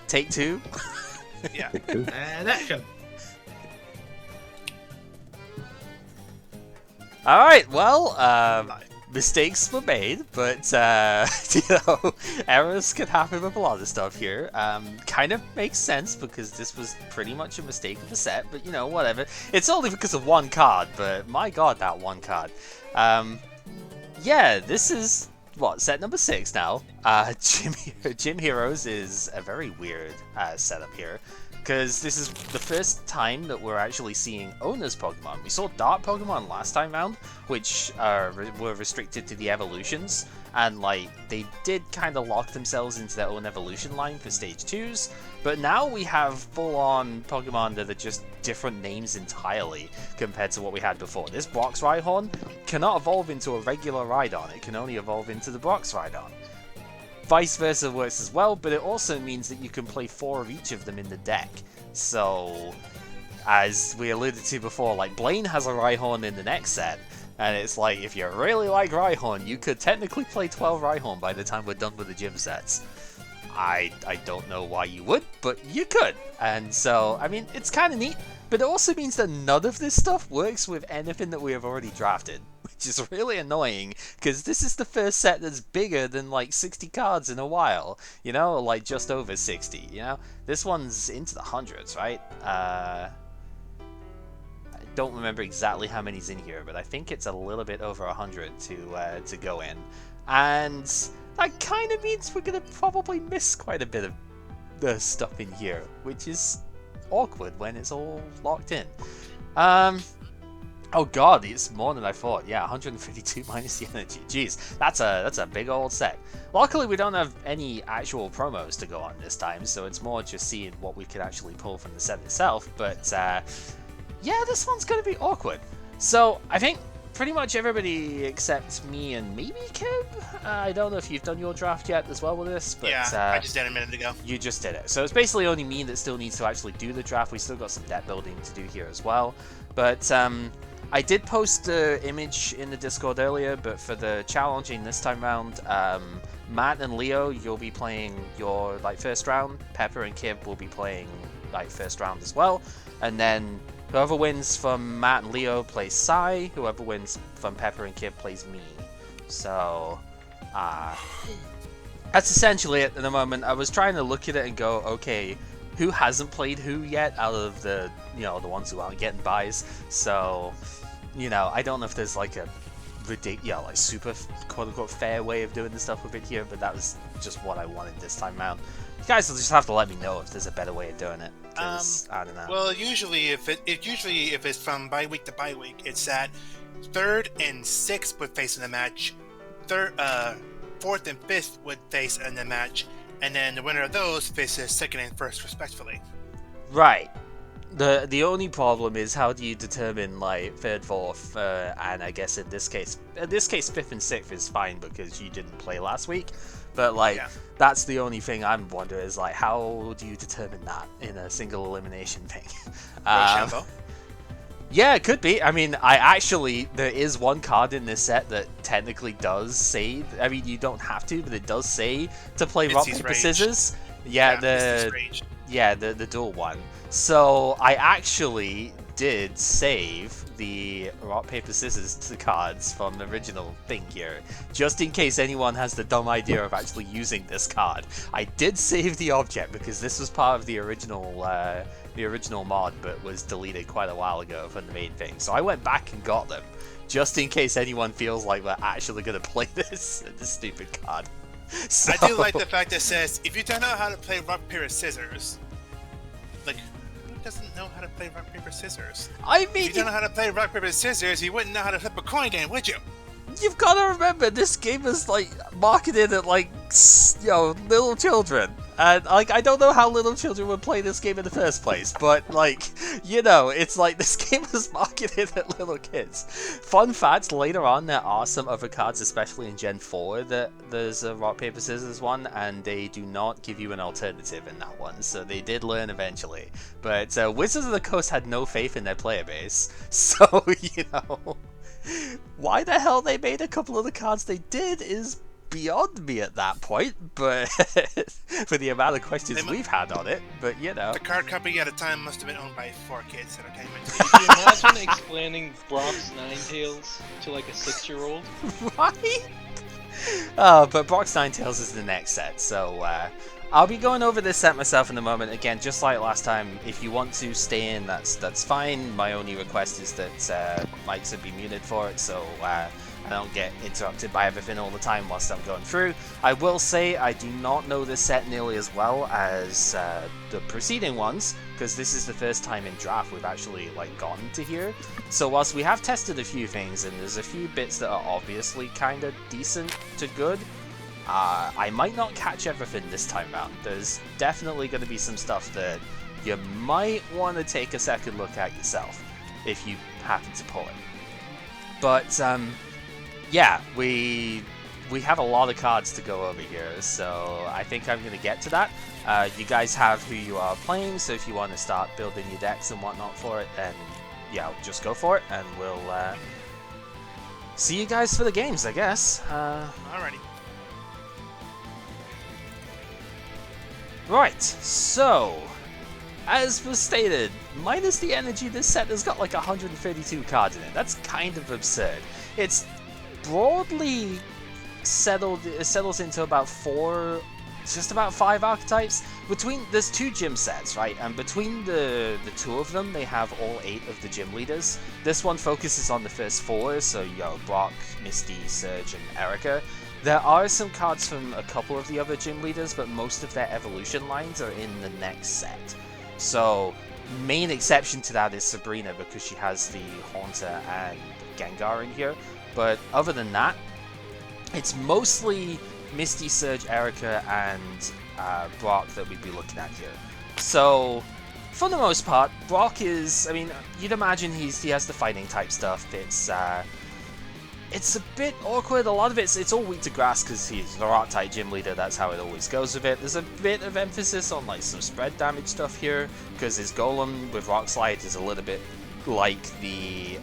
Take two. Yeah. And action. All right. Well, mistakes were made, but errors can happen with a lot of stuff here. Kind of makes sense because this was pretty much a mistake of the set, but whatever. It's only because of one card, but my god, that one card. Yeah, this is what, set number 6 now. Gym Heroes is a very weird setup here, because this is the first time that we're actually seeing owners Pokemon. We saw Dark Pokemon last time round, which were restricted to the evolutions, and they did kind of lock themselves into their own evolution line for stage 2s, but now we have full-on Pokemon that are just different names entirely compared to what we had before. This Brock's Rhyhorn cannot evolve into a regular Rhydon, it can only evolve into the Brock's Rhydon. Vice versa works as well, but it also means that you can play 4 of each of them in the deck. So, as we alluded to before, Blaine has a Rhyhorn in the next set, and it's if you really like Rhyhorn, you could technically play 12 Rhyhorn by the time we're done with the gym sets. I don't know why you would, but you could. And so, I mean, it's kind of neat, but it also means that none of this stuff works with anything that we have already drafted, which is really annoying, because this is the first set that's bigger than 60 cards in a while, just over 60, This one's into the hundreds, right? I don't remember exactly how many's in here, but I think it's a little bit over 100 to go in. And that kind of means we're going to probably miss quite a bit of the stuff in here, which is awkward when it's all locked in. Oh god, it's more than I thought. Yeah, 152 minus the energy. Jeez, that's a big old set. Luckily, we don't have any actual promos to go on this time, so it's more just seeing what we could actually pull from the set itself. But yeah, this one's going to be awkward. So I think pretty much everybody except me and maybe Kib. I don't know if you've done your draft yet as well with this, but yeah, I just did it a minute ago. You just did it. So it's basically only me that still needs to actually do the draft. We still got some deck building to do here as well. But I did post the image in the Discord earlier, but for the challenging this time round, Matt and Leo, you'll be playing your first round. Pepper and Kib will be playing first round as well. And then whoever wins from Matt and Leo plays Sai. Whoever wins from Pepper and Kib plays me. So, that's essentially it at the moment. I was trying to look at it and go, okay, who hasn't played who yet out of the, the ones who aren't getting buys? So, I don't know if there's a ridiculous, super quote-unquote fair way of doing the stuff with it here, but that was just what I wanted this time around. You guys will just have to let me know if there's a better way of doing it. I don't know. Well, usually if it's from bye week to bye week, it's that 3rd and 6th would face in the match, 4th and 5th would face in the match, and then the winner of those faces 2nd and 1st respectively. Right. The only problem is how do you determine 3rd, 4th, and I guess in this case 5th and 6th is fine because you didn't play last week. But that's the only thing I'm wondering is how do you determine that in a single elimination thing? Yeah, it could be. I mean, there is one card in this set that technically does say. I mean, you don't have to, but it does say to play rock paper scissors. Yeah, the dual one. So I actually did save the rock paper scissors to the cards from the original thing here, just in case anyone has the dumb idea of actually using this card. I did save the object because this was part of the original mod, but was deleted quite a while ago from the main thing. So I went back and got them, just in case anyone feels like we're actually going to play this stupid card. So... I do like the fact that it says if you don't know how to play rock paper scissors, who doesn't know how to play rock paper scissors? I mean, if you don't know how to play rock paper scissors, you wouldn't know how to flip a coin game, would you? You've got to remember, this game is marketed at little children, and I don't know how little children would play this game in the first place, but it's this game is marketed at little kids. Fun fact: later on, there are some other cards, especially in Gen 4, that there's a rock paper scissors one, and they do not give you an alternative in that one. So they did learn eventually, but Wizards of the Coast had no faith in their player base, so why the hell they made a couple of the cards they did is beyond me at that point, but for the amount of questions we've had on it, but you know. The card company at the time must have been owned by 4Kids Entertainment. Could you imagine explaining Brock's Ninetales to like a 6-year-old? Right? Oh, but Brock's Ninetales is the next set, so I'll be going over this set myself in a moment. Again, just like last time, if you want to stay in, that's fine. My only request is that mics would be muted for it, so I don't get interrupted by everything all the time whilst I'm going through. I will say I do not know this set nearly as well as the preceding ones, because this is the first time in draft we've actually like gotten to here. So whilst we have tested a few things, and there's a few bits that are obviously kind of decent to good, I might not catch everything this time round. There's definitely going to be some stuff that you might want to take a second look at yourself if you happen to pull it. But yeah, we have a lot of cards to go over here, so I think I'm going to get to that. You guys have who you are playing, so if you want to start building your decks and whatnot for it, then yeah, just go for it, and we'll see you guys for the games, I guess. Alrighty. Right, so, as was stated, minus the energy, this set has got like 132 cards in it. That's kind of absurd. It's broadly it settles into about just about 5 archetypes. There's 2 gym sets, right? And between the 2 of them, they have all 8 of the gym leaders. This one focuses on the first 4, so Brock, Misty, Surge, and Erica. There are some cards from a couple of the other gym leaders, but most of their evolution lines are in the next set. So, main exception to that is Sabrina, because she has the Haunter and Gengar in here. But other than that, it's mostly Misty, Surge, Erica, and Brock that we'd be looking at here. So, for the most part, Brock is, I mean, you'd imagine he has the fighting type stuff. It's a bit awkward. A lot of it's all weak to grass because he's the rock type gym leader. That's how it always goes with it. There's a bit of emphasis on like some spread damage stuff here because his Golem with Rock Slide is a little bit like the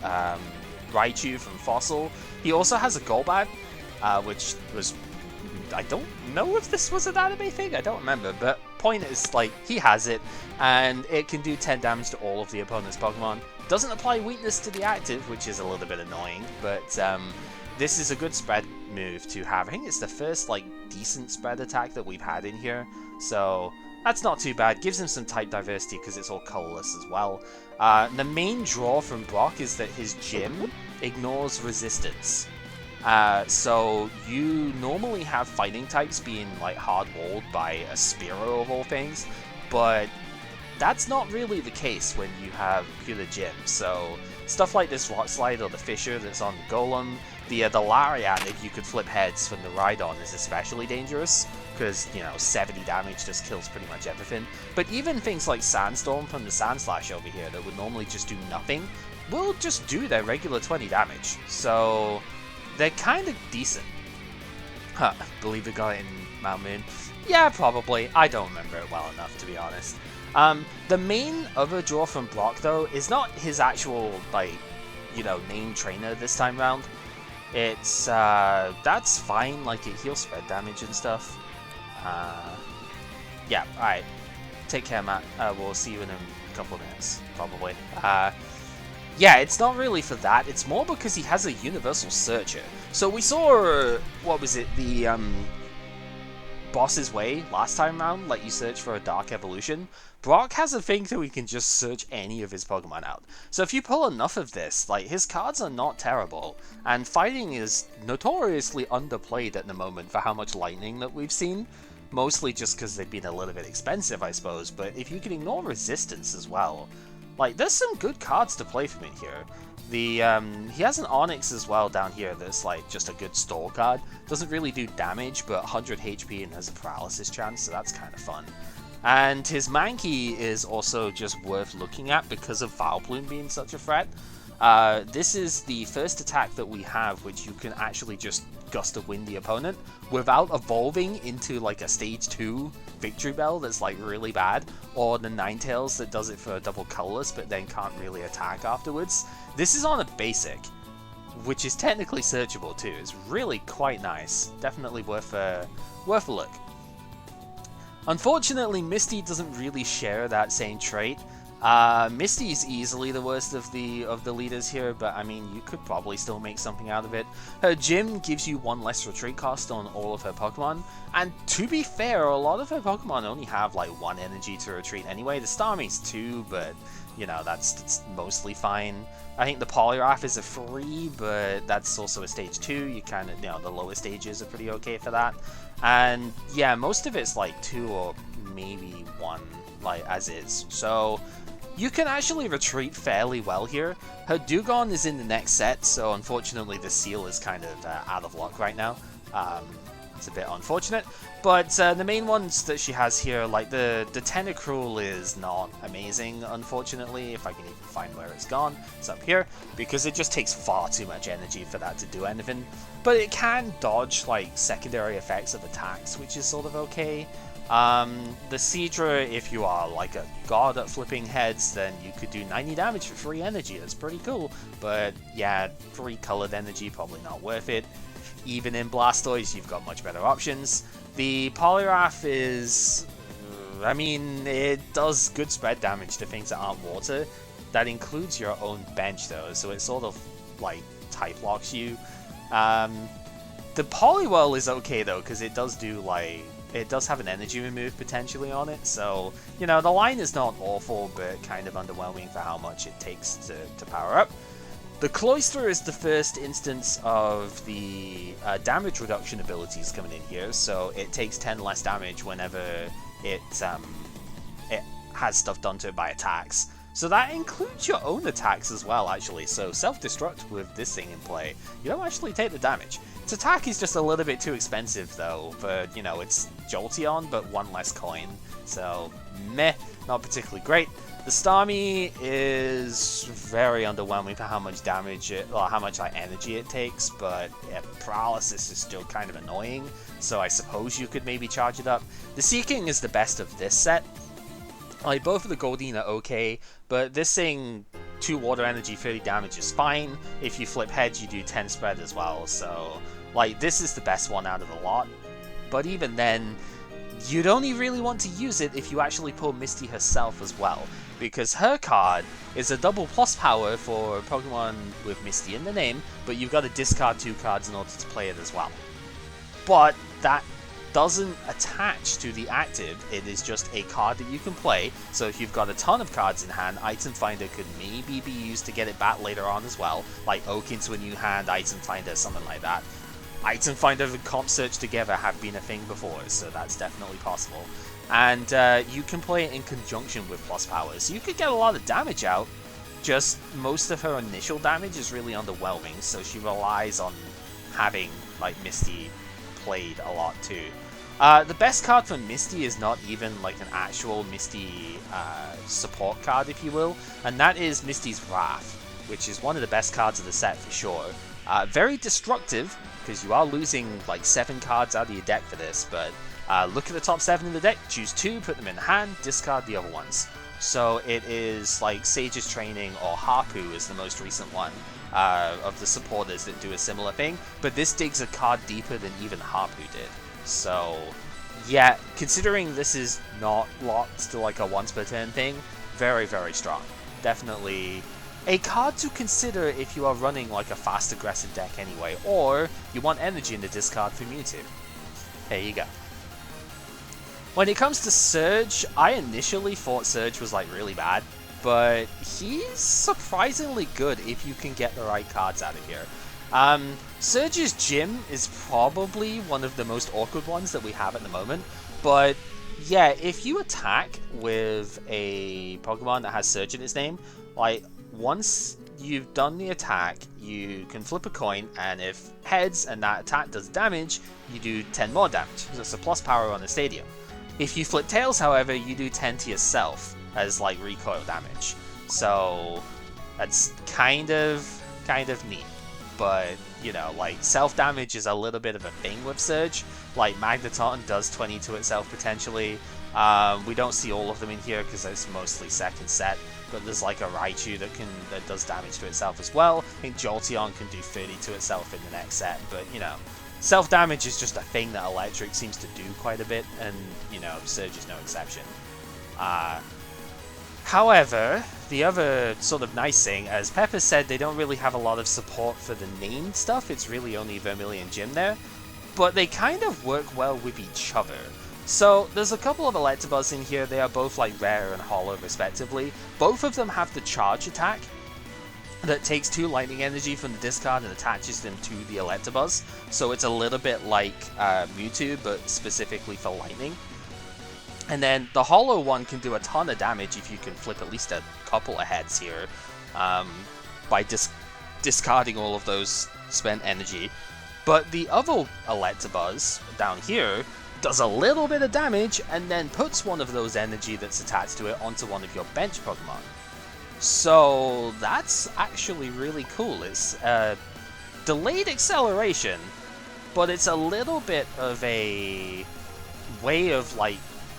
Raichu from Fossil. He also has a Golbat, which was, I don't know if this was an anime thing. I don't remember, but point is like he has it, and it can do 10 damage to all of the opponent's Pokemon. Doesn't apply weakness to the active, which is a little bit annoying, but this is a good spread move to have. I think it's the first like decent spread attack that we've had in here, so that's not too bad. Gives him some type diversity because it's all colorless as well. The main draw from Brock is that his gym ignores resistance. So you normally have fighting types being like hard-walled by a Spearow of all things, but that's not really the case when you have pure gym. So stuff like this Rock Slide or the Fissure that's on the Golem, the Lariat, if you could flip heads from the Rhydon, is especially dangerous because, 70 damage just kills pretty much everything. But even things like Sandstorm from the Sandslash over here that would normally just do nothing will just do their regular 20 damage. So they're kind of decent. Believe it got it in Mount Moon? Yeah, probably. I don't remember it well enough, to be honest. The main other draw from Brock, though, is not his actual, named trainer this time round. It's, that's fine, like, it heals spread damage and stuff. Yeah, alright. Take care, Matt. We'll see you in a couple of minutes, probably. Yeah, it's not really for that, it's more because he has a Universal Searcher. So we saw, what was it, the, Boss's Way last time round, let you search for a Dark Evolution. Brock has a thing that we can just search any of his Pokemon out. So if you pull enough of this, his cards are not terrible, and fighting is notoriously underplayed at the moment for how much lightning that we've seen. Mostly just because they've been a little bit expensive, I suppose, but if you can ignore resistance as well, there's some good cards to play from in here. He has an Onyx as well down here that's just a good store card. Doesn't really do damage, but 100 HP and has a paralysis chance, so that's kind of fun. And his Mankey is also just worth looking at because of Vileplume being such a threat. This is the first attack that we have which you can actually just Gust of Wind the opponent without evolving into a stage 2 Victory Bell that's really bad, or the Ninetales that does it for a double colorless but then can't really attack afterwards. This is on a basic, which is technically searchable too. It's really quite nice. Definitely worth a look. Unfortunately, Misty doesn't really share that same trait. Misty's easily the worst of the leaders here, but I mean, you could probably still make something out of it. Her gym gives you 1 less retreat cost on all of her Pokemon, and to be fair, a lot of her Pokemon only have like 1 energy to retreat anyway. The Starmie's 2, but you know, that's mostly fine. I think the Poliwrath is a 3, but that's also a stage 2. You kind of, you know, the lower stages are pretty okay for that. And yeah, most of it's like 2 or maybe 1, like as is. So you can actually retreat fairly well here. Her Dugong is in the next set, so unfortunately the seal is kind of out of luck right now. It's a bit unfortunate, but the main ones that she has here, like the Tentacruel is not amazing, unfortunately. If I can even find where it's gone, it's up here, because it just takes far too much energy for that to do anything. But it can dodge like secondary effects of attacks, which is sort of okay. The Seadra, if you are like a god at flipping heads, then you could do 90 damage for free energy. That's pretty cool, but yeah, 3 colored energy, probably not worth it. Even in Blastoise, you've got much better options. The Poliwrath is, I mean, it does good spread damage to things that aren't water. That includes your own bench though, so it sort of like type locks you. The Poliwhirl is okay though, because it does do like, it does have an energy remove potentially on it, so, you know, the line is not awful, but kind of underwhelming for how much it takes to power up. The Cloyster is the first instance of the damage reduction abilities coming in here, so it takes 10 less damage whenever it has stuff done to it by attacks. So that includes your own attacks as well, actually, so self-destruct with this thing in play. You don't actually take the damage. Its attack is just a little bit too expensive though, but you know, it's Jolteon, but 1 less coin, so meh, not particularly great. The Starmie is very underwhelming for how much damage or how much like energy it takes, but yeah, paralysis is still kind of annoying, so I suppose you could maybe charge it up. The Seaking is the best of this set. Like, both of the Goldeen are okay, but this thing, 2 water energy, 30 damage is fine. If you flip heads, you do 10 spread as well, so like, this is the best one out of the lot. But even then, you'd only really want to use it if you actually pull Misty herself as well, because her card is a double plus power for Pokemon with Misty in the name, but you've got to discard 2 cards in order to play it as well. But that doesn't attach to the active, it is just a card that you can play, so if you've got a ton of cards in hand, Item Finder could maybe be used to get it back later on as well, like Oak into a new hand, Item Finder, something like that. Item Finder and Comp Search together have been a thing before, so that's definitely possible. And you can play it in conjunction with plus powers, so you could get a lot of damage out, just most of her initial damage is really underwhelming, so she relies on having like Misty played a lot too. The best card for Misty is not even like an actual Misty support card, if you will, and that is Misty's Wrath, which is one of the best cards of the set for sure. Very destructive, because you are losing like 7 cards out of your deck for this, but look at the top 7 in the deck, choose 2, put them in hand, discard the other ones. So it is like Sage's Training or Harpoo is the most recent one of the supporters that do a similar thing, but this digs a card deeper than even Harpoo did. So yeah, considering this is not locked to like a once per turn thing, very, very strong. Definitely a card to consider if you are running like a fast aggressive deck anyway, or you want energy in the discard for Mewtwo. There you go. When it comes to Surge, I initially thought Surge was like really bad, but he's surprisingly good if you can get the right cards out of here. Surge's Gym is probably one of the most awkward ones that we have at the moment, but yeah, if you attack with a Pokemon that has Surge in its name, like, once you've done the attack, you can flip a coin, and if heads and that attack does damage, you do 10 more damage, so it's a plus power on the stadium. If you flip tails, however, you do 10 to yourself as like recoil damage, so that's kind of neat. But, you know, like, self-damage is a little bit of a thing with Surge. Like, Magneton does 20 to itself potentially. We don't see all of them in here because it's mostly second set, but there's like a Raichu that does damage to itself as well. I think Jolteon can do 30 to itself in the next set, but you know, self-damage is just a thing that Electric seems to do quite a bit, and you know, Surge is no exception. However, the other sort of nice thing, as Pepper said, they don't really have a lot of support for the named stuff. It's really only Vermilion Gym there, but they kind of work well with each other. So there's a couple of Electabuzz in here. They are both like rare and hollow respectively. Both of them have the charge attack that takes 2 lightning energy from the discard and attaches them to the Electabuzz. So it's a little bit like Mewtwo, but specifically for lightning. And then the hollow one can do a ton of damage if you can flip at least a couple of heads here by discarding all of those spent energy. But the other Electabuzz down here does a little bit of damage and then puts one of those energy that's attached to it onto one of your bench Pokemon. So that's actually really cool. It's delayed acceleration, but it's a little bit of a way of like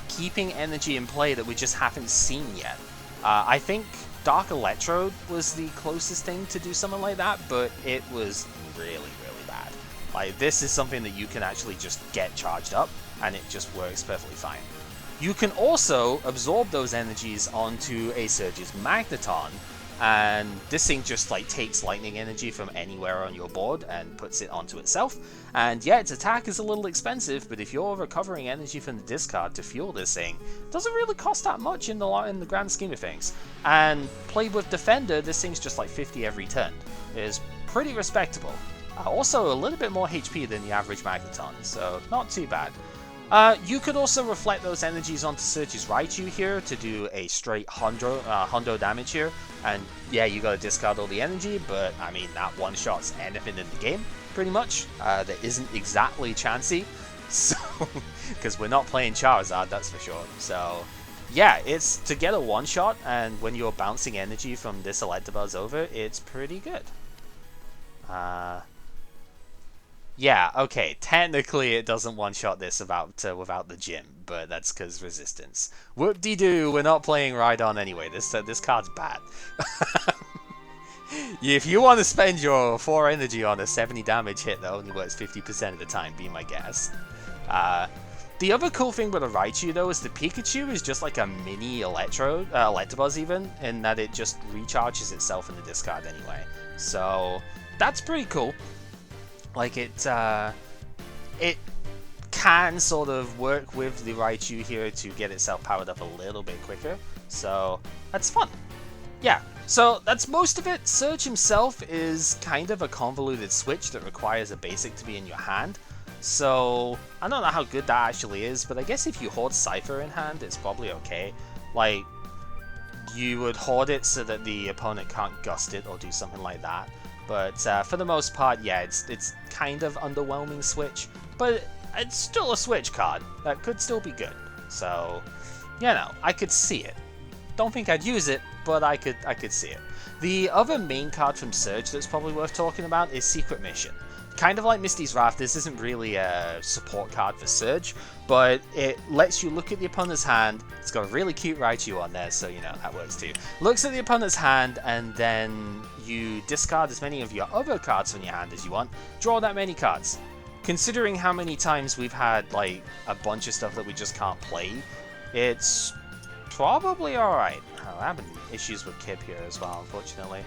keeping energy in play that we just haven't seen yet. I think Dark Electrode was the closest thing to do something like that, but it was really, really bad. Like, this is something that you can actually just get charged up, and it just works perfectly fine. You can also absorb those energies onto a Surge's Magneton, and this thing just like takes lightning energy from anywhere on your board and puts it onto itself. And yeah, its attack is a little expensive, but if you're recovering energy from the discard to fuel this thing, it doesn't really cost that much in the grand scheme of things. And played with Defender, this thing's just like 50 every turn. It is pretty respectable. Also a little bit more HP than the average Magneton, so not too bad. You could also reflect those energies onto Surge's Raichu here to do a straight hundo damage here. And yeah, you gotta discard all the energy, but I mean, that one-shots anything in the game, pretty much. That isn't exactly chancy, so because we're not playing Charizard, that's for sure. So yeah, it's to get a one-shot, and when you're bouncing energy from this Electabuzz over, it's pretty good. Yeah, okay, technically it doesn't one-shot this without the gym, but that's because resistance. Whoop-de-doo, we're not playing Rhydon anyway, this card's bad. If you want to spend your 4 energy on a 70 damage hit that only works 50% of the time, be my guest. The other cool thing with a Raichu though is the Pikachu is just like a mini Electabuzz even, in that it just recharges itself in the discard anyway. So, that's pretty cool. Like, it can sort of work with the Raichu here to get itself powered up a little bit quicker, so that's fun. Yeah, so that's most of it. Surge himself is kind of a convoluted switch that requires a basic to be in your hand, so I don't know how good that actually is, but I guess if you hoard Cipher in hand, it's probably okay. Like, you would hoard it so that the opponent can't gust it or do something like that. But for the most part, yeah, it's kind of underwhelming switch, but it's still a switch card that could still be good. So, you know, I could see it. Don't think I'd use it, but I could see it. The other main card from Surge that's probably worth talking about is Secret Mission. Kind of like Misty's Wrath, this isn't really a support card for Surge, but it lets you look at the opponent's hand. It's got a really cute Raichu on there, so you know, that works too. Looks at the opponent's hand, and then you discard as many of your other cards from your hand as you want. Draw that many cards. Considering how many times we've had like a bunch of stuff that we just can't play, it's probably alright. I'm having issues with Kip here as well, unfortunately.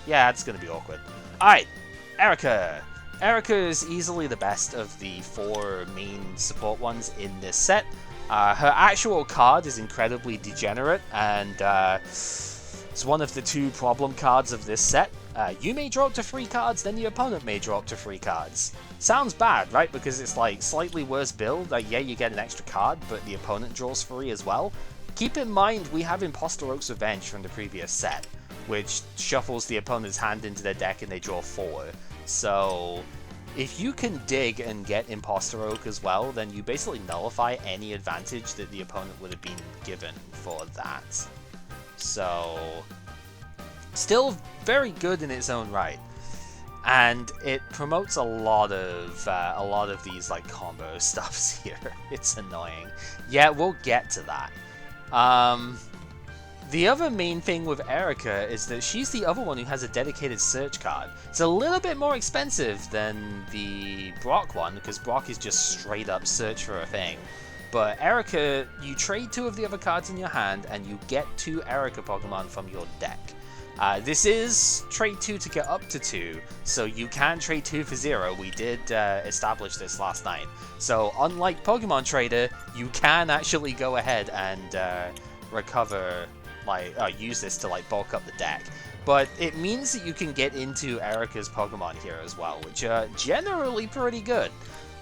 Yeah, it's gonna be awkward. Alright, Erica. Erica is easily the best of the 4 main support ones in this set. Her actual card is incredibly degenerate, and it's one of the 2 problem cards of this set. You may draw up to 3 cards, then your opponent may draw up to 3 cards. Sounds bad, right? Because it's like slightly worse build. Like, yeah, you get an extra card, but the opponent draws 3 as well. Keep in mind, we have Imposter Oak's Revenge from the previous set, which shuffles the opponent's hand into their deck and they draw 4. So, if you can dig and get Imposter Oak as well, then you basically nullify any advantage that the opponent would have been given for that. So, still very good in its own right. and it promotes a lot of these like combo stuffs here. It's annoying. Yeah, we'll get to that. The other main thing with Erica is that she's the other one who has a dedicated search card. It's a little bit more expensive than the Brock one, because Brock is just straight up search for a thing. But Erica, you trade 2 of the other cards in your hand, and you get 2 Erica Pokemon from your deck. This is trade 2 to get up to 2, so you can trade 2 for 0. We did establish this last night. So unlike Pokemon Trader, you can actually go ahead and recover, use this to like bulk up the deck. But it means that you can get into Erica's Pokemon here as well, which are generally pretty good.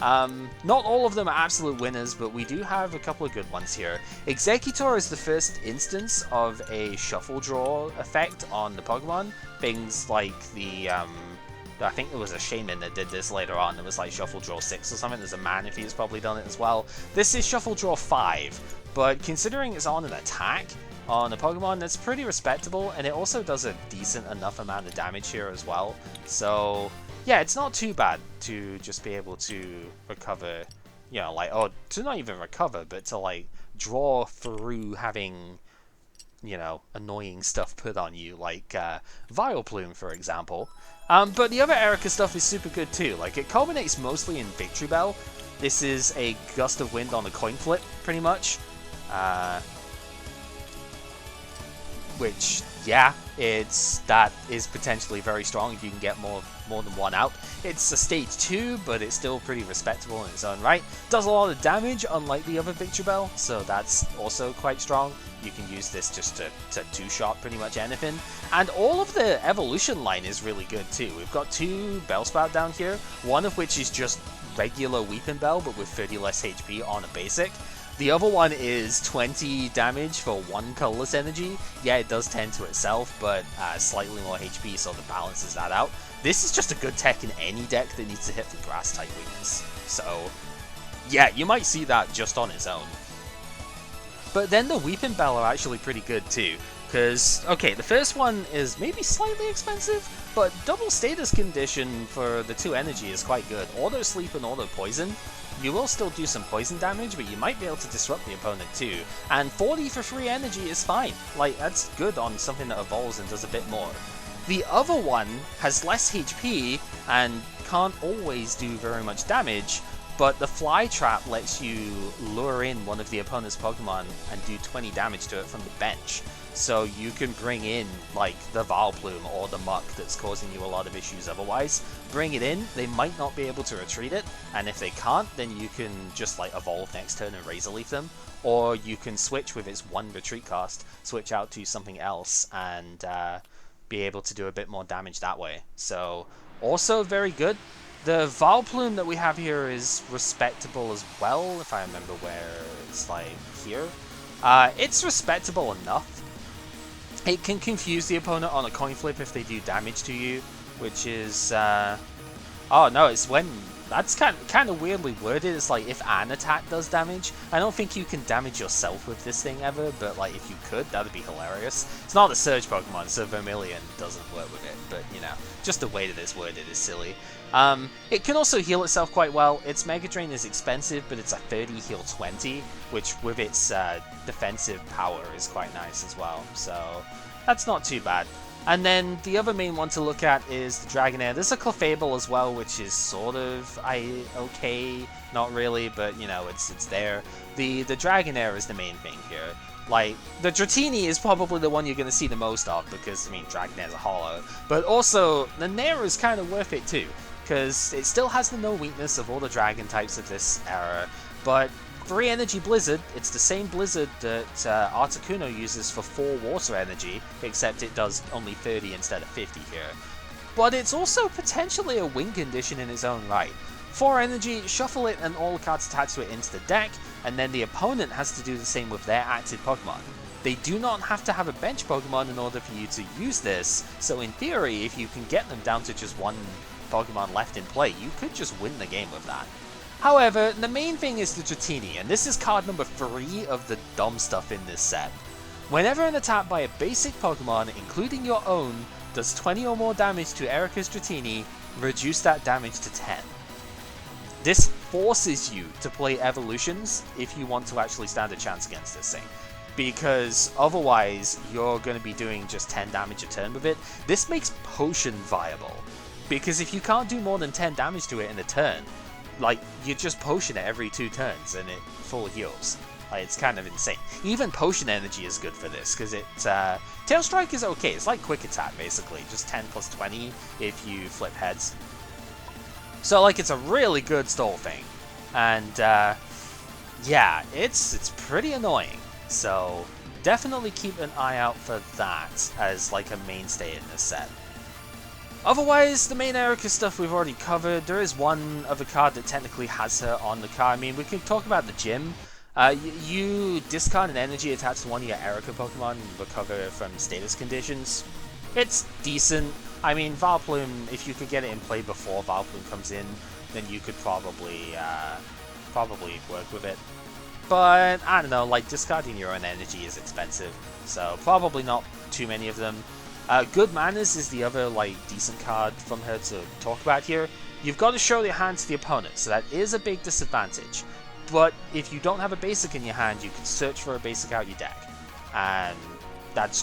Not all of them are absolute winners, but we do have a couple of good ones here. Executor is the first instance of a shuffle draw effect on the Pokemon. Things like the, I think there was a Shaman that did this later on. It was like Shuffle Draw 6 or something. There's a Manaphy who's probably done it as well. This is Shuffle Draw 5, but considering it's on an attack on a Pokemon, that's pretty respectable, and it also does a decent enough amount of damage here as well. So yeah, it's not too bad to just be able to recover, you know, like, or to not even recover, but to like draw through having, you know, annoying stuff put on you, like Vileplume, for example. But the other Erica stuff is super good too. Like, it culminates mostly in Victory Bell. This is a gust of wind on a coin flip, pretty much. Which, yeah, that is potentially very strong if you can get more than one out. It's a stage 2, but it's still pretty respectable in its own right. Does a lot of damage, unlike the other Victory Bell, so that's also quite strong. You can use this just to two-shot pretty much anything. And all of the evolution line is really good too. We've got 2 Bellsprout down here, one of which is just regular Weeping Bell, but with 30 less HP on a basic. The other one is 20 damage for 1 colorless energy. Yeah, it does tend to itself, but slightly more HP, so it balances that out. This is just a good tech in any deck that needs to hit the grass type weakness. So yeah, you might see that just on its own. But then the Weeping Bell are actually pretty good too. Because, okay, the first one is maybe slightly expensive, but double status condition for the 2 energy is quite good. Auto Sleep and Auto Poison. You will still do some poison damage, but you might be able to disrupt the opponent too. And 40 for free energy is fine. Like, that's good on something that evolves and does a bit more. The other one has less HP and can't always do very much damage, but the Fly Trap lets you lure in one of the opponent's Pokemon and do 20 damage to it from the bench. So you can bring in, like, the Vileplume or the Muck that's causing you a lot of issues otherwise. Bring it in, they might not be able to retreat it, and if they can't, then you can just, like, evolve next turn and Razor Leaf them. Or you can switch with its 1 retreat cost, switch out to something else, and be able to do a bit more damage that way. So, also very good. The Vileplume that we have here is respectable as well, if I remember where it's, like, here. It's respectable enough. It can confuse the opponent on a coin flip if they do damage to you, which is, oh no, it's when, that's kind of weirdly worded. It's like, if an attack does damage. I don't think you can damage yourself with this thing ever, but like, if you could, that'd be hilarious. It's not a Surge Pokemon, so Vermilion doesn't work with it, but you know, just the way that it's worded is silly. It can also heal itself quite well. Its Mega Drain is expensive, but it's a 30 heal 20, which with its defensive power is quite nice as well, so that's not too bad. And then the other main one to look at is the Dragonair. There's a Clefable as well, which is sort of okay, not really, but you know, it's there. The Dragonair is the main thing here. Like, the Dratini is probably the one you're going to see the most of, because, I mean, Dragonair's a holo. But also, the Nair is kind of worth it too, because it still has the no weakness of all the dragon types of this era, but 3 energy Blizzard, it's the same Blizzard that Articuno uses for 4 water energy, except it does only 30 instead of 50 here. But it's also potentially a win condition in its own right. 4 energy, shuffle it and all cards attached to it into the deck, and then the opponent has to do the same with their active Pokemon. They do not have to have a bench Pokemon in order for you to use this, so in theory, if you can get them down to just 1 Pokemon left in play, you could just win the game with that. However, the main thing is the Dratini, and this is card number 3 of the dumb stuff in this set. Whenever an attack by a basic Pokemon, including your own, does 20 or more damage to Erica's Dratini, reduce that damage to 10. This forces you to play evolutions if you want to actually stand a chance against this thing. Because otherwise, you're going to be doing just 10 damage a turn with it. This makes potion viable. Because if you can't do more than 10 damage to it in a turn, like, you just potion it every 2 turns and it full heals. Like, it's kind of insane. Even potion energy is good for this, because it, Tail Strike is okay. It's like Quick Attack, basically. Just 10 plus 20 if you flip heads. So, like, it's a really good stall thing. And, yeah, it's pretty annoying. So, definitely keep an eye out for that as, like, a mainstay in this set. Otherwise, the main Erica stuff we've already covered. There is one other card that technically has her on the card. I mean, we can talk about the gym. You discard an energy attached to one of your Erica Pokemon and recover from status conditions. It's decent. I mean, Vileplume, if you could get it in play before Vileplume comes in, then you could probably work with it. But, I don't know, like, discarding your own energy is expensive, so probably not too many of them. Good Manners is the other, like, decent card from her to talk about here. You've got to show your hand to the opponent, so that is a big disadvantage. But if you don't have a basic in your hand, you can search for a basic out your deck. And that's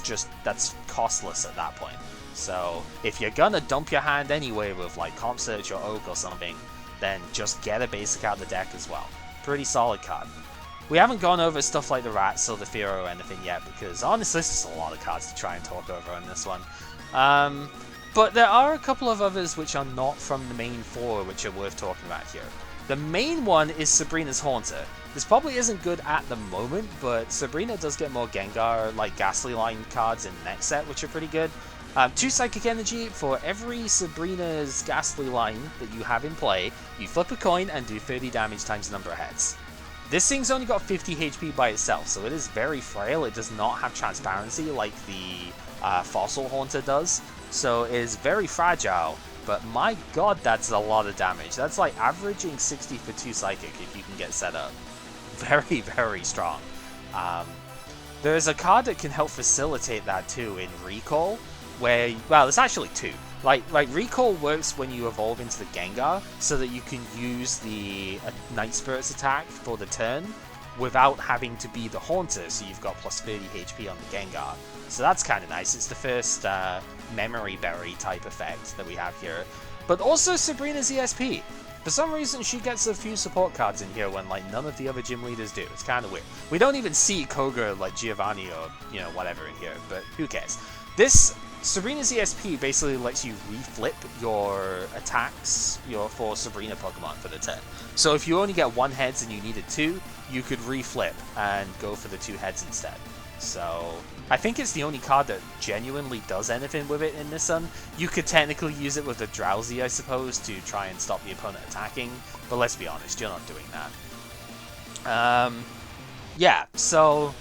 costless at that point. So if you're gonna dump your hand anyway with like Comp Search or Oak or something, then just get a basic out the deck as well. Pretty solid card. We haven't gone over stuff like the Rats or the Fearow or anything yet, because honestly this is a lot of cards to try and talk over on this one. But there are a couple of others which are not from the main 4 which are worth talking about here. The main one is Sabrina's Haunter. This probably isn't good at the moment, but Sabrina does get more Gengar, like Ghastly Line cards in the next set, which are pretty good. 2 Psychic Energy. For every Sabrina's Ghastly Line that you have in play, you flip a coin and do 30 damage times the number of heads. This thing's only got 50 HP by itself, so it is very frail. It does not have transparency like the Fossil Haunter does, so it is very fragile. But my god, that's a lot of damage. That's like averaging 60 for 2 Psychic if you can get set up. Very, very strong. There is a card that can help facilitate that too in Recall, where, well, there's actually 2. Like Recall works when you evolve into the Gengar, so that you can use the Night Spirit's attack for the turn without having to be the Haunter, so you've got plus 30 HP on the Gengar. So that's kind of nice. It's the first Memory Berry type effect that we have here. But also Sabrina's ESP. For some reason, she gets a few support cards in here when like none of the other gym leaders do. It's kind of weird. We don't even see Koga, like Giovanni or, you know, whatever in here, but who cares? This Sabrina's ESP basically lets you reflip your attacks for Sabrina Pokemon for the turn. So if you only get 1 heads and you needed 2, you could reflip and go for the 2 heads instead. So I think it's the only card that genuinely does anything with it in this one. You could technically use it with the Drowsy, I suppose, to try and stop the opponent attacking, but let's be honest, you're not doing that. Yeah, so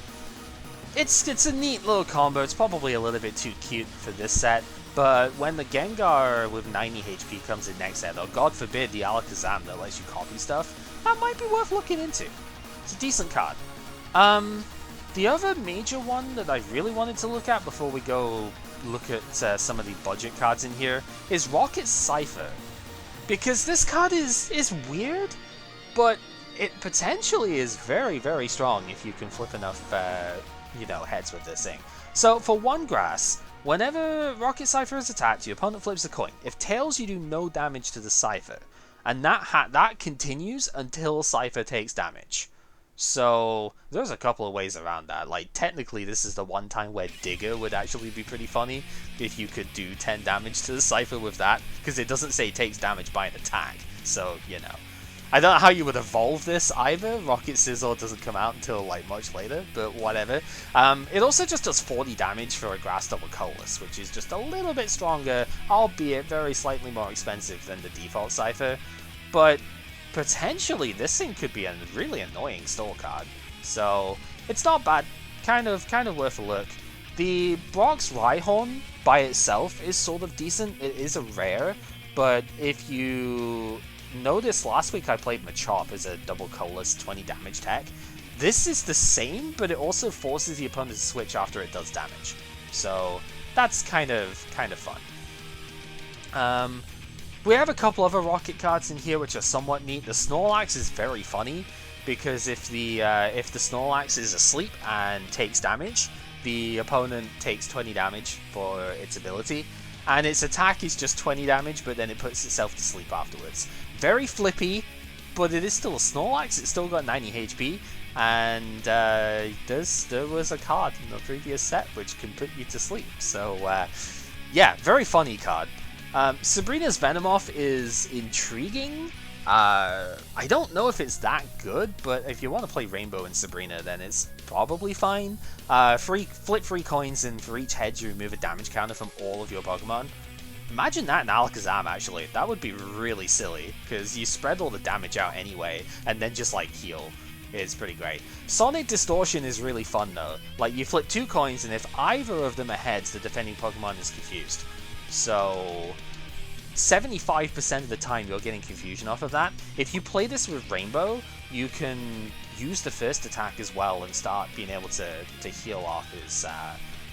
it's a neat little combo. It's probably a little bit too cute for this set, but when the Gengar with 90 HP comes in next set, or god forbid the Alakazam that lets you copy stuff, that might be worth looking into. It's a decent card. The other major one that I really wanted to look at before we go look at some of the budget cards in here is Rocket Cipher. Because this card is weird, but it potentially is very, very strong if you can flip enough heads with this thing. So for 1 grass, whenever Rocket Cipher is attacked, your opponent flips a coin. If tails, you do no damage to the Cipher. And that continues until Cipher takes damage. So there's a couple of ways around that. Like, technically this is the one time where Digger would actually be pretty funny if you could do 10 damage to the Cipher with that, because it doesn't say it takes damage by an attack. So, you know. I don't know how you would evolve this either. Rocket Scizor doesn't come out until like much later, but whatever. It also just does 40 damage for a Grass Double Colorless, which is just a little bit stronger, albeit very slightly more expensive than the default Cipher. But potentially this thing could be a really annoying stall card. So it's not bad. Kind of worth a look. The Brock's Rhyhorn by itself is sort of decent. It is a rare, but if you notice, last week I played Machop as a double colorless 20 damage tech. This is the same, but it also forces the opponent to switch after it does damage. So that's kind of fun. We have a couple other rocket cards in here which are somewhat neat. The Snorlax is very funny because if the Snorlax is asleep and takes damage, the opponent takes 20 damage for its ability, and its attack is just 20 damage, but then it puts itself to sleep afterwards. Very flippy, but it is still a Snorlax. It's still got 90 HP, and there was a card in the previous set which can put you to sleep. So yeah, very funny card. Sabrina's Venomoth is intriguing. I don't know if it's that good, but if you want to play Rainbow and Sabrina, then it's probably fine. Flip 3 coins, and for each head you remove a damage counter from all of your Pokemon. Imagine that in Alakazam, actually. That would be really silly, because you spread all the damage out anyway, and then just, like, heal. It's pretty great. Sonic Distortion is really fun, though. Like, you flip 2 coins, and if either of them are heads, the defending Pokemon is confused. So 75% of the time you're getting confusion off of that. If you play this with Rainbow, you can use the first attack as well and start being able to heal off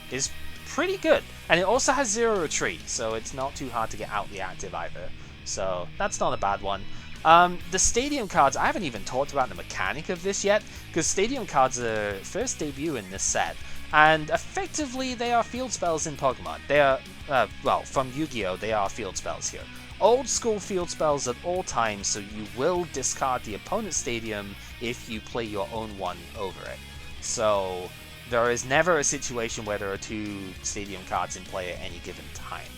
is pretty good. And it also has Zero Retreat, so it's not too hard to get out the active either. So that's not a bad one. The Stadium cards, I haven't even talked about the mechanic of this yet, because Stadium cards are first debut in this set. And effectively, they are field spells in Pokemon. They are, well, from Yu-Gi-Oh! They are field spells here. Old school field spells at all times, so you will discard the opponent's Stadium if you play your own one over it. So there is never a situation where there are 2 Stadium cards in play at any given time.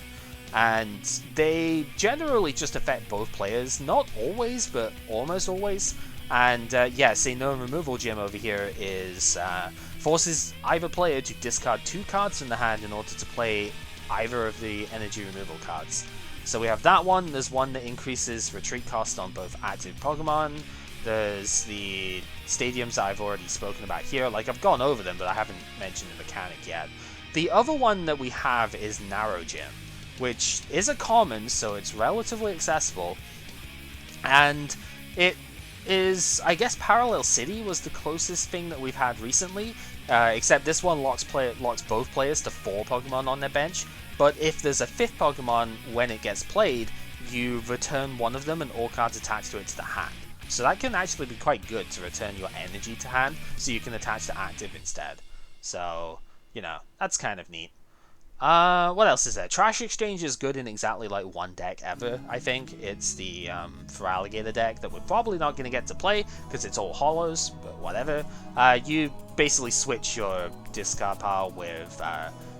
And they generally just affect both players, not always, but almost always. And yeah, say no removal gem over here is forces either player to discard 2 cards from the hand in order to play either of the energy removal cards. So we have that one. There's one that increases retreat cost on both active Pokemon. There's the stadiums that I've already spoken about here. Like, I've gone over them, but I haven't mentioned the mechanic yet. The other one that we have is Narrow Gym, which is a common, so it's relatively accessible. And it is, I guess, Parallel City was the closest thing that we've had recently, except this one locks both players to 4 Pokemon on their bench. But if there's a 5th Pokemon when it gets played, you return one of them and all cards attached to it to the hand. So that can actually be quite good to return your energy to hand, so you can attach to active instead. So, you know, that's kind of neat. What else is there? Trash Exchange is good in exactly like one deck ever, I think. It's the Feraligatr deck that we're probably not going to get to play because it's all hollows, but whatever. You basically switch your discard pile with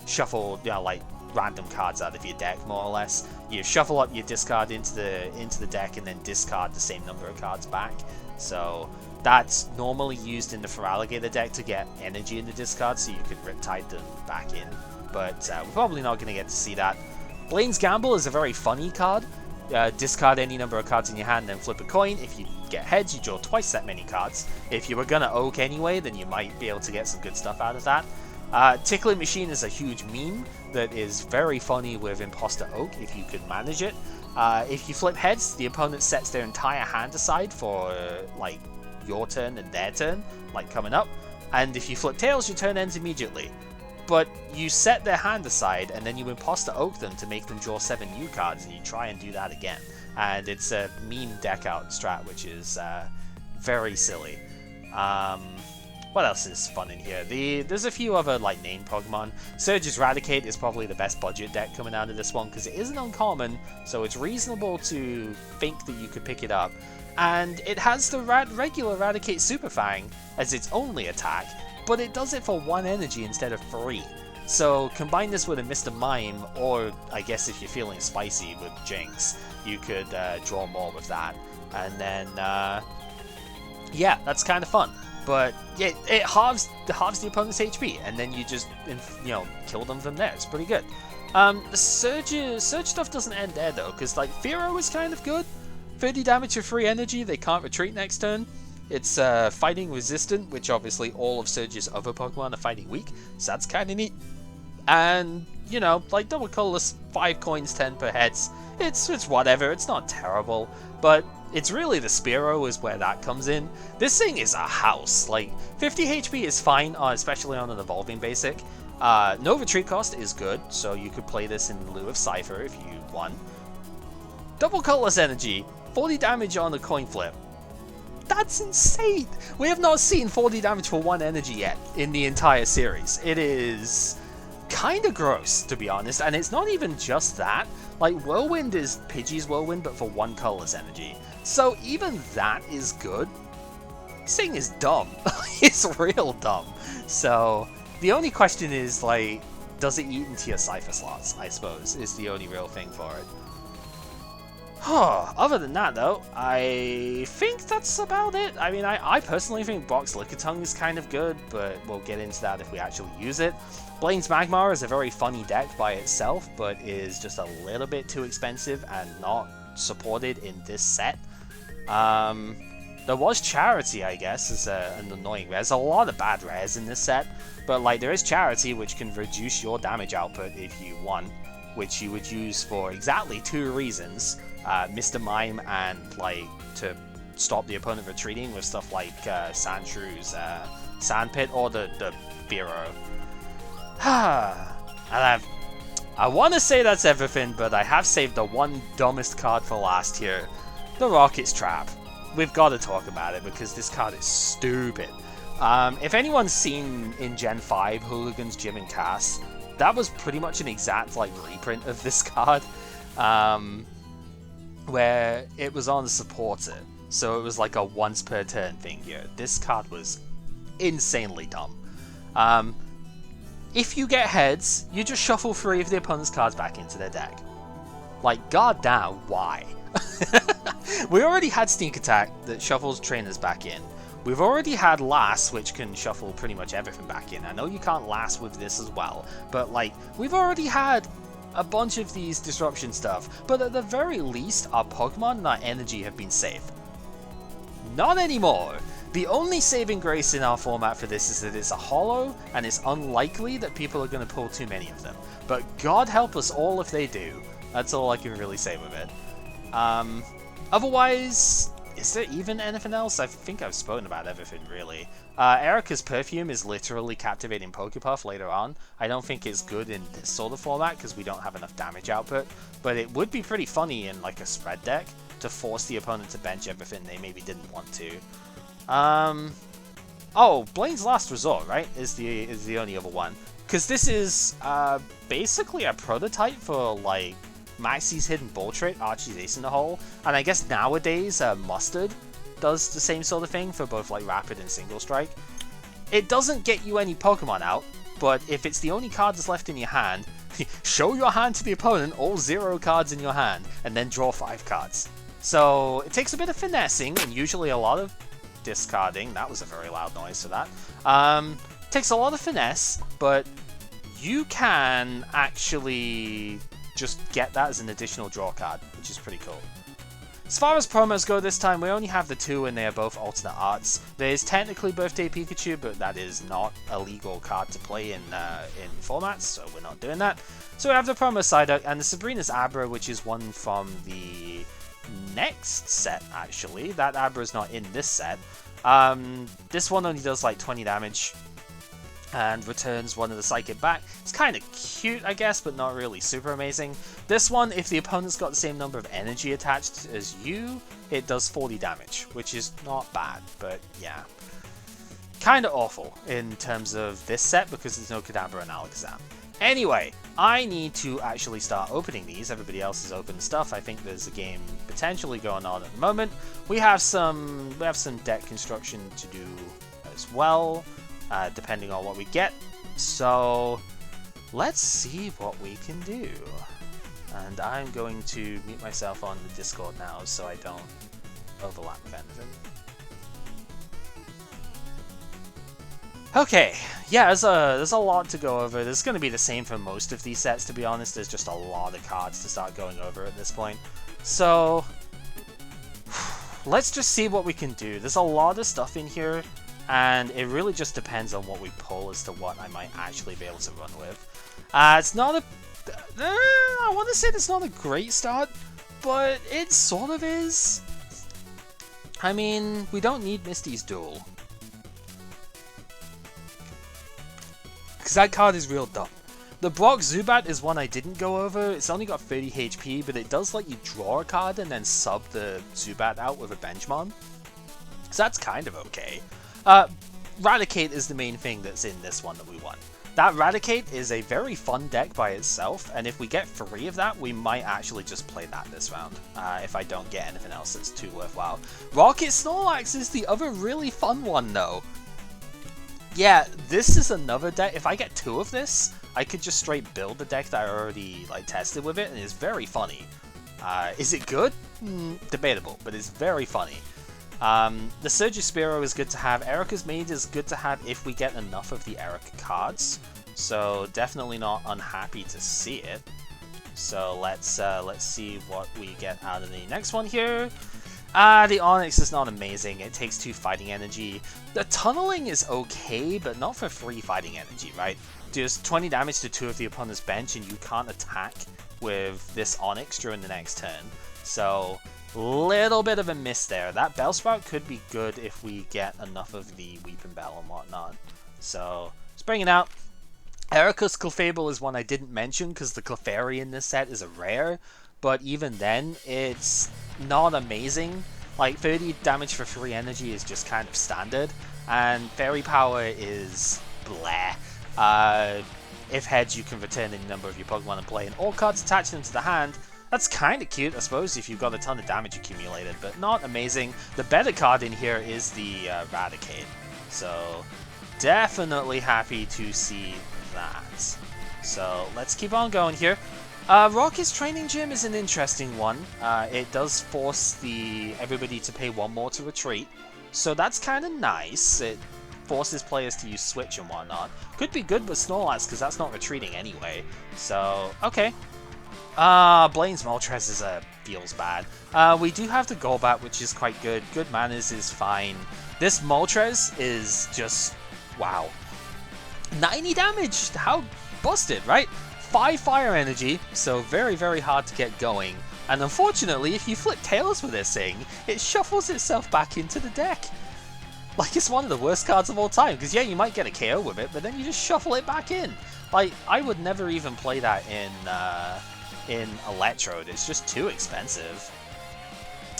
shuffle, you know, like random cards out of your deck, more or less. You shuffle up your discard into the deck and then discard the same number of cards back. So that's normally used in the Feraligatr deck to get energy in the discard, so you can Riptide them back in. But we're probably not going to get to see that. Blaine's Gamble is a very funny card. Discard any number of cards in your hand, then flip a coin. If you get heads, you draw twice that many cards. If you were going to Oak anyway, then you might be able to get some good stuff out of that. Tickling Machine is a huge meme that is very funny with Imposter Oak if you can manage it. If you flip heads, the opponent sets their entire hand aside for like your turn and their turn, like coming up. And if you flip tails, your turn ends immediately. But you set their hand aside, and then you Imposter Oak them to make them draw 7 new cards, and you try and do that again. And it's a meme deck out strat, which is very silly. What else is fun in here? There's a few other like named Pokemon. Surge's Eradicate is probably the best budget deck coming out of this one, because it isn't uncommon, so it's reasonable to think that you could pick it up. And it has the regular Eradicate Super Fang as its only attack, but it does it for 1 energy instead of 3. So combine this with a Mr. Mime, or I guess if you're feeling spicy with Jinx, you could draw more with that. And then, yeah, that's kind of fun. But yeah, it halves the opponent's HP, and then you just, you know, kill them from there. It's pretty good. The Surge stuff doesn't end there though, because like Fearow is kind of good. 30 damage for free energy, they can't retreat next turn. It's fighting resistant, which obviously all of Surge's other Pokemon are fighting weak, so that's kind of neat. And, you know, like double colorless, 5 coins, 10 per heads. It's whatever, it's not terrible, but it's really the Spearow is where that comes in. This thing is a house. Like, 50 HP is fine, especially on an evolving basic. No retreat cost is good, so you could play this in lieu of Cipher if you want. Double colorless energy, 40 damage on a coin flip. That's insane! We have not seen 40 damage for one energy yet in the entire series. It is kind of gross, to be honest, and it's not even just that. Like, Whirlwind is Pidgey's Whirlwind, but for one colorless energy. So even that is good. This thing is dumb. It's real dumb. So the only question is, like, does it eat into your Cipher slots, I suppose, is the only real thing for it. Other than that, though, I think that's about it. I mean, I personally think Brock's Lickitung is kind of good, but we'll get into that if we actually use it. Blaine's Magmar is a very funny deck by itself, but is just a little bit too expensive and not supported in this set. There was Charity, I guess, as an annoying rare. There's a lot of bad rares in this set, but like there is Charity, which can reduce your damage output if you want, which you would use for exactly two reasons. Mr. Mime and like to stop the opponent retreating with stuff like Sandshrews, Sandpit, or the Bureau. And I want to say that's everything, but I have saved the one dumbest card for last here, the Rocket's Trap. We've got to talk about it because this card is stupid. If anyone's seen in Gen 5 Hooligans, Gym, and Cass, that was pretty much an exact like reprint of this card. Where it was on supporter, so it was like a once per turn thing here. This card was insanely dumb. If you get heads, you just shuffle 3 of the opponent's cards back into their deck. Like, goddamn, why? We already had Sneak Attack that shuffles trainers back in. We've already had Lass, which can shuffle pretty much everything back in. I know you can't Lass with this as well, but like, we've already had a bunch of these disruption stuff, but at the very least, our Pokemon and our energy have been safe. Not anymore! The only saving grace in our format for this is that it's a holo, and it's unlikely that people are going to pull too many of them. But God help us all if they do. That's all I can really say with it. Otherwise, is there even anything else? I think I've spoken about everything, really. Erica's Perfume is literally captivating Pokepuff later on. I don't think it's good in this sort of format because we don't have enough damage output, but it would be pretty funny in like a spread deck to force the opponent to bench everything they maybe didn't want to. Oh, Blaine's Last Resort, right, is the only other one. Because this is basically a prototype for like Maxie's Hidden Ball Trait, Archie's Ace in the Hole, and I guess nowadays Mustard does the same sort of thing for both like Rapid and Single Strike. It doesn't get you any Pokemon out, but if it's the only card that's left in your hand, show your hand to the opponent, all 0 cards in your hand, and then draw 5 cards. So it takes a bit of finessing and usually a lot of discarding. That was a very loud noise for that. Takes a lot of finesse, but you can actually just get that as an additional draw card, which is pretty cool. As far as promos go this time, we only have the 2 and they are both alternate arts. There is technically Birthday Pikachu, but that is not a legal card to play in formats, so we're not doing that. So we have the promo Psyduck and the Sabrina's Abra, which is one from the next set, actually. That Abra is not in this set. This one only does like 20 damage and returns one of the Psychic back. It's kind of cute, I guess, but not really super amazing. This one, if the opponent's got the same number of energy attached as you, it does 40 damage, which is not bad, but yeah. Kind of awful in terms of this set because there's no Kadabra and Alakazam. Anyway, I need to actually start opening these. Everybody else has opened stuff. I think there's a game potentially going on at the moment. We have some deck construction to do as well, depending on what we get. So let's see what we can do. And I'm going to mute myself on the Discord now so I don't overlap with anything. Okay, yeah, there's a lot to go over. There's going to be the same for most of these sets, to be honest. There's just a lot of cards to start going over at this point. So let's just see what we can do. There's a lot of stuff in here, and it really just depends on what we pull as to what I might actually be able to run with. It's not a... I want to say it's not a great start, but it sort of is. I mean, we don't need Misty's Duel, because that card is real dumb. The Brock Zubat is one I didn't go over. It's only got 30 HP, but it does let you draw a card and then sub the Zubat out with a Benchmon. So that's kind of okay. Raticate is the main thing that's in this one that we want. That Raticate is a very fun deck by itself, and if we get 3 of that, we might actually just play that this round, if I don't get anything else that's too worthwhile. Rocket Snorlax is the other really fun one, though. Yeah, this is another deck. If I get 2 of this, I could just straight build the deck that I already tested with it, and it's very funny. Is it good? Debatable, but it's very funny. The Surge Spearow is good to have. Erica's Maid is good to have if we get enough of the Erica cards. So definitely not unhappy to see it. So let's see what we get out of the next one here. The Onyx is not amazing. It takes 2 fighting energy. The Tunneling is okay, but not for 3 fighting energy, right? Just 20 damage to 2 of the opponent's bench, and you can't attack with this Onyx during the next turn. So little bit of a miss there. That Bellsprout could be good if we get enough of the Weeping Bell and whatnot. So let's bring it out. Erica's Clefable is one I didn't mention because the Clefairy in this set is a rare, but even then, it's not amazing. Like, 30 damage for 3 energy is just kind of standard, and Fairy Power is bleh. If heads, you can return any number of your Pokemon and play, and all cards attach them to the hand. That's kind of cute, I suppose, if you've got a ton of damage accumulated, but not amazing. The better card in here is the Raticate, so definitely happy to see that. So let's keep on going here. Rocket's Training Gym is an interesting one. It does force everybody to pay 1 more to retreat, so that's kind of nice. It forces players to use Switch and whatnot. Could be good with Snorlax because that's not retreating anyway, so okay. Blaine's Moltres feels bad. We do have the Golbat, which is quite good. Good Manners is fine. This Moltres is just, wow. 90 damage! How busted, right? 5 fire energy, so very, very hard to get going. And unfortunately, if you flip tails with this thing, it shuffles itself back into the deck. Like, it's one of the worst cards of all time, because yeah, you might get a KO with it, but then you just shuffle it back in. Like, I would never even play that in Electrode. It's just too expensive.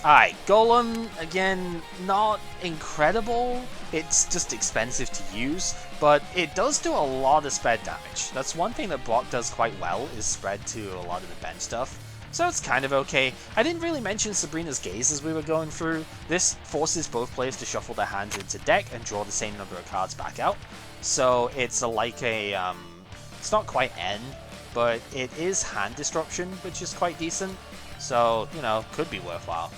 Alright, Golem, again, not incredible. It's just expensive to use, but it does do a lot of spread damage. That's one thing that Brock does quite well, is spread to a lot of the bench stuff. So it's kind of okay. I didn't really mention Sabrina's Gaze as we were going through. This forces both players to shuffle their hands into deck and draw the same number of cards back out. So it's it's not quite N, but it is hand disruption, which is quite decent. So, you know, could be worthwhile.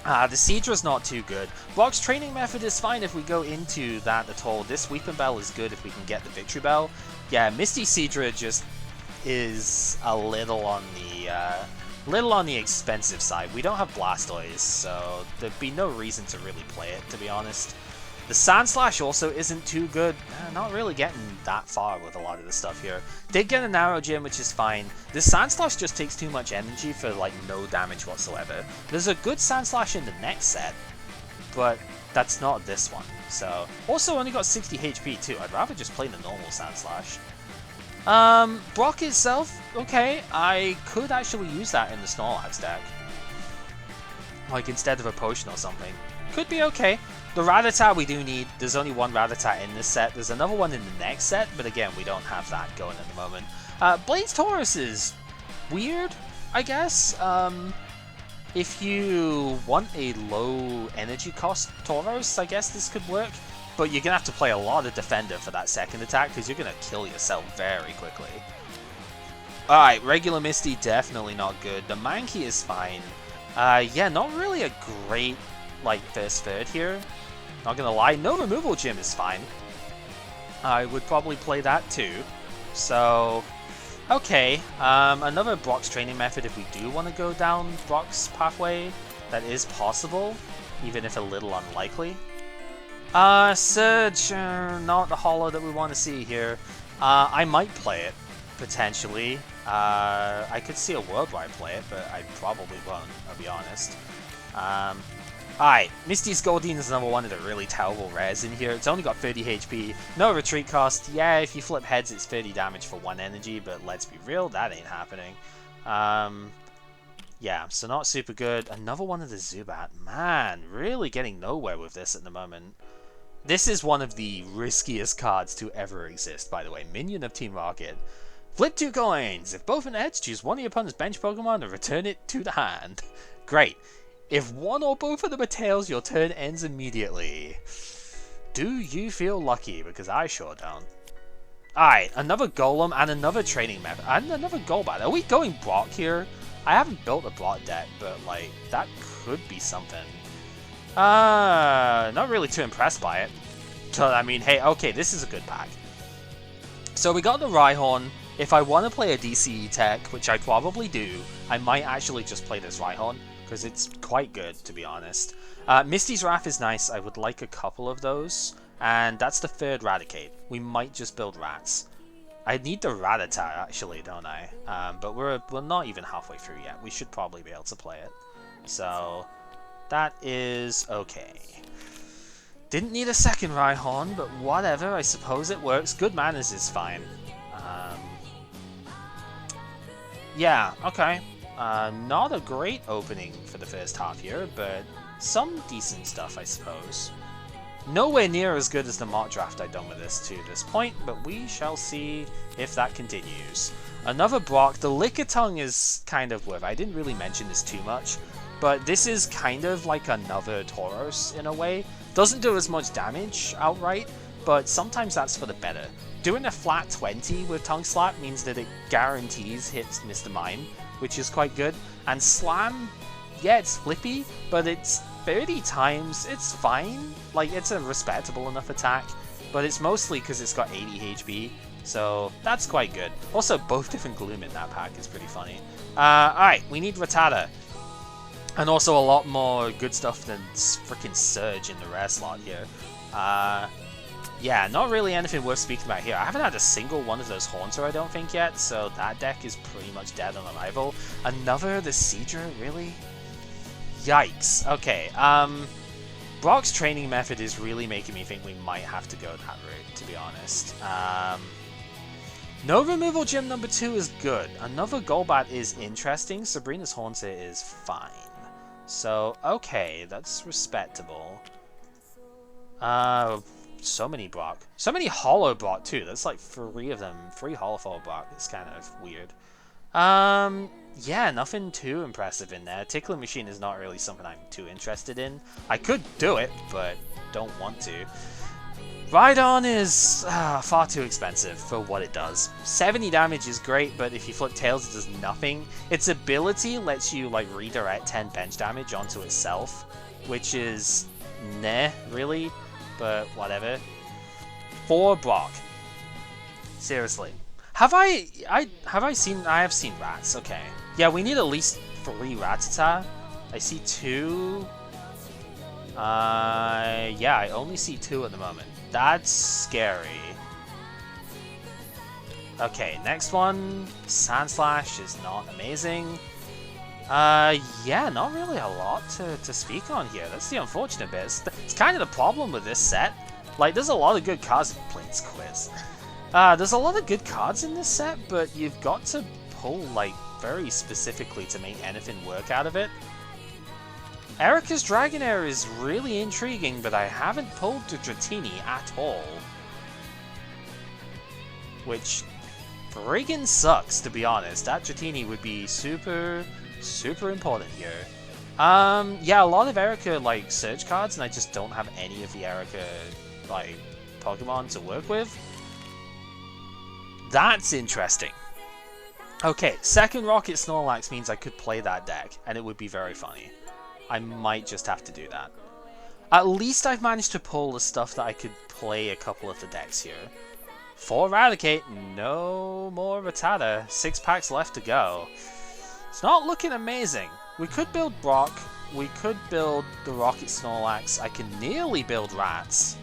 The Seadra's not too good. Brock's Training Method is fine if we go into that at all. This Weeping Bell is good if we can get the Victory Bell. Yeah, Misty Seadra just is a little on the expensive side. We don't have Blastoise, so there'd be no reason to really play it, to be honest. The Sandslash also isn't too good. Not really getting that far with a lot of the stuff here. Did get a Narrow Gym, which is fine. The Sandslash just takes too much energy for like no damage whatsoever. There's a good Sandslash in the next set, but that's not this one. So, also only got 60 HP too. I'd rather just play the normal Sandslash. Brock itself, okay. I could actually use that in the Snorlax deck. Like instead of a potion or something. Could be okay. The Rattata we do need. There's only one Rattata in this set. There's another one in the next set, but again, we don't have that going at the moment. Blaine's Taurus is weird, I guess. If you want a low energy cost Tauros, I guess this could work. But you're going to have to play a lot of Defender for that second attack, because you're going to kill yourself very quickly. Alright, regular Misty, definitely not good. The Mankey is fine. Yeah, not really a great like first third here. Not gonna lie, no Removal Gym is fine. I would probably play that too. So, okay. Another Brock's Training Method if we do want to go down Brock's pathway. That is possible, even if a little unlikely. Surge, not the holo that we want to see here. I might play it, potentially. I could see a world where I play it, but I probably won't, I'll be honest. Alright, Misty's Goldeen is another one of the really terrible rares in here. It's only got 30 HP, no retreat cost. Yeah, if you flip heads it's 30 damage for 1 energy, but let's be real, that ain't happening. Yeah, so not super good. Another one of the Zubat. Man, really getting nowhere with this at the moment. This is one of the riskiest cards to ever exist, by the way. Minion of Team Rocket. Flip 2 coins. If both are heads, choose one of your opponent's bench Pokemon and return it to the hand. Great. If one or both of them are tails, your turn ends immediately. Do you feel lucky? Because I sure don't. Alright, another Golem and another training method. And another Golbat. Are we going Brock here? I haven't built a Brock deck, but like, that could be something. Not really too impressed by it. So, I mean, hey, okay, this is a good pack. So we got the Rhyhorn. If I want to play a DCE tech, which I probably do, I might actually just play this Rhyhorn, because it's quite good, to be honest. Misty's Wrath is nice. I would like a couple of those. And that's the third Raticate. We might just build Rats. I need the Rattata, actually, don't I? But we're not even halfway through yet. We should probably be able to play it. So, that is okay. Didn't need a second Rhyhorn, but whatever. I suppose it works. Good manners is fine. Yeah, okay. Not a great opening for the first half here, but some decent stuff, I suppose. Nowhere near as good as the mock draft I've done with this to this point, but we shall see if that continues. Another Brock. The Lickitung is kind of worth. I didn't really mention this too much, but this is kind of like another Tauros in a way. Doesn't do as much damage outright, but sometimes that's for the better. Doing a flat 20 with Tongue Slap means that it guarantees hits Mr. Mime, which is quite good. And Slam, yeah, it's flippy, but it's 30 times, it's fine. Like, it's a respectable enough attack, but it's mostly because it's got 80 HP, so that's quite good. Also, both different Gloom in that pack is pretty funny. Alright, we need Rattata. And also a lot more good stuff than freaking Surge in the rare slot here. Yeah, not really anything worth speaking about here. I haven't had a single one of those Haunter, I don't think, yet, so that deck is pretty much dead on arrival. Another the Seadra, really? Yikes. Okay, Brock's training method is really making me think we might have to go that route, to be honest. No Removal Gym number 2 is good. Another Golbat is interesting. Sabrina's Haunter is fine. So, okay, that's respectable. So many Brock. So many Hollow Brock, too. That's like 3 of them. 3 Hollow Brock. It's kind of weird. Yeah, nothing too impressive in there. Tickler Machine is not really something I'm too interested in. I could do it, but don't want to. Rhydon is far too expensive for what it does. 70 damage is great, but if you flip tails, it does nothing. Its ability lets you like redirect 10 bench damage onto itself, which is nah, really, but whatever. 4 Brock. Seriously. I have seen Rats, okay. Yeah, we need at least 3 Rattata. I see 2. Yeah, I only see 2 at the moment. That's scary. Okay, next one. Sandslash is not amazing. Yeah, not really a lot to speak on here. That's the unfortunate bit. It's kind of the problem with this set. Like, there's a lot of good cards. Plains Quiz. There's a lot of good cards in this set, but you've got to pull, like, very specifically to make anything work out of it. Erica's Dragonair is really intriguing, but I haven't pulled the Dratini at all. Which friggin' sucks, to be honest. That Dratini would be super, super important here. Yeah, a lot of Erica, like, Surge cards, and I just don't have any of the Erica, like, Pokemon to work with. That's interesting. Okay, second Rocket Snorlax means I could play that deck, and it would be very funny. I might just have to do that. At least I've managed to pull the stuff that I could play a couple of the decks here. 4 Raticate, no more Rattata. 6 packs left to go. It's not looking amazing. We could build Brock. We could build the Rocket Snorlax. I can nearly build Rats.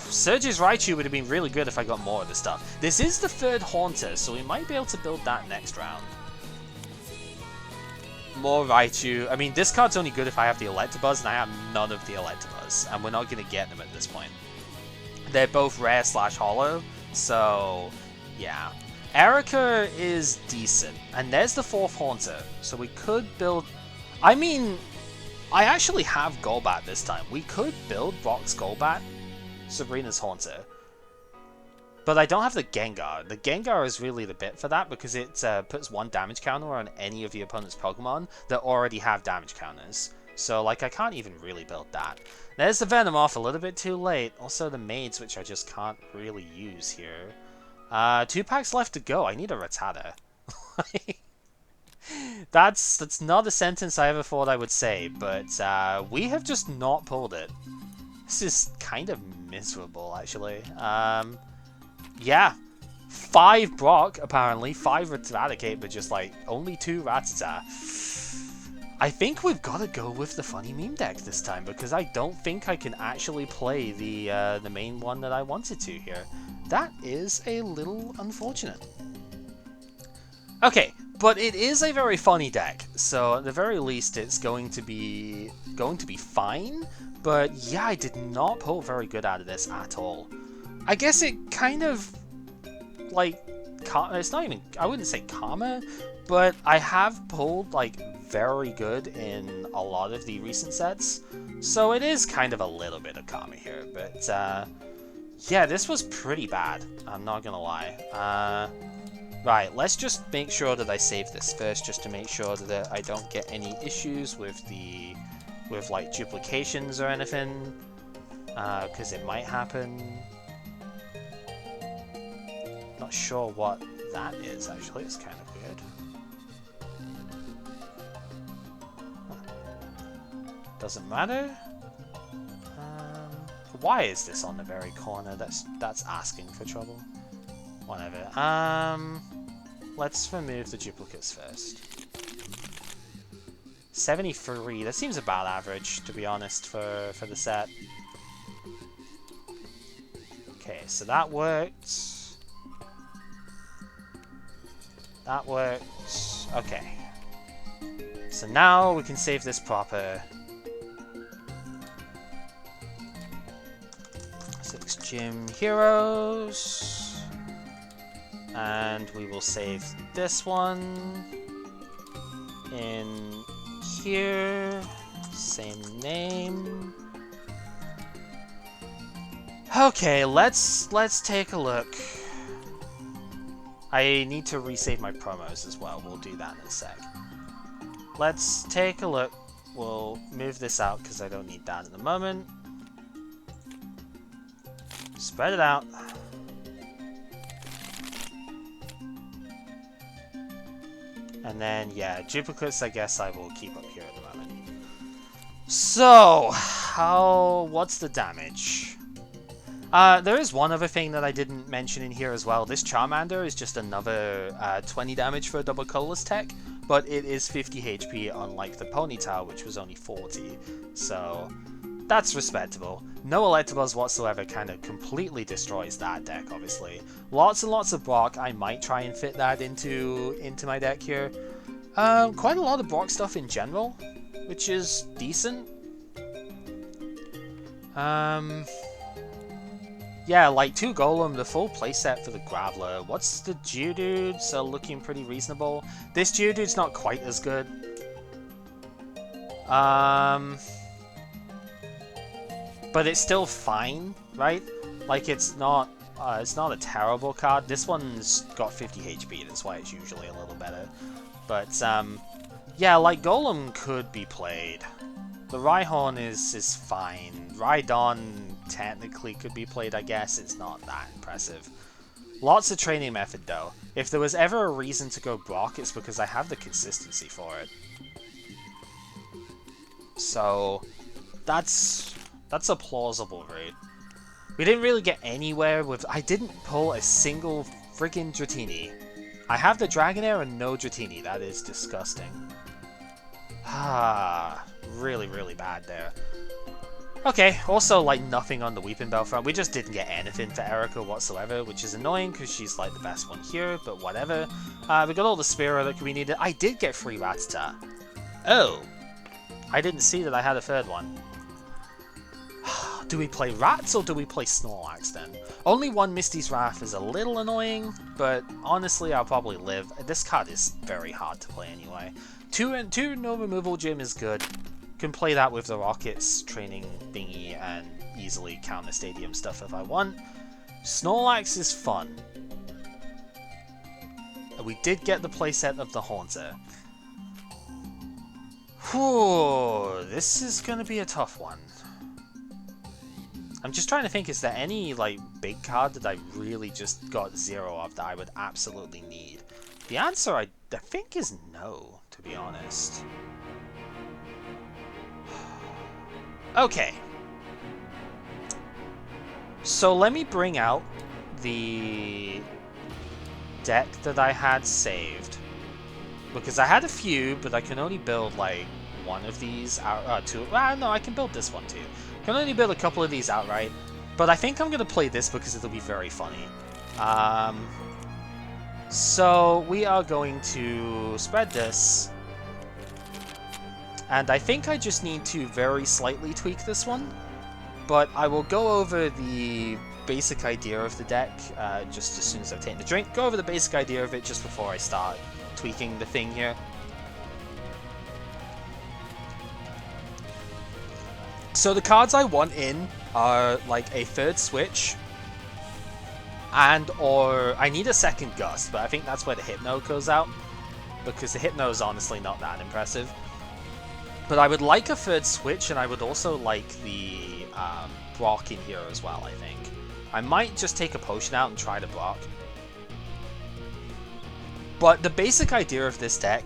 Surge's Raichu would have been really good if I got more of the stuff. This is the 3rd Haunter, so we might be able to build that next round. more Raichu. I mean, this card's only good if I have the Electabuzz, and I have none of the Electabuzz, and we're not going to get them at this point. They're both rare / hollow, so yeah. Erica is decent, and there's the 4th Haunter, so we could build... I mean, I actually have Golbat this time. We could build Brock's Golbat, Sabrina's Haunter. But I don't have the Gengar. The Gengar is really the bit for that because it puts 1 damage counter on any of the opponent's Pokemon that already have damage counters. So, like, I can't even really build that. There's the Venomoth, a little bit too late. Also the Maids, which I just can't really use here. 2 packs left to go. I need a Rattata. That's not a sentence I ever thought I would say, but we have just not pulled it. This is kind of miserable, actually. Yeah, 5 Brock, apparently, 5 Rattata, but just, like, only 2 Rattata. I think we've got to go with the funny meme deck this time, because I don't think I can actually play the main one that I wanted to here. That is a little unfortunate. Okay, but it is a very funny deck, so at the very least it's going to be fine, but yeah, I did not pull very good out of this at all. I guess it kind of, like, it's not even, I wouldn't say karma, but I have pulled, like, very good in a lot of the recent sets, so it is kind of a little bit of karma here, but, yeah, this was pretty bad, I'm not gonna lie. Right, let's just make sure that I save this first, just to make sure that I don't get any issues with like, duplications or anything, because it might happen. Not sure what that is, actually. It's kind of weird. Huh. Doesn't matter. Why is this on the very corner? That's asking for trouble. Whatever. Let's remove the duplicates first. 73. That seems about average, to be honest, for the set. Okay, so that worked. That works. Okay. So now we can save this proper. 6 Gym Heroes. And we will save this one in here. Same name. Okay, let's take a look. I need to resave my promos as well. We'll do that in a sec. Let's take a look. We'll move this out because I don't need that at the moment. Spread it out. And then, yeah, duplicates I guess I will keep up here at the moment. So, what's the damage? There is one other thing that I didn't mention in here as well. This Charmander is just another 20 damage for a double colorless tech, but it is 50 HP unlike the Ponyta, which was only 40. So that's respectable. No Electabuzz whatsoever kind of completely destroys that deck, obviously. Lots and lots of Brock. I might try and fit that into my deck here. Quite a lot of Brock stuff in general, which is decent. Yeah, like 2 Golem, the full playset for the Graveler. What's the Geodudes are looking pretty reasonable. This Geodude's not quite as good. But it's still fine, right? Like, it's not a terrible card. This one's got 50 HP, that's why it's usually a little better. But, yeah, like, Golem could be played. The Rhyhorn is fine. Rhydon technically could be played, I guess. It's not that impressive. Lots of training method, though. If there was ever a reason to go Brock, it's because I have the consistency for it. So, that's a plausible route. We didn't really get anywhere with... I didn't pull a single friggin' Dratini. I have the Dragonair and no Dratini. That is disgusting. Ah, really, really bad there. Okay, also, like, nothing on the Weeping Bell front. We just didn't get anything for Erica whatsoever, which is annoying because she's, like, the best one here, but whatever. We got all the Spearow that we needed. I did get free Rattata. Oh! I didn't see that I had a third one. Do we play Rats or do we play Snorlax then? Only one Misty's Wrath is a little annoying, but honestly I'll probably live. This card is very hard to play anyway. Two no removal gym is good. Can play that with the Rockets training thingy and easily counter stadium stuff if I want. Snorlax is fun. We did get the playset of the Haunter. Whew, this is gonna be a tough one. I'm just trying to think, is there any like big card that I really just got zero of that I would absolutely need? The answer I think is no, to be honest. Okay. So let me bring out the deck that I had saved. Because I had a few, but I can only build like one of these out, two. No, I can build this one too. Can only build a couple of these outright. But I think I'm going to play this because it'll be very funny. So we are going to spread this. And I think I just need to very slightly tweak this one. But I will go over the basic idea of the deck just as soon as I've taken the drink. Go over the basic idea of it just before I start tweaking the thing here. So the cards I want in are like a third switch or I need a second gust, but I think that's where the Hypno goes out because the Hypno is honestly not that impressive. But I would like a third switch, and I would also like the Brock in here as well, I think. I might just take a potion out and try to Brock. But the basic idea of this deck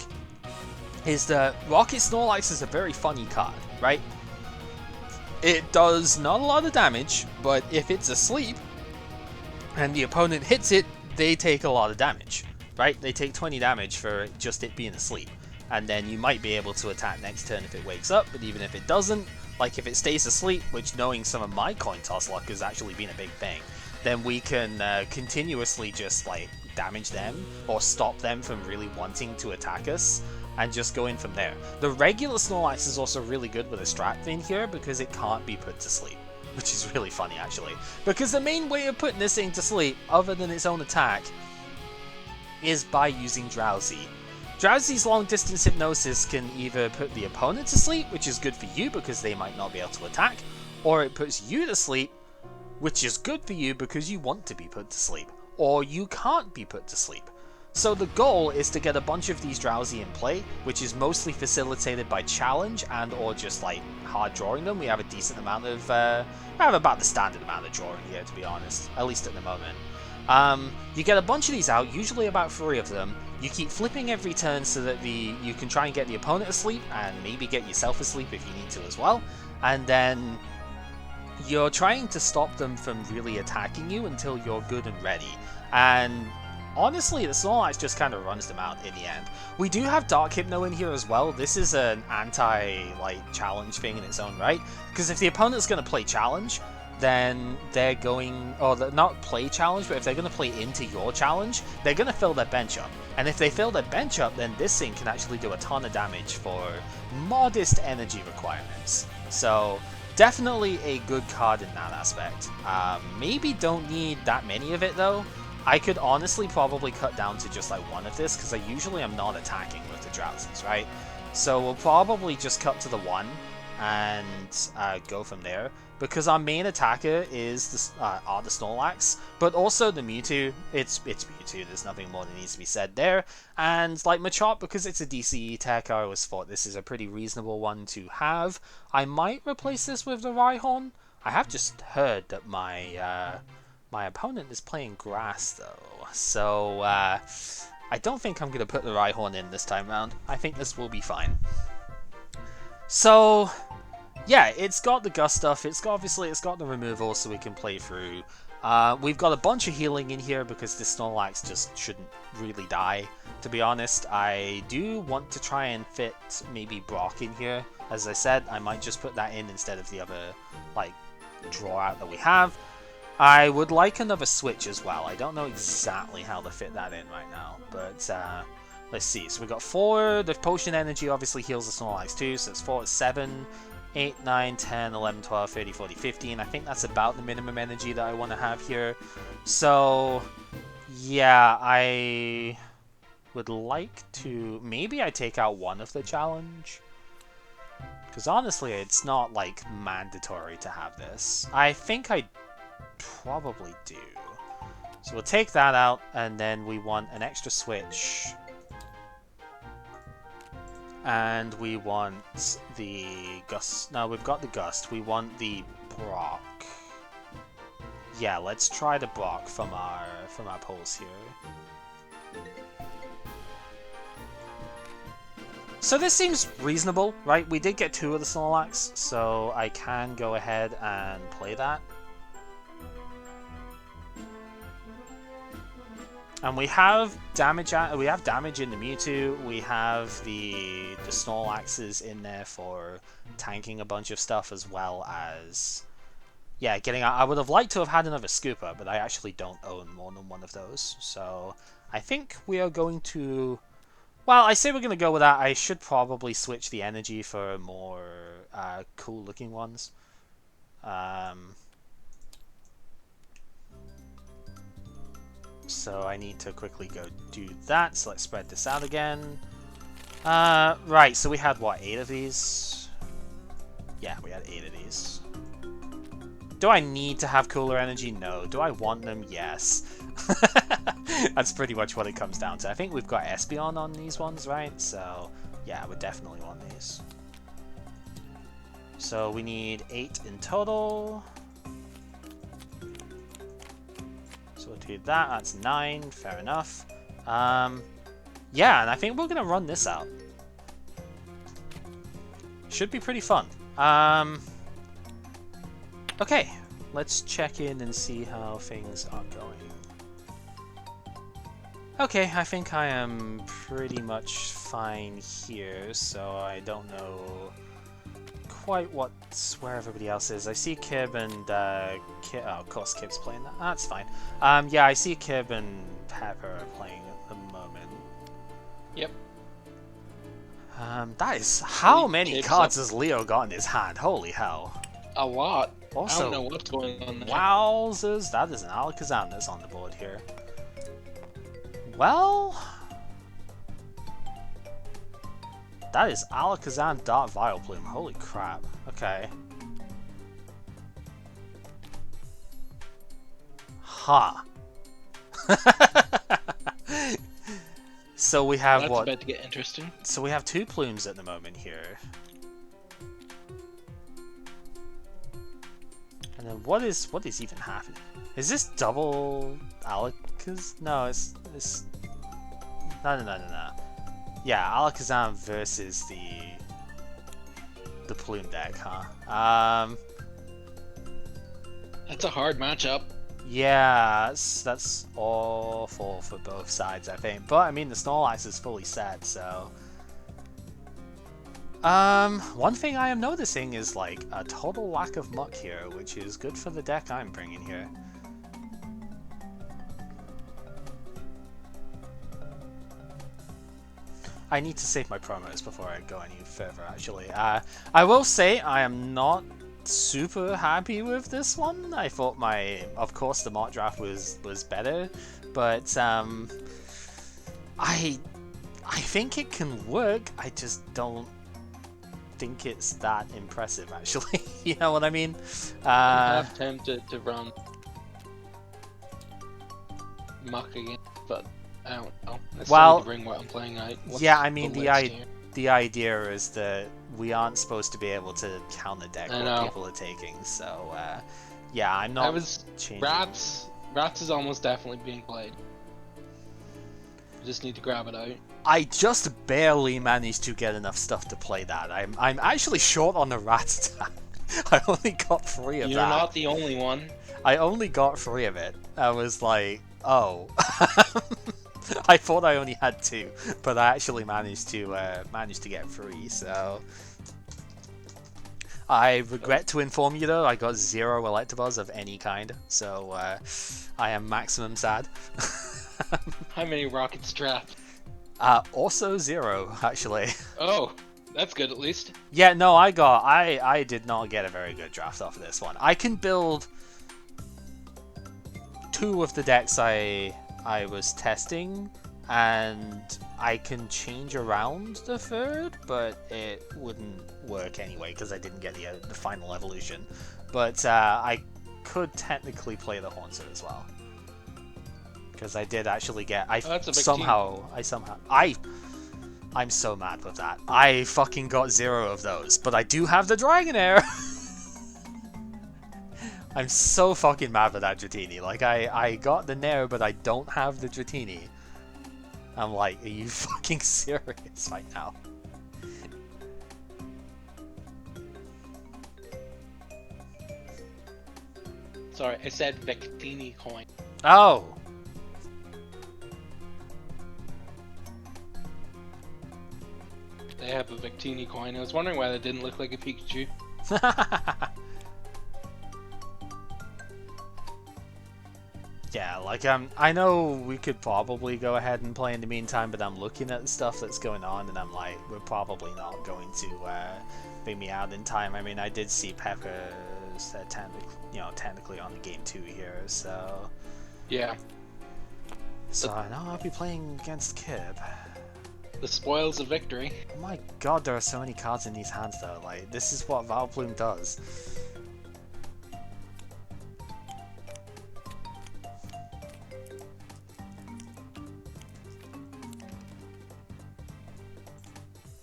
is that Rocket Snorlax is a very funny card, right? It does not a lot of damage, but if it's asleep and the opponent hits it, they take a lot of damage, right? They take 20 damage for just it being asleep. And then you might be able to attack next turn if it wakes up, but even if it doesn't, like if it stays asleep, which knowing some of my coin toss luck has actually been a big thing, then we can continuously just like damage them or stop them from really wanting to attack us and just go in from there. The regular Snorlax is also really good with a strat in here because it can't be put to sleep, which is really funny actually. Because the main way of putting this thing to sleep, other than its own attack, is by using Drowsy. Drowsy's long distance hypnosis can either put the opponent to sleep, which is good for you because they might not be able to attack, or it puts you to sleep, which is good for you because you want to be put to sleep, or you can't be put to sleep. So the goal is to get a bunch of these Drowsy in play, which is mostly facilitated by challenge and or just like hard drawing them. We have a decent amount of, we have about the standard amount of drawing here, to be honest, at least at the moment. You get a bunch of these out, usually about 3 of them. You keep flipping every turn so that you can try and get the opponent asleep and maybe get yourself asleep if you need to as well. And then you're trying to stop them from really attacking you until you're good and ready. And honestly, the Snorlax just kind of runs them out in the end. We do have Dark Hypno in here as well. This is an anti-challenge thing in its own right. Because if the opponent's going to play challenge, then they're going, or not play challenge, but if they're going to play into your challenge, they're going to fill their bench up. And if they fill their bench up, then this thing can actually do a ton of damage for modest energy requirements. So definitely a good card in that aspect. Maybe don't need that many of it though. I could honestly probably cut down to just like 1 of this, because I usually am not attacking with the Drowsies, right? So we'll probably just cut to the 1 and go from there. Because our main attacker is the Snorlax, but also the Mewtwo. It's Mewtwo, there's nothing more that needs to be said there. And like Machop, because it's a DCE tech, I always thought this is a pretty reasonable one to have. I might replace this with the Rhyhorn. I have just heard that my opponent is playing Grass though, so I don't think I'm going to put the Rhyhorn in this time round. I think this will be fine. So yeah, it's got the gust stuff, it's got the removal so we can play through. We've got a bunch of healing in here because this Snorlax just shouldn't really die, to be honest. I do want to try and fit maybe Brock in here. As I said, I might just put that in instead of the other, like, draw out that we have. I would like another switch as well. I don't know exactly how to fit that in right now, but let's see. So we got 4. The potion energy obviously heals the Snorlax too. So it's 4, it's 7, 8, 9, 10, 11, 12, 13, 14, 15. I think that's about the minimum energy that I want to have here. So, yeah, I would like to... Maybe I take out one of the challenge. Because honestly, it's not, like, mandatory to have this. I think I probably do. So we'll take that out, and then we want an extra switch. And we want the Gust. No, we've got the Gust. We want the Brock. Yeah, let's try the Brock from our polls here. So this seems reasonable, right? We did get 2 of the Snorlax, so I can go ahead and play that. And we have damage. We have damage in the Mewtwo. We have the Snorlaxes in there for tanking a bunch of stuff, as well as getting out. I would have liked to have had another Scooper, but I actually don't own more than one of those. So I think we are going to. Well, I say we're going to go with that. I should probably switch the energy for more cool-looking ones. So I need to quickly go do that. So let's spread this out again. Right, so we had, what, 8 of these? Yeah, we had 8 of these. Do I need to have cooler energy? No. Do I want them? Yes. That's pretty much what it comes down to. I think we've got Espeon on these ones, right? So, yeah, we definitely want these. So we need 8 in total. So we'll do that. That's 9. Fair enough. Yeah, and I think we're going to run this out. Should be pretty fun. Okay, let's check in and see how things are going. Okay, I think I am pretty much fine here, so I don't know quite where everybody else is. I see Kib and oh, of course Kib's playing that. That's fine. Yeah, I see Kib and Pepper playing at the moment. Yep. That is how many cards has Leo got in his hand? Holy hell! A lot. Also, I don't know what's going on there. Wowzers! That is an Alakazam that's on the board here. Well, that is Alakazam Dark Vileplume. Holy crap. Okay. Ha. So we have That's what? about to get interesting. So we have 2 plumes at the moment here. And then what is even happening? Is this double Alakazam? No, it's no. Yeah, Alakazam versus the plume deck, huh? That's a hard matchup. Yeah, that's awful for both sides, I think. But I mean, the Snorlax is fully set, so. One thing I am noticing is like a total lack of muck here, which is good for the deck I'm bringing here. I need to save my promos before I go any further, actually. I will say I am not super happy with this one. I thought of course the mock draft was better, but I think it can work. I just don't think it's that impressive, actually. You know what I mean? I'm half tempted to run muck again, but I don't know. I still need to bring what I'm playing out. Yeah, I mean the idea is that we aren't supposed to be able to counter deck what people are taking, so yeah, I'm not changing. Rats is almost definitely being played. I just need to grab it out. I just barely managed to get enough stuff to play that. I'm actually short on the rat stat. I only got 3 of that. You're not the only one. I only got 3 of it. I was like, oh. I thought I only had 2, but I actually managed to get 3. So I regret to inform you, though, I got 0 Electabuzz of any kind. So I am maximum sad. How many rockets trapped? Also 0, actually. Oh, that's good at least. Yeah, no, I did not get a very good draft off of this one. I can build 2 of the decks I was testing, and I can change around the 3rd, but it wouldn't work anyway because I didn't get the final evolution. But I could technically play the Haunter as well, because I did actually get. That's a big I'm so mad with that. I fucking got 0 of those, but I do have the Dragonair. I'm so fucking mad with that Dratini. Like, I got the Nair, but I don't have the Dratini. I'm like, are you fucking serious right now? Sorry, I said Victini coin. Oh! They have a Victini coin. I was wondering why that didn't look like a Pikachu. Yeah, like, I know we could probably go ahead and play in the meantime, but I'm looking at the stuff that's going on, and I'm like, we're probably not going to bring me out in time. I mean, I did see Pepper's technically on the game 2 here, so... Yeah. So I know I'll be playing against Kib. The spoils of victory. Oh my god, there are so many cards in these hands though, like, this is what Valplume does.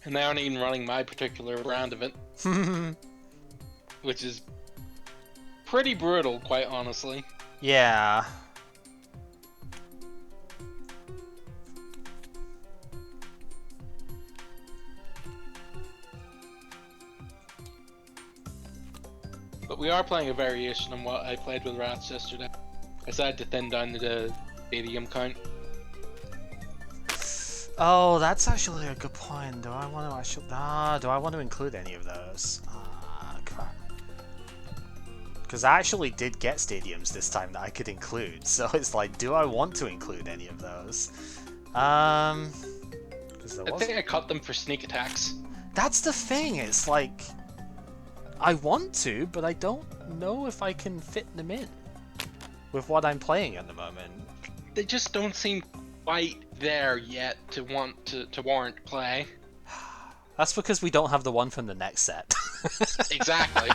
And they aren't even running my particular brand of it. Which is pretty brutal, quite honestly. Yeah. But we are playing a variation on what I played with Rats yesterday. I decided to thin down the stadium count. Oh, that's actually a good point. Do I want to include any of those? Ah, crap. Because I actually did get stadiums this time that I could include, so it's like, do I want to include any of those? I think I cut them for sneak attacks. That's the thing, it's like, I want to, but I don't know if I can fit them in with what I'm playing at the moment. They just don't seem quite there yet to warrant play. That's because we don't have the one from the next set. Exactly.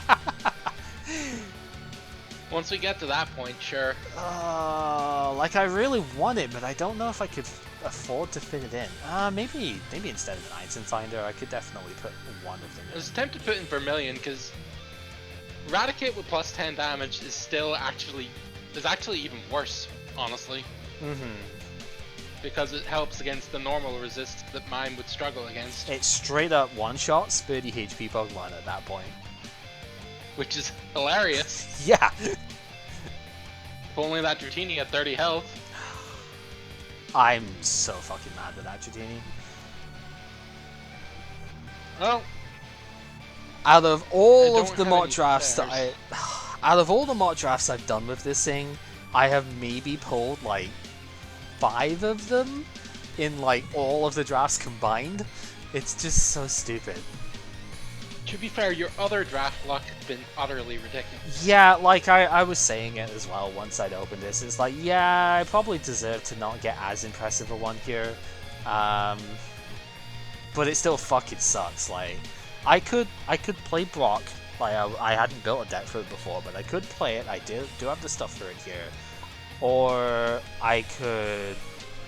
Once we get to that point, sure. Like, I really want it, but I don't know if I could afford to fit it in. Maybe instead of an Einstein Finder, I could definitely put one of them in. I was tempted to put in Vermilion because Eradicate with plus 10 damage is actually even worse, honestly. Because it helps against the normal resist that mine would struggle against. It straight up one-shots 30 HP Pokemon at that point. Which is hilarious. Yeah! If only that Dratini had 30 health. I'm so fucking mad with that Dratini. Well, out of all of the have mock any drafts spares. out of all the mock drafts I've done with this thing, I have maybe pulled like 5 of them in like all of the drafts combined. It's just so stupid. To be fair, your other draft luck has been utterly ridiculous. Yeah, like I was saying it as well once I'd opened this. It's like, yeah, I probably deserve to not get as impressive a one here. But it still fucking sucks. Like, I could play Brock. Like, I hadn't built a deck for it before, but I could play it. I do have the stuff for it here. Or I could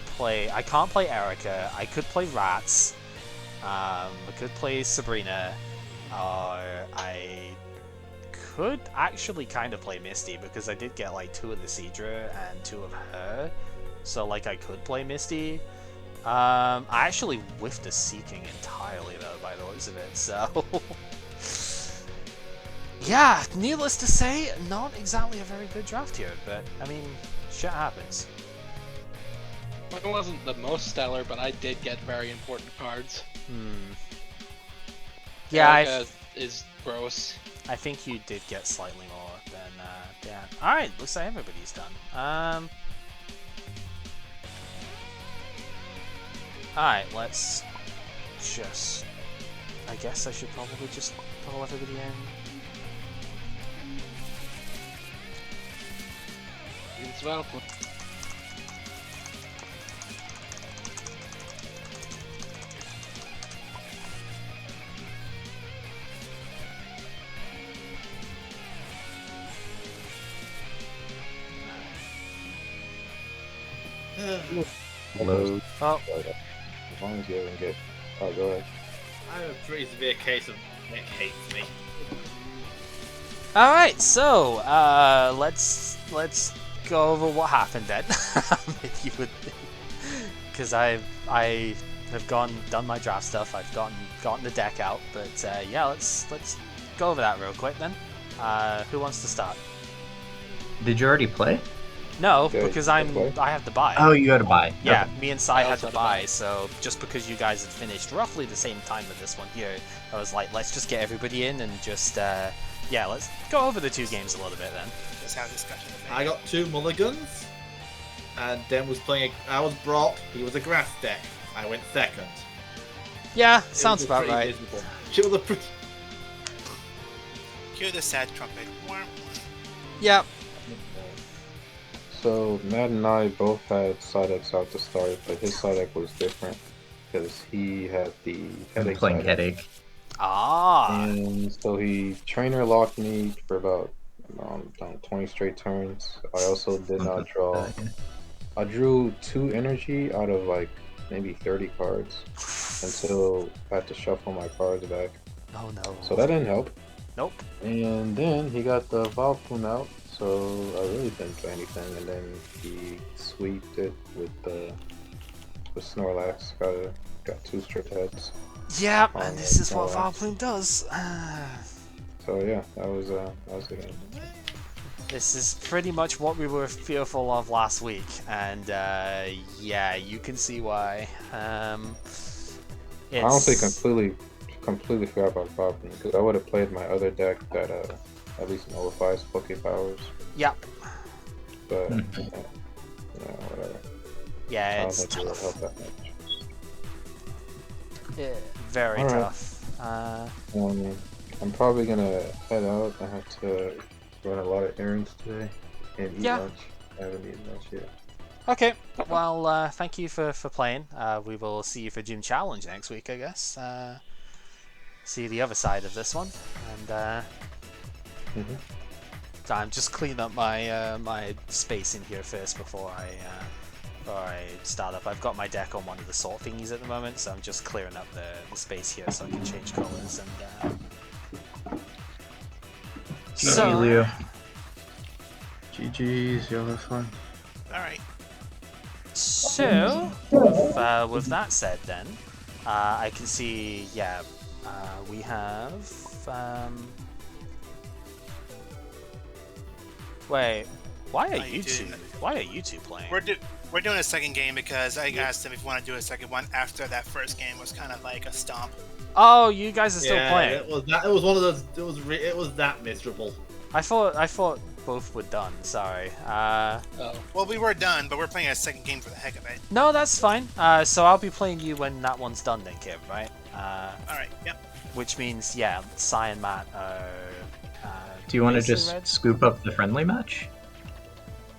play... I can't play Erica. I could play Rats. I could play Sabrina. I could actually kind of play Misty, because I did get like 2 of the Seadra and 2 of her. So like I could play Misty. I actually whiffed the Seeking entirely though, by the looks of it, so... Yeah, needless to say, not exactly a very good draft here, but I mean, shit happens. It wasn't the most stellar, but I did get very important cards. Yeah, Erica is gross. I think you did get slightly more than Dan. Alright, looks like everybody's done. Alright, let's just... I guess I should probably just pull everybody in. It's welcome. Hello. Oh, As long as you haven't get. Oh, go ahead. I have a pretty severe case of Nick hates me. alright, so, let's go over what happened then. If you would... Because I have done my draft stuff, I've gotten the deck out, but yeah, let's go over that real quick then. Who wants to start? Did you already play? No, Okay, because okay. I have to buy. Oh, you had to buy. Yeah, Okay. me and Sai I had also to had to buy, buy. so just because you guys had finished roughly the same time with this one here, I was like, let's just get everybody in and just, yeah, let's go over the two games a little bit then. Let's have a discussion. I got 2 mulligans, and Den was playing. I was Brock. He was a grass deck. I went second. Yeah, It sounds was about pretty right. miserable. She was a pretty. Cue the sad trumpet. Yeah, So Matt and I both had side decks out to start, but his side deck was different because he had the I'm headache. playing side deck. headache. ah, And so he trainer locked me for about 20 straight turns. I also did not draw. I drew 2 energy out of like maybe 30 cards until I had to shuffle my cards back. oh no. So that didn't help. Nope. And then he got the Valpoon out, so I really didn't do anything. And then he sweeped it with Snorlax. Got 2 straight heads. Yeah, Oh, and this is what Snorlax. Valplume does. So yeah, that was the game. This is pretty much what we were fearful of last week, and yeah, you can see why. I don't think completely forgot about Valpoon because I would have played my other deck that at least nullifies Poké powers. Yep. But whatever. Yeah, I don't it's think it would tough. help that much. Yeah, very Alright. tough. I'm probably gonna head out. I have to run a lot of errands today and eat Yeah. lunch. I haven't eaten lunch yet. Okay, well, thank you for playing. We will see you for Gym Challenge next week, I guess. See the other side of this one, and Mhm. I'm just cleaning up my my space in here first before I start up. I've got my deck on one of the sort thingies at the moment, so I'm just clearing up the space here so I can change colors and. GG, Leo. GG's, y'all have fun. Alright. So, with that said, then I can see, yeah, we have. Wait, why are Are you you two? doing- Why are you two playing? We're doing a second game because I asked them if you want to do a second one after that first game was kind of like a stomp. Oh, you guys are still Yeah, playing. it was that. It was one of those. It was that miserable. I thought both were done. Sorry. Oh. Well, we were done, but we're playing a second game for the heck of it. No, that's fine. So I'll be playing you when that one's done, then, Kim. Right? Alright, yep. Which means, yeah, Sai and Matt are. Do you want to Yes, they're just red. scoop up the friendly match?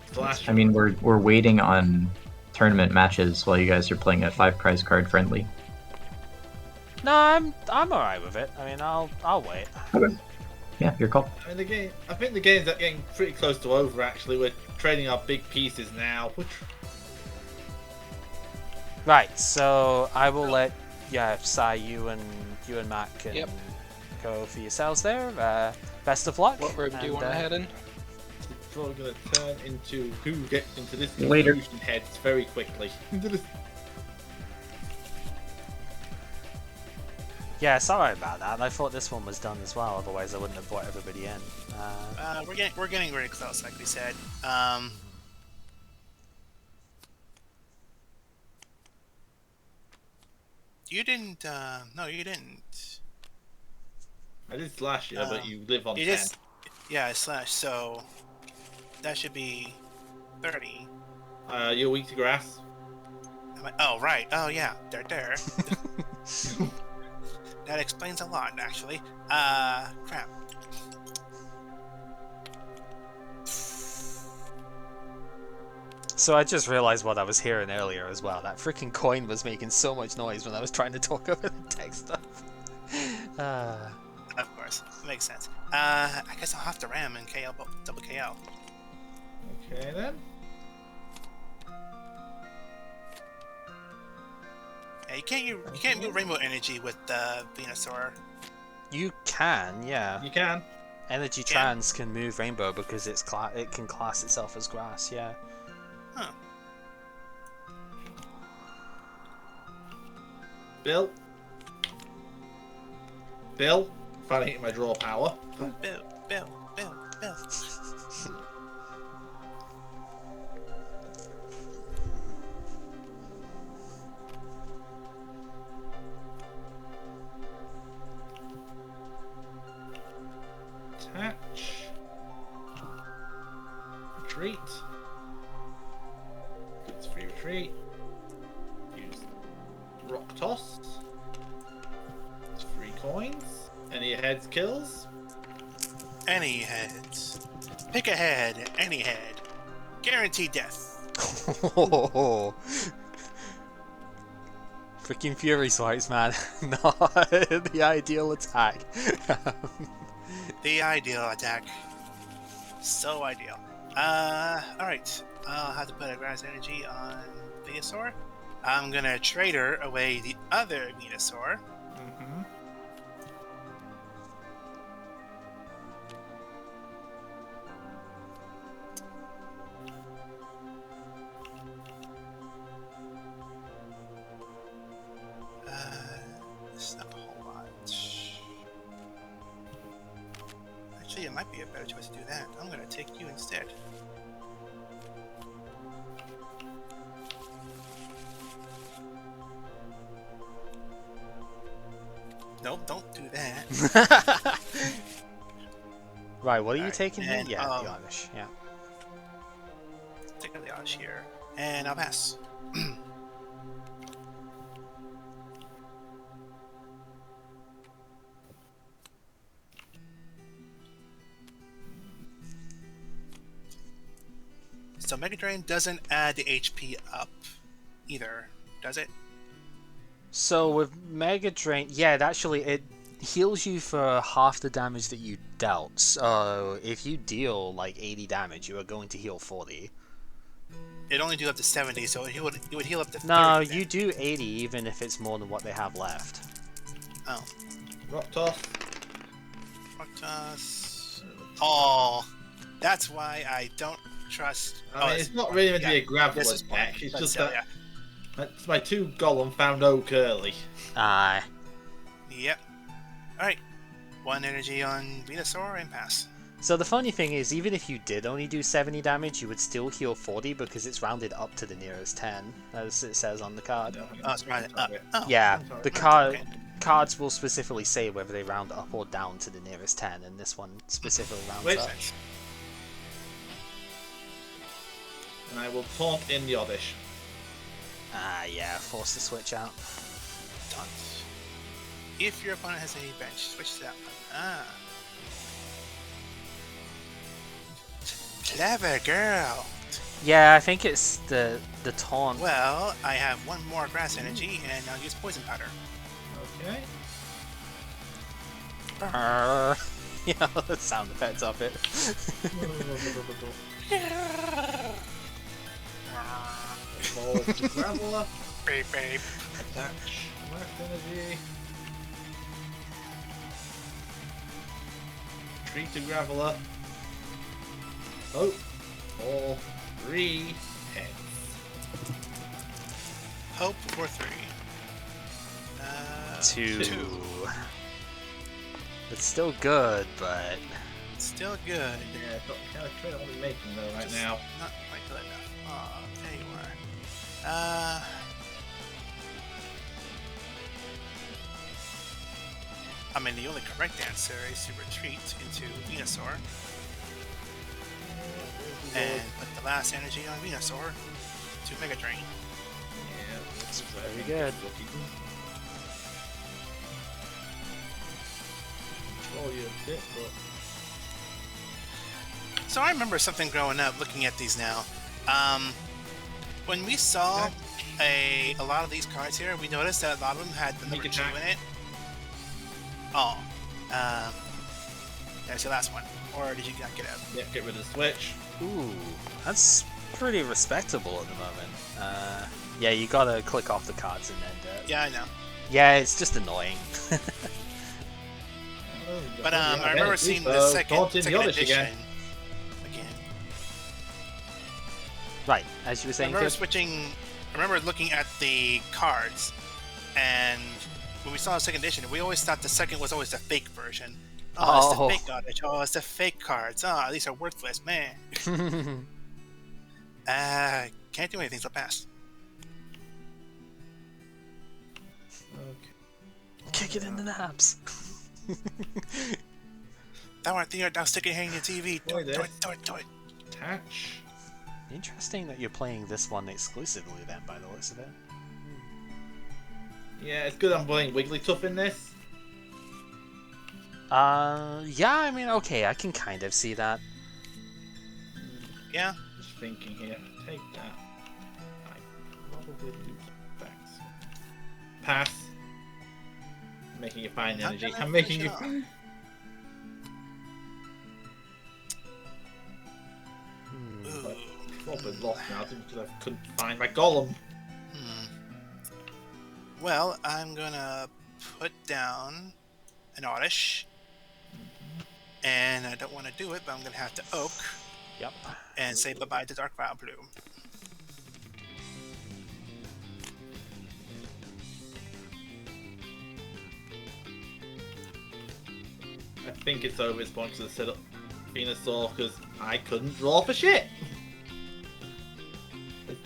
Flash. I mean, we're waiting on tournament matches while you guys are playing a 5 prize card friendly. No, I'm alright with it. I mean, I'll wait. Yeah, your call. I think the game's getting pretty close to over. Actually, we're trading our big pieces now. Right, so I will let Sai, you and Matt can Yep. go for yourselves there. Best of luck. What room do you and, want to head in? It's probably going to turn into who gets into this Later. confusion heads very quickly. Yeah, sorry about that. I thought this one was done as well. Otherwise, I wouldn't have brought everybody in. We're getting really close, like we said. You didn't. No, you didn't. I did slash you, but you live on You 10. just. Yeah, I slashed. So that should be 30. You're weak to grass. Oh, right. Oh, yeah. They're there. That explains a lot, actually. Crap. So I just realized what I was hearing earlier as well. That freaking coin was making so much noise when I was trying to talk over the tech stuff. Of course. Makes sense. I guess I'll have to ram and KO, double KO. Okay then. Yeah, you can't move Rainbow Energy with Venusaur. You can, yeah. You can. Energy Trans can move Rainbow because it can class itself as grass, yeah. Huh. Bill, finally hitting my draw power. Bill. Attach. Retreat. It's free retreat. Use rock toss. It's 3 coins. Any heads kills. Any heads. Pick a head. Any head. Guaranteed death. Freaking Fury Swipes, man. Not the ideal attack. The ideal attack. So ideal. Alright. I'll have to put a grass energy on Venusaur. I'm gonna Trader away the other Venusaur. Mm-hmm. It's not a whole lot. Actually, it might be a better choice to do that. I'm gonna take you instead. Nope, don't do that. Right, what are you Alright, taking here? and, Yeah, the Oddish, yeah. Take out the Oddish here, and I'll pass. So Mega Drain doesn't add the HP up either, does it? So with Mega Drain, yeah, it heals you for half the damage that you dealt. So if you deal like 80 damage, you are going to heal 40. It only do up to 70, so it would heal up to 30. No, then. you do 80 even if it's more than what they have left. Oh. Rock toss. Rock toss. Oh, that's why I don't trust. I mean, it's not really meant to be a gravel attack. It's just that that's my 2 Golem found early. Aye. Yep. Alright. 1 energy on Venusaur and pass. So the funny thing is, even if you did only do 70 damage, you would still heal 40 because it's rounded up to the nearest 10, as it says on the card. Oh, it's rounded up. Oh. Yeah, sorry. the cards will specifically say whether they round up or down to the nearest 10, and this one specifically rounds up. And I will taunt in the Oddish. Ah, yeah, force the switch out. Taunt. If your opponent has a bench, switch to that one. Ah. Clever girl. Yeah, I think it's the taunt. Well, I have 1 more grass energy, and I'll use poison powder. Okay. Yeah, the sound effects of it. Evolve to Graveler. Babe. Attach. Left energy. Retreat to Graveler. Hope. All 3 heads. Hope for 3. 2. 2. It's still good, but Still good. Yeah, it's not the kind of trade I want to be making though right now. Not quite good enough. Oh, there you are. I mean, the only correct answer is to retreat into Venusaur and put the last energy on Venusaur to Mega Drain. Yeah. very good. Control you a bit, but So I remember something growing up, looking at these now. When we saw a lot of these cards here, we noticed that a lot of them had the number 2 in it. Oh. There's your last one. Or did you not get out? yeah, get rid of the switch. Ooh, that's pretty respectable at the moment. Yeah, you gotta click off the cards and then do it. Yeah, I know. Yeah, it's just annoying. But I remember seeing the second edition again. Right, as you were I saying, remember Kip? I remember looking at the cards, and when we saw the second edition, we always thought the second was always the fake version. Oh, it's the fake card. Oh, it's the fake cards. Oh, these are worthless, man. Can't do anything, so pass. Okay. Kick it in the naps. Thou art the art, thou stick it here in your TV. Do it, do it, do it, do it. Attach. Interesting that you're playing this one exclusively then, by the looks of it. Yeah, it's good I'm playing Wigglytuff in this. Yeah, I mean, okay, I can kind of see that. Yeah. Just thinking here. Take that. I probably lose backs. Pass. I'm making you find Not energy. gonna I'm making finish you. it off. Ooh. Probably lost now because I couldn't find my Golem. Well, I'm gonna put down an Oddish. And I don't want to do it, but I'm gonna have to Oak Yep. and say bye-bye to Dark Vile Blue. I think it's over this point because I set up Venusaur because I couldn't draw for shit. There's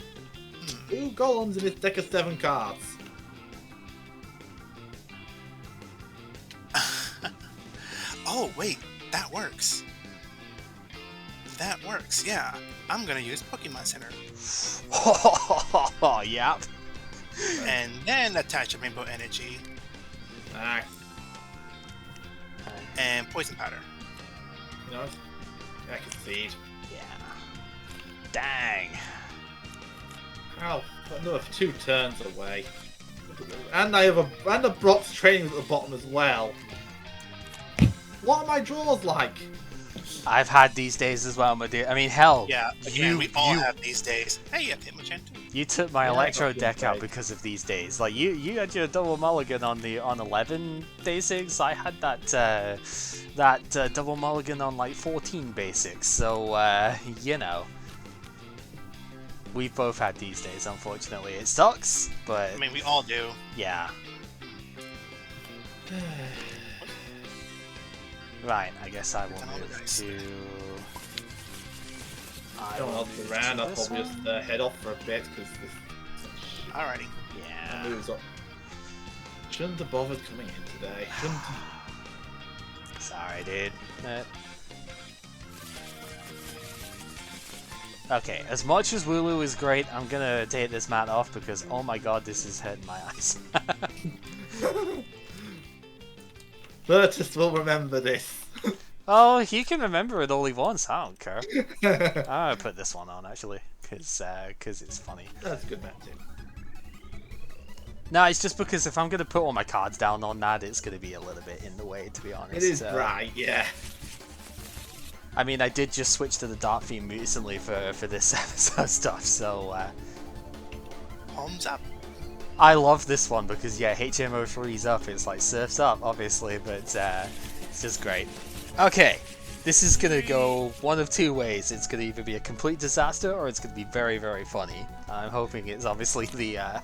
2 Golems in this deck of 7 cards. Oh, wait, that works. That works, yeah. I'm gonna use Pokemon Center. Yep. And then attach a Rainbow Energy Ah, and Poison Powder. you know, I concede. Yeah. Dang. Ow, another 2 turns away. And I have a Brock's training at the bottom as well. What are my draws like? I've had these days as well, my dear. I mean, hell, Yeah, again, we all have these days. Hey, you have Hitmonchan too. you took my Yeah, I Electro got deck out days. because of these days. Like you had your double mulligan on 11 basics. I had that double mulligan on like 14 basics. So you know, we've both had these days. Unfortunately, it sucks, but I mean, we all do. yeah. Right, I guess I will All the move dice. to. I don't know move the round. to I'll this probably one. just head off for a bit because this Alrighty. Yeah. moves up. Shouldn't have bothered coming in today. Shouldn't have. Sorry, dude. Okay, as much as Wooloo is great, I'm gonna take this mat off because, oh my god, this is hurting my eyes. Bertus will remember this. Oh, you can remember it only once, I don't care. I'm gonna put this one on, actually, because it's funny. That's a good map too. No, it's just because if I'm gonna put all my cards down on that, it's gonna be a little bit in the way, to be honest. It is bright, yeah. I mean, I did just switch to the Dark theme recently for this episode stuff, so Palms up. I love this one because, yeah, HMO 3's up, it's like Surf's up, obviously, but it's just great. Okay, this is gonna go one of 2 ways. It's gonna either be a complete disaster or it's gonna be very, very funny. I'm hoping it's obviously the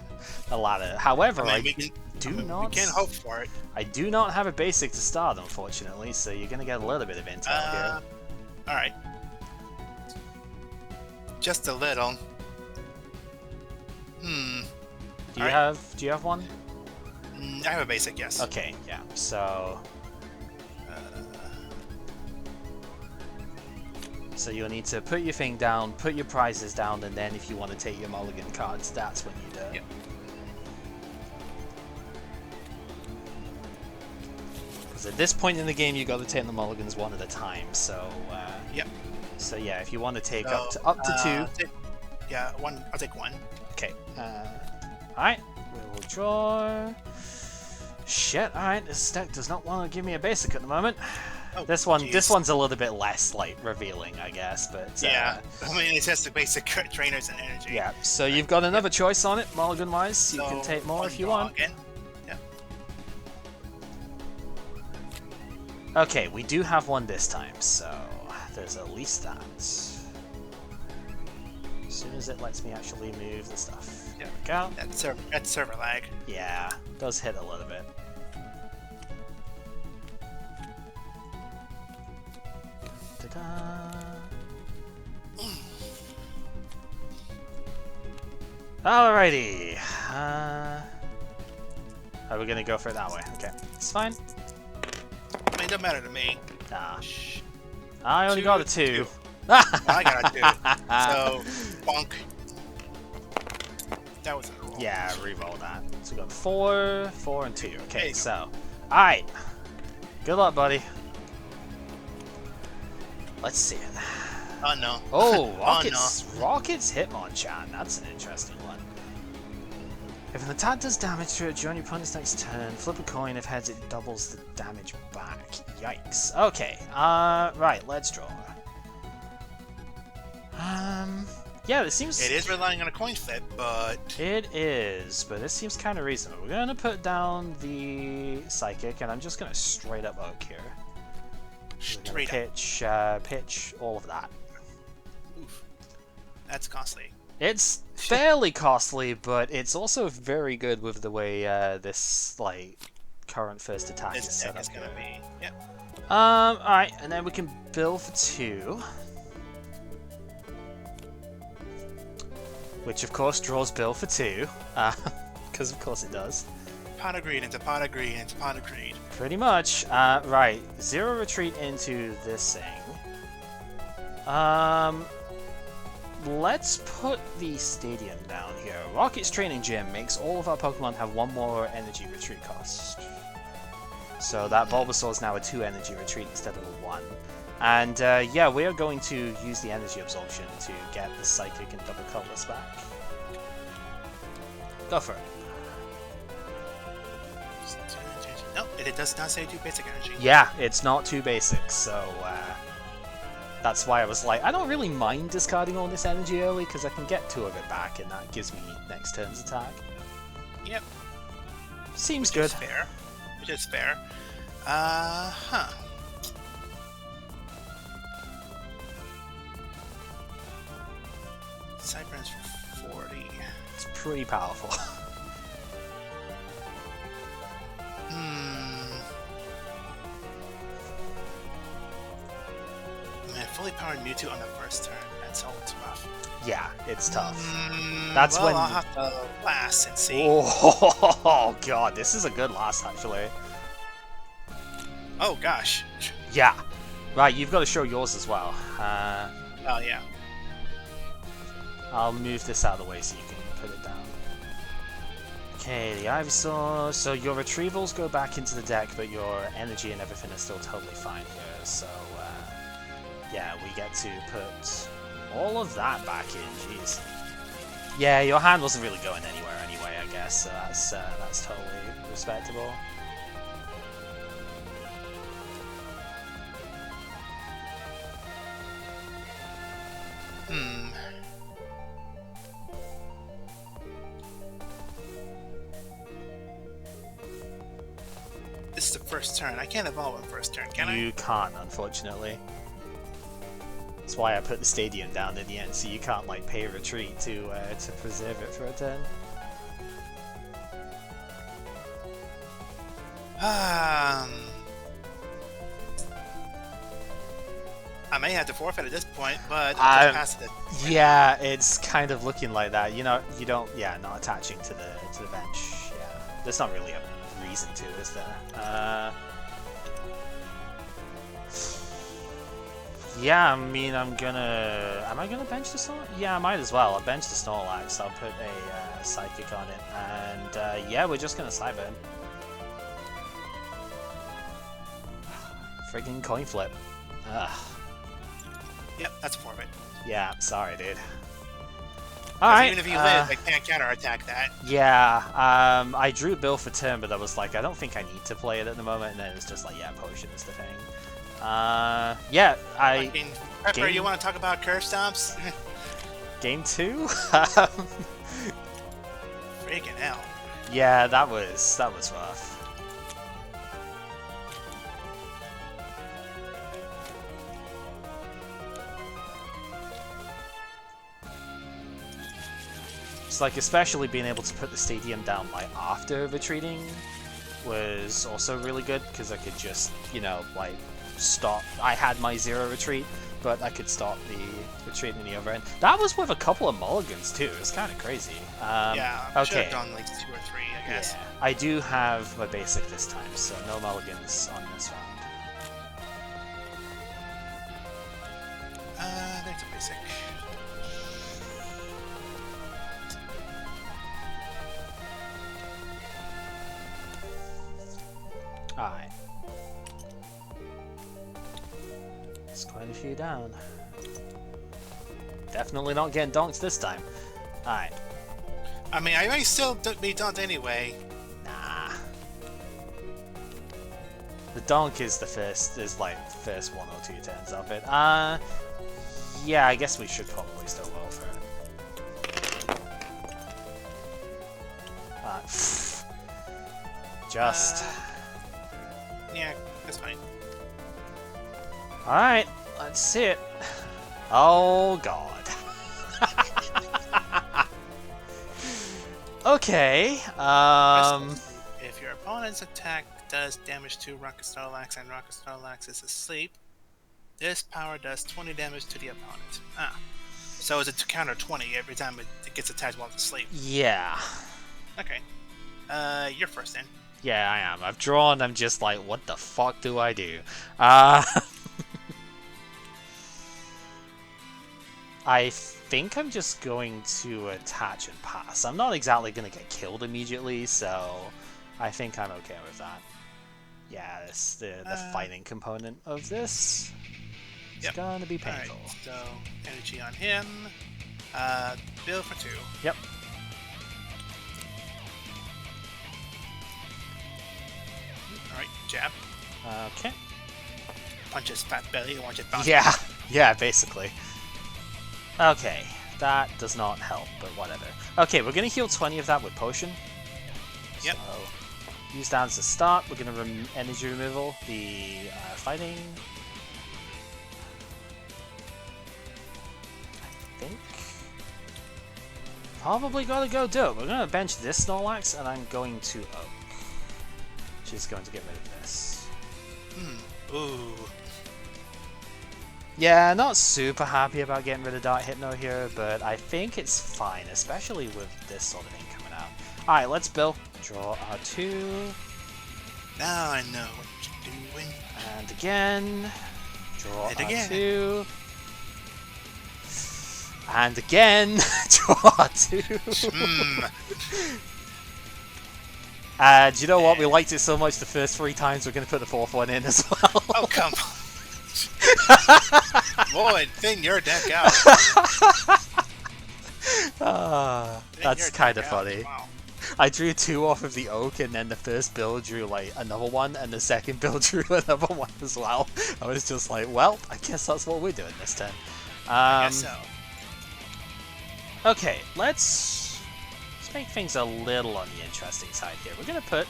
latter. However, I mean, we can hope for it. I do not have a basic to start, unfortunately, so you're gonna get a little bit of intel here. Alright. Just a little. Do you have one? I have a basic, yes. Okay, yeah. So you'll need to put your thing down, put your prizes down, and then if you want to take your mulligan cards, that's when you do it. Yep. Because at this point in the game, you got to take the mulligans one at a time. So Yep. So yeah, if you want to take So, up to 2. Yeah, one. I'll take 1. Okay. Alright. We will draw. Shit. Alright. This deck does not want to give me a basic at the moment. Oh, This jeez. one's a little bit less like revealing, I guess. But Yeah. I mean, it's just the basic trainers and energy. yeah. So you've got another choice on it, mulligan wise. You can So, take more one if you draw want. Again. Yeah. Okay, we do have one this time, so there's at least that. As soon as it lets me actually move the stuff. Yeah. There we go. That's server lag. Yeah, does hit a little bit. Ta-da. Alrighty. Are we gonna go for it that way? Okay, it's fine. I mean, it doesn't matter to me. Nah. Shh. I only got a 2. I got a 2. So, bonk. That was a roll. Yeah, re-roll that. So we got 4, 4, and 2. There Okay, you go. so. Alright. Good luck, buddy. Let's see it. Oh no. Oh, Oh, Rocket's Hitmonchan. That's an interesting one. If an attack does damage to it during your opponent's next turn, flip a coin. If heads, it doubles the damage back. Yikes. Okay. Right. Let's draw. Yeah, it seems. It is relying on a coin flip, but It is, but this seems kind of reasonable. We're gonna put down the psychic, and I'm just gonna straight up oak here. We're gonna straight up. pitch all of that. Oof. That's costly. It's fairly costly, but it's also very good with the way this like current first attack is This set deck up. is gonna be. Yep. Alright, and then we can build for 2. Which of course draws Bill for 2. Because of course it does. Pot of greed into pot of greed into pot of greed. Pretty much. Right. 0 retreat into this thing. Let's put the stadium down here. Rocket's training gym makes all of our Pokemon have 1 more energy retreat cost. So that Bulbasaur is now a 2 energy retreat instead of a 1. And yeah, we are going to use the energy absorption to get the Psychic and Double Cutlass back. Go for it. No, it does not say 2 basic energy. Yeah, it's not too basic, so that's why I was like, I don't really mind discarding all this energy early, because I can get 2 of it back, and that gives me next turn's attack. Yep. Seems Which good. is fair. Which is fair. Huh. Cipher is for 40. It's pretty powerful. Man, fully powered Mewtwo on the first turn. That's all it's rough. Yeah, it's tough. That's well, when- I'll have to last and see. Oh god, this is a good last, actually. Oh gosh. Yeah. Right, you've got to show yours as well. Oh yeah. I'll move this out of the way so you can put it down. Okay, the Ivysaur. So your retrievals go back into the deck, but your energy and everything is still totally fine here. So, yeah, we get to put all of that back in. Jeez. Yeah, your hand wasn't really going anywhere anyway, I guess. So that's totally respectable. This is the first turn. I can't evolve on first turn, can I? You can't, unfortunately. That's why I put the stadium down in the end, so you can't like pay retreat to preserve it for a turn. I may have to forfeit at this point, but I'll just pass it. Yeah, it's kind of looking like that. You know, you don't. Yeah, not attaching to the bench. Yeah, there's not really a reason to, is there? Yeah, I mean, am I gonna bench the Snorlax? Yeah, I might as well. I'll bench the Snorlax. I'll put a Psychic on it, and yeah, we're just gonna Cyber him. Friggin' coin flip. Ugh. Yep, that's a forfeit. Yeah, sorry, dude. 'Cause Alright. even if you live, they can't counterattack that. Yeah, I drew Bill for turn, but I was like, I don't think I need to play it at the moment, and then it's just like, yeah, potion is the thing. Yeah, Pepper, you want to talk about curve stomps? Game 2? Freaking hell. Yeah, that was rough. It's like, especially being able to put the stadium down like after retreating was also really good, because I could just, you know, like stop. I had my 0 retreat, but I could stop the retreat in the other end. That was with a couple of mulligans too. It's kind of crazy. Yeah, I should okay. have done like 2 or 3, I guess. Yeah, I do have my basic this time, so no mulligans on this round. There's a basic. Alright. There's quite a few down. Definitely not getting donked this time. Alright. I mean, I may still be dunked anyway. Nah. The donk is the first, like, first 1 or 2 turns of it. Yeah, I guess we should probably still roll for it. Just. Yeah, that's fine. Alright, let's see it. Oh god. Okay, If your opponent's attack does damage to Rocket Snorlax and Rocket Snorlax is asleep, this power does 20 damage to the opponent. Ah. So is it to counter 20 every time it gets attacked while it's asleep? yeah. Okay. You're first then. Yeah, I am. I've drawn, I'm just like, what the fuck do I do? I think I'm just going to attach and pass. I'm not exactly going to get killed immediately, so I think I'm okay with that. Yeah, it's the fighting component of this. It's gonna be painful. Alright, so energy on him. Bill for 2. Yep. Alright, jab. Okay. Punch his fat belly and watch it bounce. Yeah, yeah, basically. Okay, that does not help, but whatever. Okay, we're gonna heal 20 of that with potion. Yep. So, use that as a start. We're gonna energy removal the fighting. I think. Probably gotta go do it. We're gonna bench this Snorlax, and I'm going to Oak. She's going to get rid of this. Ooh. Yeah, not super happy about getting rid of Dark Hypno here, but I think it's fine, especially with this sort of thing coming out. Alright, let's Bill. Draw our 2. Now I know what you're doing. And again. Draw And our again. 2. And again. Draw our 2. And you know what? We liked it so much the first 3 times, we're going to put the 4th one in as well. Oh, come on. Boy, thin your deck out. That's kind of Thin your deck out. funny. Wow. I drew 2 off of the Oak, and then the first build drew like another one, and the second build drew another one as well. I was just like, well, I guess that's what we're doing this turn. I guess so. Okay, let's make things a little on the interesting side here. We're gonna put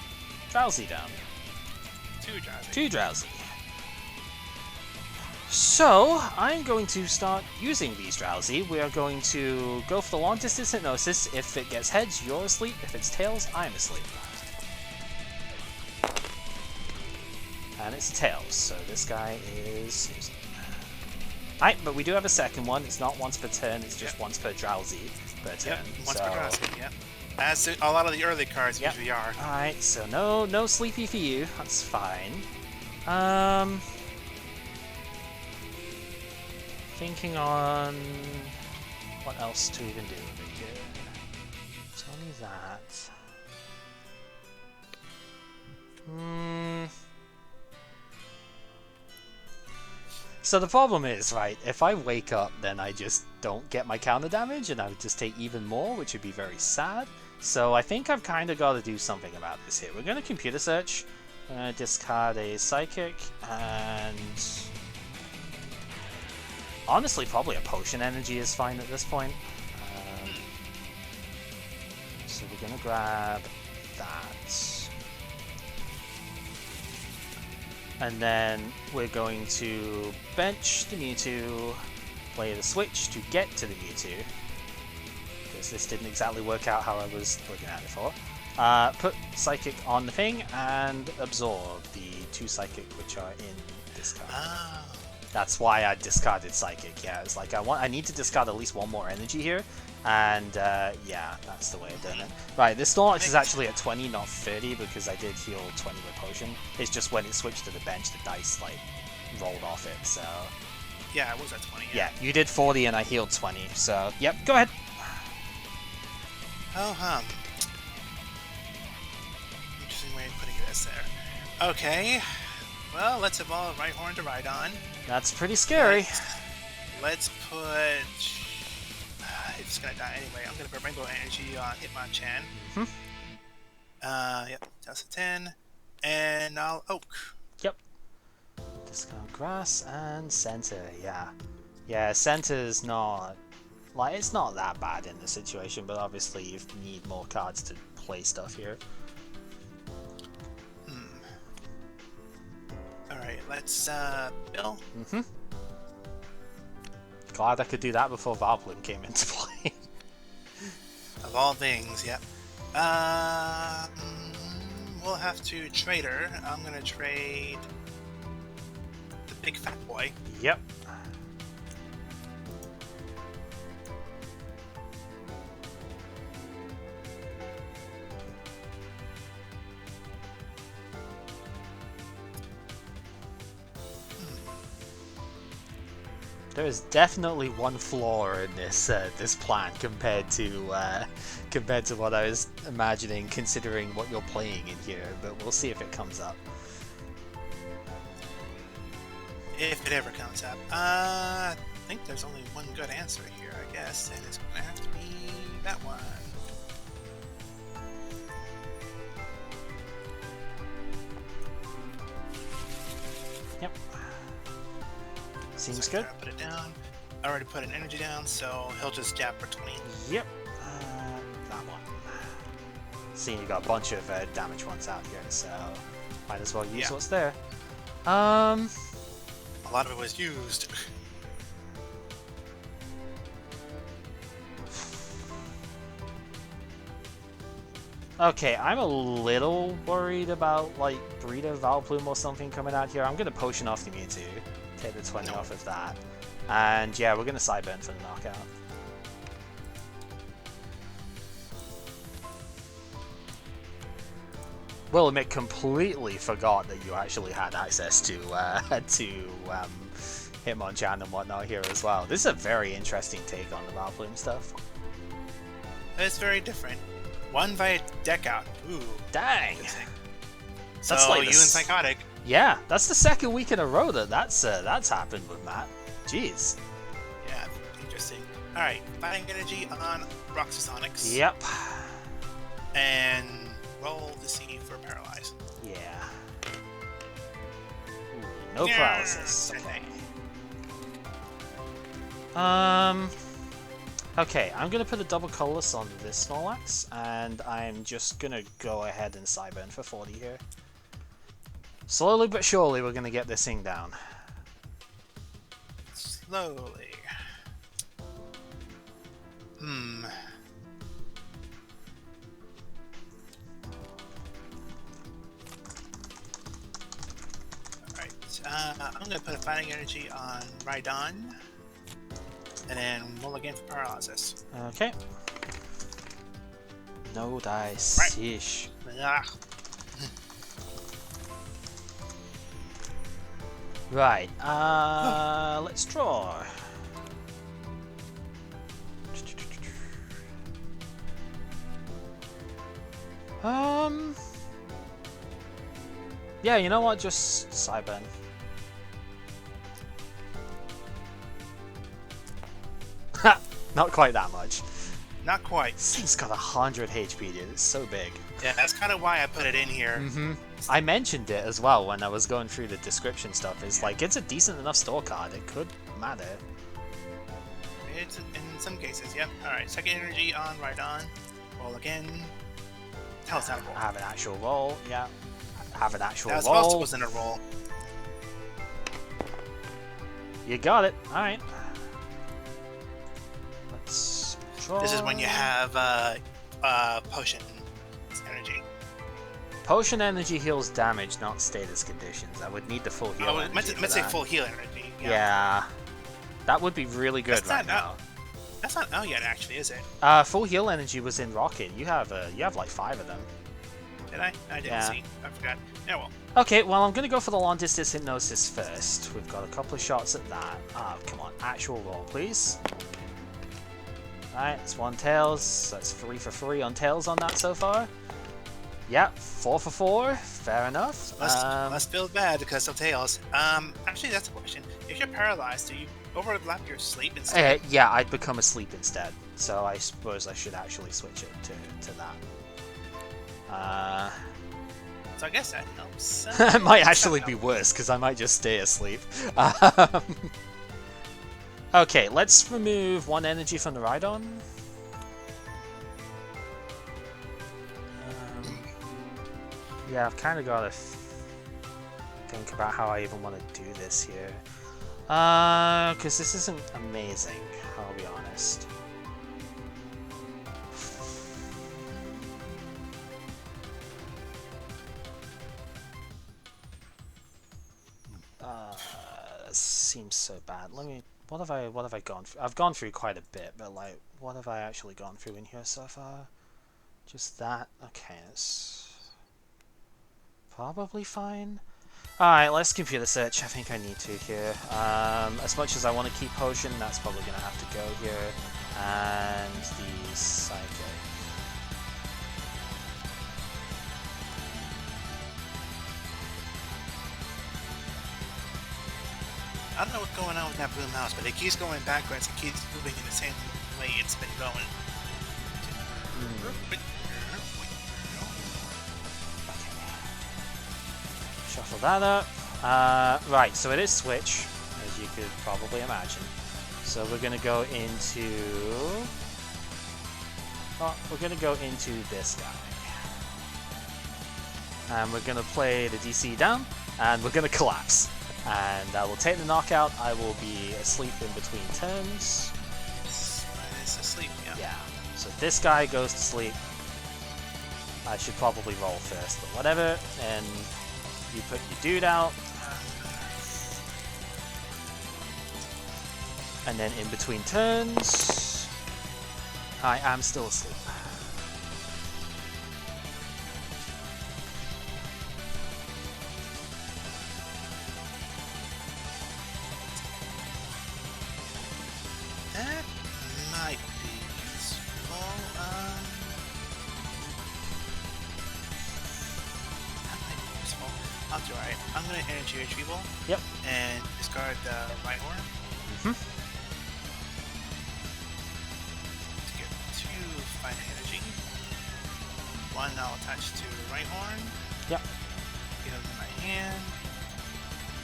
Drowsy down. 2 drowsy. 2 Drowsy. So, I'm going to start using these Drowsy. We are going to go for the long distance hypnosis. If it gets heads, you're asleep. If it's tails, I'm asleep. And it's tails, so this guy is... Alright, but we do have a second one. It's not once per turn, it's just once per Drowsy per turn. Yep, once so... per drowsy, yep. As a lot of the early cards usually are. Alright, so no sleepy for you. That's fine. Thinking on what else to even do over here. It's only that. So the problem is, right, if I wake up, then I just don't get my counter damage, and I would just take even more, which would be very sad. So I think I've kind of got to do something about this here. We're going to computer search, discard a psychic, and honestly, probably a potion energy is fine at this point. So we're going to grab that. And then we're going to bench the Mewtwo, play the switch to get to the Mewtwo, because this didn't exactly work out how I was looking at it for. Put Psychic on the thing and absorb the 2 Psychic which are in discard. Ah. That's why I discarded Psychic. Yeah, it's like I need to discard at least one more energy here, and yeah, that's the way I've done it. Right, this Snorlax is actually at 20, not 30, because I did heal 20 with potion. It's just when it switched to the bench, the dice like rolled off it. So Yeah, it was at 20. yeah, you did 40 and I healed 20. So yep, go ahead. Oh, interesting way of putting this there. Okay. Well, let's evolve Rhyhorn to Rhydon. That's pretty scary. Let's put... it's gonna die anyway. I'm gonna put Rainbow Energy on Hitmonchan. Yep, that's a 10. And I'll Oak. Yep. Discard Grass and Center, yeah. Yeah, Center's not... like, it's not that bad in this situation, but obviously you need more cards to play stuff here. Alright, let's, Bill. Glad I could do that before Valplume came into play. Of all things, yep. We'll have to trade her. I'm gonna trade the big fat boy. Yep. There is definitely one flaw in this this plan compared to what I was imagining, considering what you're playing in here. But we'll see if it comes up. If it ever comes up. I think there's only one good answer here, I guess, and it's gonna have to be that one. Yep. Seems So good. Put it down. I already put an energy down, so he'll just jab for 20. Yep. That one. Seeing you got a bunch of damage ones out here, so might as well use what's there. A lot of it was used. Okay, I'm a little worried about like Breeder Valplume or something coming out here. I'm gonna potion off the Mewtwo, take the 20 off of that, and yeah, we're gonna Sideburn for the knockout. Will admit, completely forgot that you actually had access to Hitmonchan and whatnot here as well. This is a very interesting take on the Valplume stuff. It's very different. One via deck out. Ooh. Dang. So That's like you and Psychotic. Yeah, that's the second week in a row that that's happened with Matt. Jeez. Yeah, interesting. Alright, Fighting Energy on Roxasonics. Yep. And roll the C for Paralyze. Yeah. Ooh, no paralysis. Okay. Okay, I'm gonna put a double colorless on this Snorlax, and I'm just gonna go ahead and Sideburn for 40 here. Slowly but surely, we're gonna get this thing down. Slowly. Alright, I'm gonna put a Fighting Energy on Rhydon. And then roll again for Paralysis. Okay. No dice. Right. Yeesh. Ah. Right. Let's draw. Yeah, you know what? Just Sideburn. Not quite that much. Not quite. This thing's got 100 HP, dude. It's so big. Yeah, that's kind of why I put it in here. Mm-hmm. I mentioned it as well when I was going through the description stuff. It's like, it's a decent enough store card. It could matter. It's in some cases, yep. Alright, second energy on, right on. Roll again. Tell us how to roll. Have an actual roll, yeah. Have an actual That roll. also wasn't a roll. You got it. Alright. Let's draw. This is when you have potion energy. Potion energy heals damage, not status conditions. I would need the full heal energy. Let's for say that. full heal energy. Yeah. That would be really good That's right not now. That's not out yet, actually, is it? Full heal energy was in Rocket. You have like 5 of them. Did I? I didn't Yeah. see. I forgot. Yeah, well. Okay, well, I'm going to go for the long distance hypnosis first. We've got a couple of shots at that. Ah, come on. Actual roll, please. Alright, it's 1 Tails. That's 3 for 3 on Tails on that so far. Yep, 4 for 4. Fair enough. Let's feel bad because of Tails. Actually, that's a question. If you're paralyzed, do you overlap your sleep instead? Yeah, I'd become asleep instead. So I suppose I should actually switch it to that. So I guess that helps. It might actually be worse, because I might just stay asleep. Okay, let's remove 1 energy from the Rhydon. Yeah, I've kind of got to think about how I even want to do this here. Because this isn't amazing, I'll be honest. Seems so bad. Let me. What have I gone through? I've gone through quite a bit, but like, what have I actually gone through in here so far? Just that. Okay, it's probably fine. Alright, let's computer search. I think I need to here. As much as I want to keep potion, that's probably gonna have to go here. And the psychic. I don't know what's going on with that blue mouse, but it keeps going backwards. It keeps moving in the same way it's been going. Shuffle that up. Right, so it is switch, as you could probably imagine. So we're gonna go into. Oh, we're gonna go into this guy. And we're gonna play the DC down, and we're gonna collapse. And I will take the knockout. I will be asleep in between turns. It's asleep, yeah. Yeah. So this guy goes to sleep. I should probably roll first, but whatever. And you put your dude out. And then in between turns, I am still asleep. That might be useful. That might be useful. I'll do alright. I'm gonna energy retrieval. Yep. And discard the right horn. Mhm. To get 2 fine energy. 1 I'll attach to the right horn. Yep. Get them in my hand.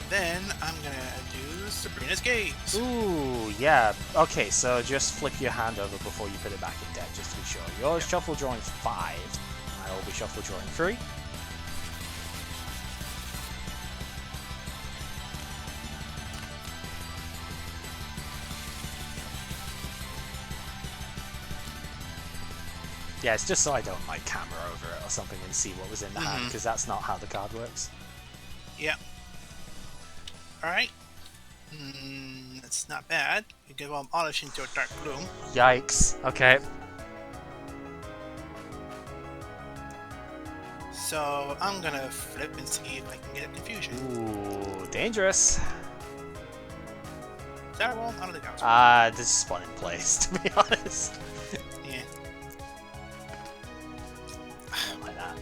Then I'm gonna do Sabrina's Gaze. Ooh, yeah. Okay, so just flip your hand over before you put it back in deck, just to be sure. You're shuffle drawing 5. I will be shuffle drawing 3. Yeah, it's just so I don't like camera over it or something and see what was in the hand, because that's not how the card works. Yeah. Alright. That's not bad. You give them Oddish into a dark blue. Yikes. Okay. So I'm gonna flip and see if I can get a confusion. Ooh, dangerous. Is that a roll? I don't think that was a This is spun in place, to be honest. roll. Yeah. I don't like that.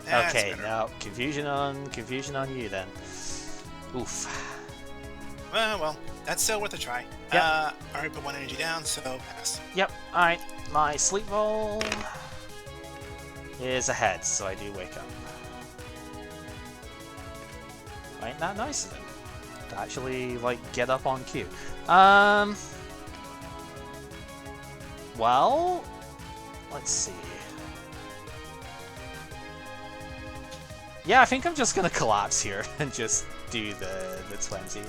That's Okay, better. now confusion on you then. Oof. Well, that's still worth a try. Yep. Alright, put 1 energy down, so pass. Yep, alright. My sleep roll is ahead, so I do wake up. Ain't that nice of him? To actually, like, get up on cue. Well, let's see. Yeah, I think I'm just gonna collapse here and just do the 20.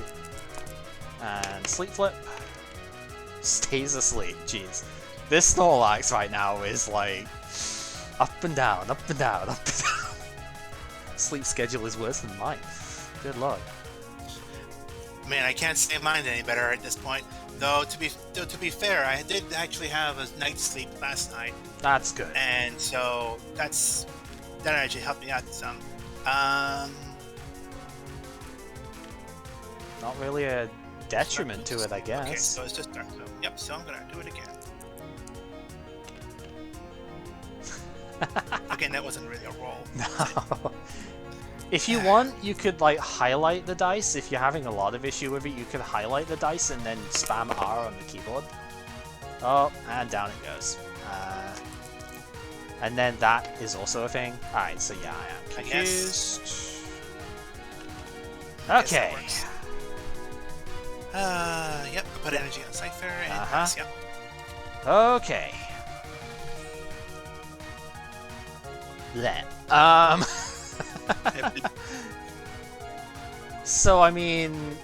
And sleep flip. Stays asleep, jeez. This Snorlax right now is like up and down, up and down, up and down. Sleep schedule is worse than mine. Good lord. Man, I can't say mine any better at this point. Though to be fair, I did actually have a night's sleep last night, That's good. and so that actually helped me out some. Not really a detriment to it, I Okay, guess. so it's just dark. So, yep. So I'm gonna do it again. Again, that wasn't really a roll. No. If you want, you could like highlight the dice. If you're having a lot of issue with it, you could highlight the dice and then spam R on the keyboard. Oh, and down it goes. And then that is also a thing. Alright, so yeah, I am confused. Okay. Yep. I put energy on Cipher and pass, yep. Okay. Then. So, I mean,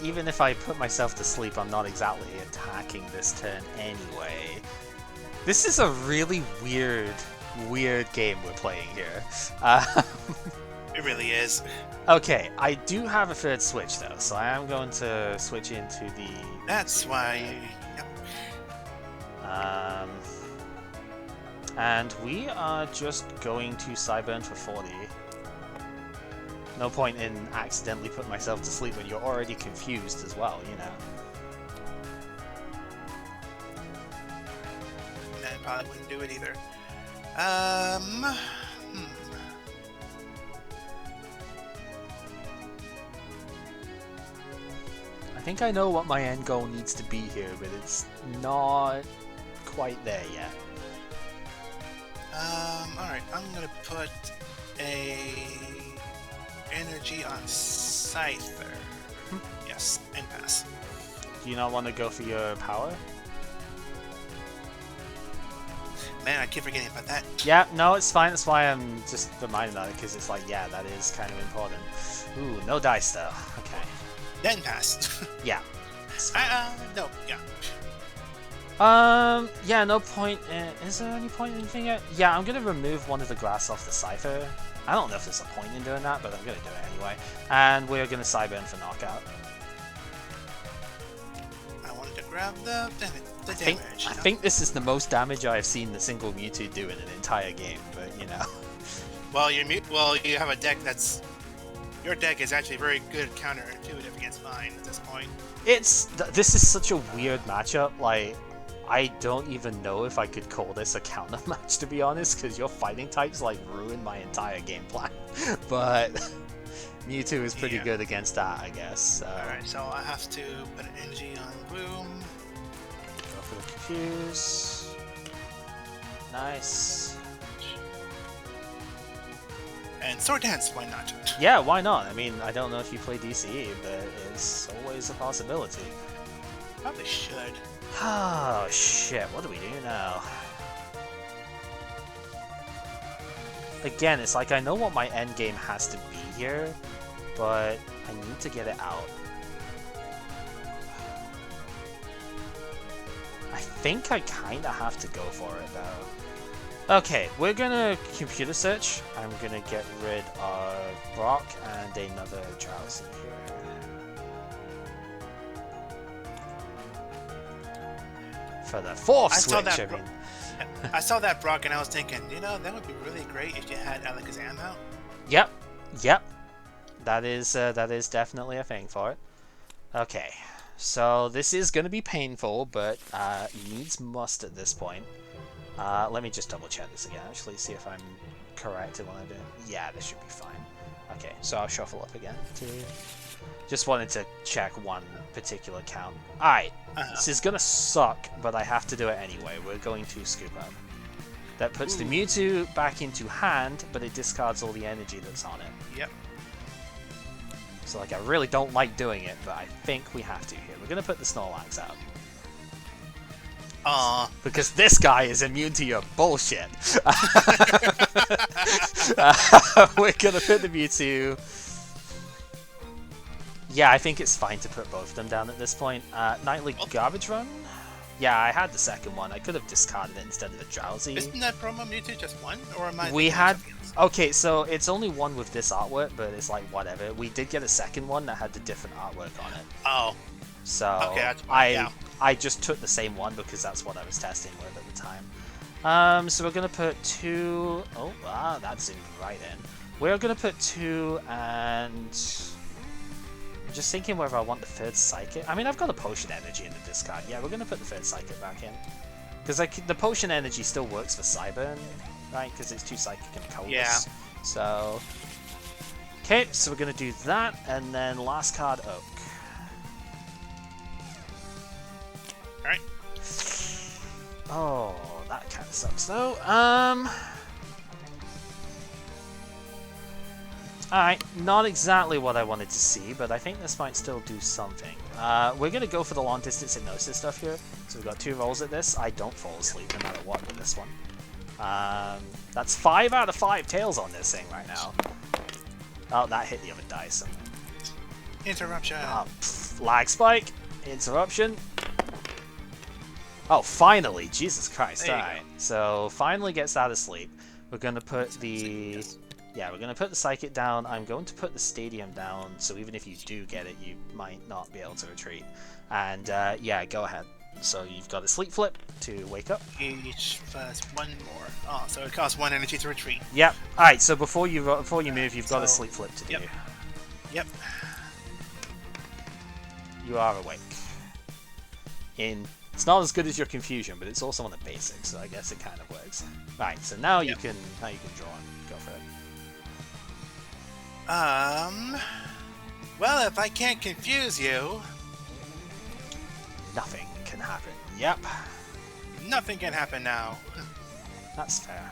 even if I put myself to sleep, I'm not exactly attacking this turn anyway. This is a really weird game we're playing here. It really is. Okay, I do have a third switch though, so I am going to switch into the... That's why. Yep. And we are just going to Cyburn for 40. No point in accidentally putting myself to sleep when you're already confused as well, you know. That probably wouldn't do it either. I think I know what my end goal needs to be here, but it's not quite there yet. Alright, I'm gonna put a energy on Scyther. Yes, and pass. Do you not want to go for your power? Man, I keep forgetting about that. Yeah, no, it's fine. That's why I'm just reminded of it, because it's like, yeah, that is kind of important. Ooh, no dice though. Okay. Then pass. Yeah. No, yeah. Yeah, no point in... Is there any point in anything yet? Yeah, I'm gonna remove one of the grass off the Cipher. I don't know if there's a point in doing that, but I'm gonna do it anyway. And we're gonna Cyburn for knockout. I wanted to grab the damage. I think this is the most damage I've seen the single Mewtwo do in an entire game, but you know. Well, you have a deck that's... Your deck is actually very good counterintuitive against mine at this point. This is such a weird matchup, like... I don't even know if I could call this a counter match, to be honest, because your fighting types like ruin my entire game plan. But Mewtwo is pretty good against that, I guess. So. Alright, so I have to put an energy on Bloom. Go for the Confuse. Nice. And Sword Dance, why not? Yeah, why not? I mean, I don't know if you play DCE, but it's always a possibility. Probably should. Oh shit, what do we do now? Again, it's like I know what my end game has to be here, but I need to get it out. I think I kinda have to go for it though. Okay, we're gonna computer search. I'm gonna get rid of Brock and another Drowsy here. For the fourth switch, I mean. I saw that Brock and I was thinking, you know, that would be really great if you had Alakazam out. Yep. That is definitely a thing for it. Okay, so this is going to be painful, but needs must at this point. Let me just double check this again, actually, see if I'm correct in what I'm doing. Yeah, this should be fine. Okay, so I'll shuffle up again. 2, Just wanted to check one particular count. Alright, this is gonna suck, but I have to do it anyway. We're going to scoop up. That puts the Mewtwo back into hand, but it discards all the energy that's on it. Yep. So, like, I really don't like doing it, but I think we have to here. We're gonna put the Snorlax out. Because this guy is immune to your bullshit. We're gonna put the Mewtwo. Yeah, I think it's fine to put both of them down at this point. Nightly Garbage Run? Yeah, I had the second one. I could have discarded it instead of the Drowsy. Isn't that promo Mewtwo just one? Or am I we had... Okay, so it's only one with this artwork, but it's like, whatever. We did get a second one that had the different artwork on it. Oh. So, okay, that's fine, I just took the same one because that's what I was testing with at the time. So we're going to put 2... Oh, wow, that zoomed right in. We're going to put 2 and... I'm just thinking whether I want the third Psychic. I mean, I've got a Potion Energy in the discard. Yeah, we're going to put the third Psychic back in. Because the Potion Energy still works for Cyburn, right? Because it's 2 Psychic and Colorless. Yeah. So... Okay, so we're going to do that, and then last card, Oak. Alright. Oh, that kind of sucks, though. Alright, not exactly what I wanted to see, but I think this might still do something. We're going to go for the long distance hypnosis stuff here. So we've got 2 rolls at this. I don't fall asleep no matter what with this one. That's 5 out of 5 tails on this thing right now. Oh, that hit the other dice. Interruption. Lag spike. Interruption. Oh, finally! Jesus Christ! Alright, so finally gets out of sleep. We're going to put the... Yeah, we're going to put the Psychic down. I'm going to put the Stadium down, so even if you do get it, you might not be able to retreat. And, yeah, go ahead. So you've got a Sleep Flip to wake up. Each plus 1 more. Oh, so it costs 1 energy to retreat. Yep. Alright, so before you move, you've got a Sleep Flip to do. Yep. You are awake. It's not as good as your Confusion, but it's also on the basics, so I guess it kind of works. Right, so now you can draw and go for it. Well, if I can't confuse you... Nothing can happen. Yep. Nothing can happen now. That's fair.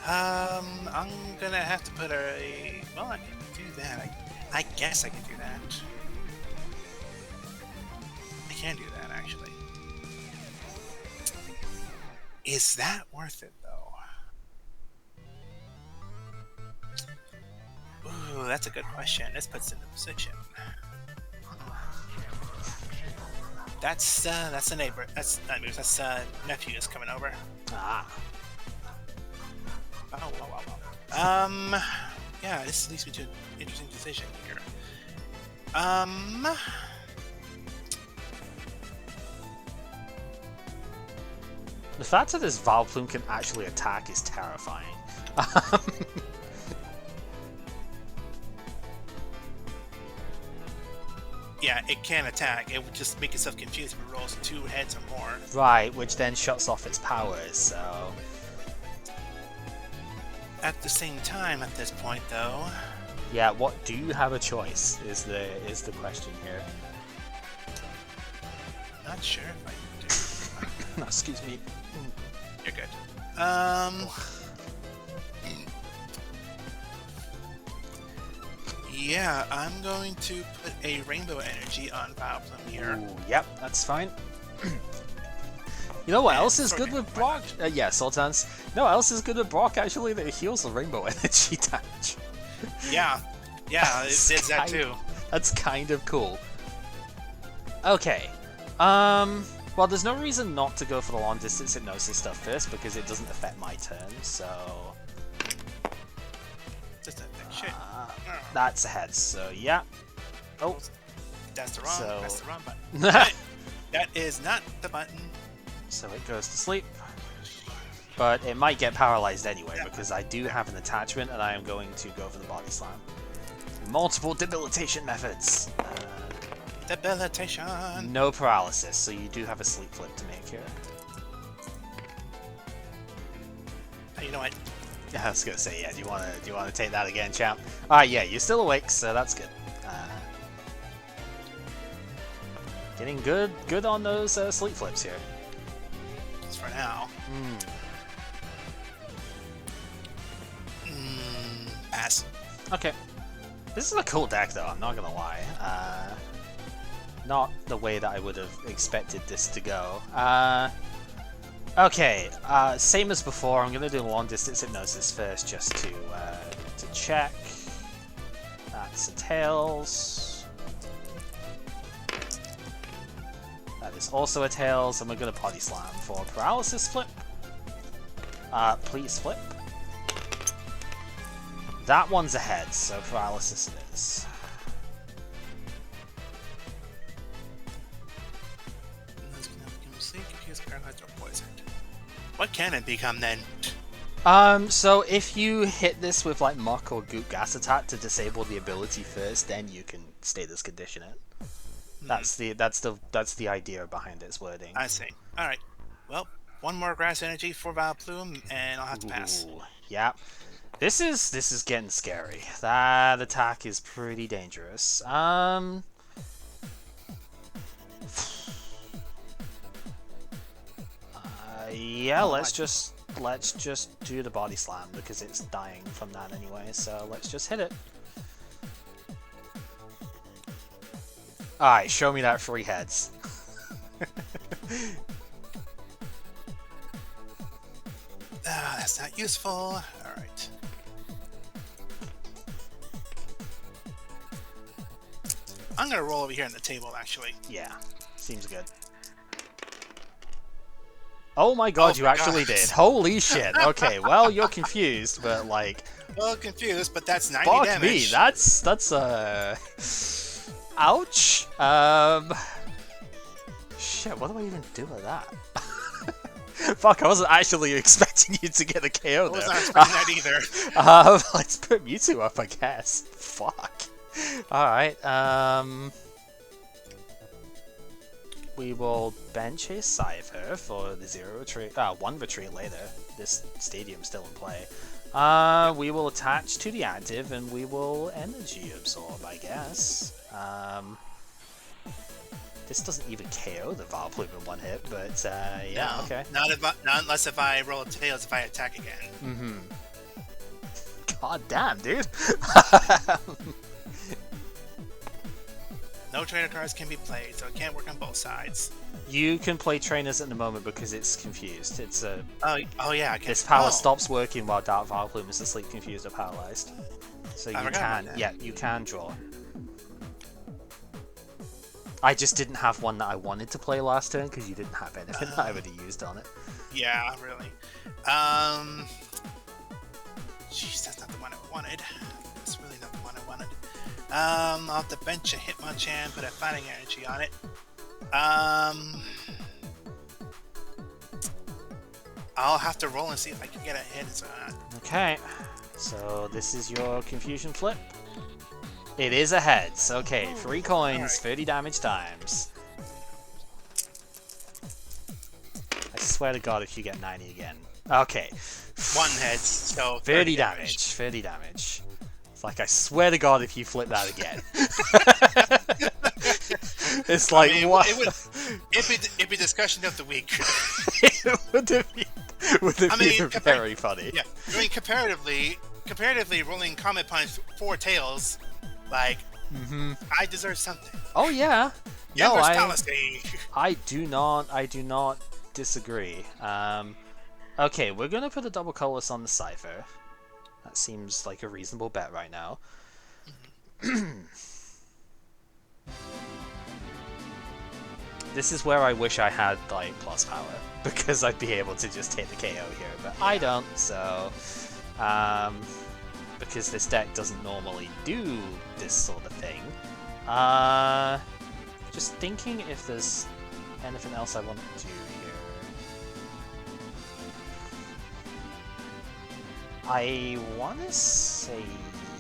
I'm gonna have to put a... Well, I can do that. I guess I can do that. I can do that, actually. Is that worth it, though? Ooh, that's a good question. This puts it in a position. That's a neighbor. That's not me. That's nephew is coming over. Ah. Wow. Yeah, this leads me to an interesting decision here. The fact that this Vileplume can actually attack is terrifying. Yeah, it can attack. It would just make itself confused if it rolls 2 heads or more. Right, which then shuts off its powers, so... At the same time, at this point, though... Yeah, what do you have a choice is the question here. Not sure if I do. No, excuse me. You're good. Yeah, I'm going to put a Rainbow Energy on Vileplume here. Ooh, yep, that's fine. You know what else is good with Brock? Yeah, Sultans. You know what else is good with Brock, actually? That it heals the Rainbow Energy damage. Yeah, it did that too. That's kind of cool. Okay. Well, there's no reason not to go for the long distance hypnosis stuff first because it doesn't affect my turn, so... Just a shit. That's a head, so yeah. Oh. That's the wrong button. That is not the button. So it goes to sleep. But it might get paralyzed anyway because I do have an attachment and I am going to go for the Body Slam. Multiple debilitation methods. Debilitation. No paralysis, so you do have a Sleep Flip to make here. You know what? I was gonna say, yeah. Do you wanna take that again, champ? Alright, yeah. You're still awake, so that's good. Getting good on those sleep flips here. Just for now. Pass. Okay. This is a cool deck, though. I'm not gonna lie. Not the way that I would have expected this to go. Okay. Same as before. I'm gonna do long distance hypnosis first, just to check. That's a tails. That is also a tails, and we're gonna body slam for paralysis flip. Please flip. That one's ahead, so paralysis it is. What can it become then? So if you hit this with like Muck or Goop Gas Attack to disable the ability first, then you can status condition it. That's the idea behind its wording. I see. All right. Well, one more grass energy for Vileplume, and I'll have to pass. Ooh, yeah. This is getting scary. That attack is pretty dangerous. Yeah, let's just do the body slam because it's dying from that anyway. So let's just hit it. Alright, show me that 3 heads. That's not useful. Alright. I'm gonna roll over here on the table, actually. Yeah, seems good. Oh my god, you actually did. Holy shit. Okay, well, you're confused, but like... Well, confused, but that's 90 fuck damage. me, that's ouch. Shit, what do I even do with that? Fuck, I wasn't actually expecting you to get a KO there. I wasn't expecting that either. Let's put Mewtwo up, I guess. Fuck. Alright, we will bench a Cipher for the 1 retreat later. This stadium's still in play. We will attach to the active and we will energy absorb, I guess. This doesn't even KO the Vileplume in 1 hit, but yeah, No, okay. Not unless if I roll tails if I attack again. Mm-hmm. God damn, dude. No trainer cards can be played, so it can't work on both sides. You can play trainers at the moment because it's confused. It's a Oh yeah, I can. this power stops working while Dark Vileplume is asleep, confused, or paralyzed. So you forgot can, about that. yeah, you can draw. I just didn't have one that I wanted to play last turn because you didn't have anything that I would have used on it. Yeah, really. Jeez, that's not the one I wanted. That's really not the one I wanted. I'll have to bench a Hitmonchan, put a fighting energy on it. I'll have to roll and see if I can get a hit or not. Okay, so this is your confusion flip. It is a heads. Okay, 3 coins, Alright. 30 damage times. I swear to God if you get 90 again. Okay. 1 head, so 30 damage. 30 damage. It's like, I swear to God if you flip that again. It's like, I mean, what? It'd be discussion of the week. It would have been very funny. Yeah, I mean, comparatively, rolling Comet Punch 4 tails, like, I deserve something. Oh yeah. Yeah, No, fallacy. I do not disagree. Okay, we're gonna put a double colorless on the Cipher. That seems like a reasonable bet right now. This is where I wish I had like plus power because I'd be able to just hit the KO here, but I don't. So, because this deck doesn't normally do this sort of thing. Just thinking if there's anything else I want to do here. I want to say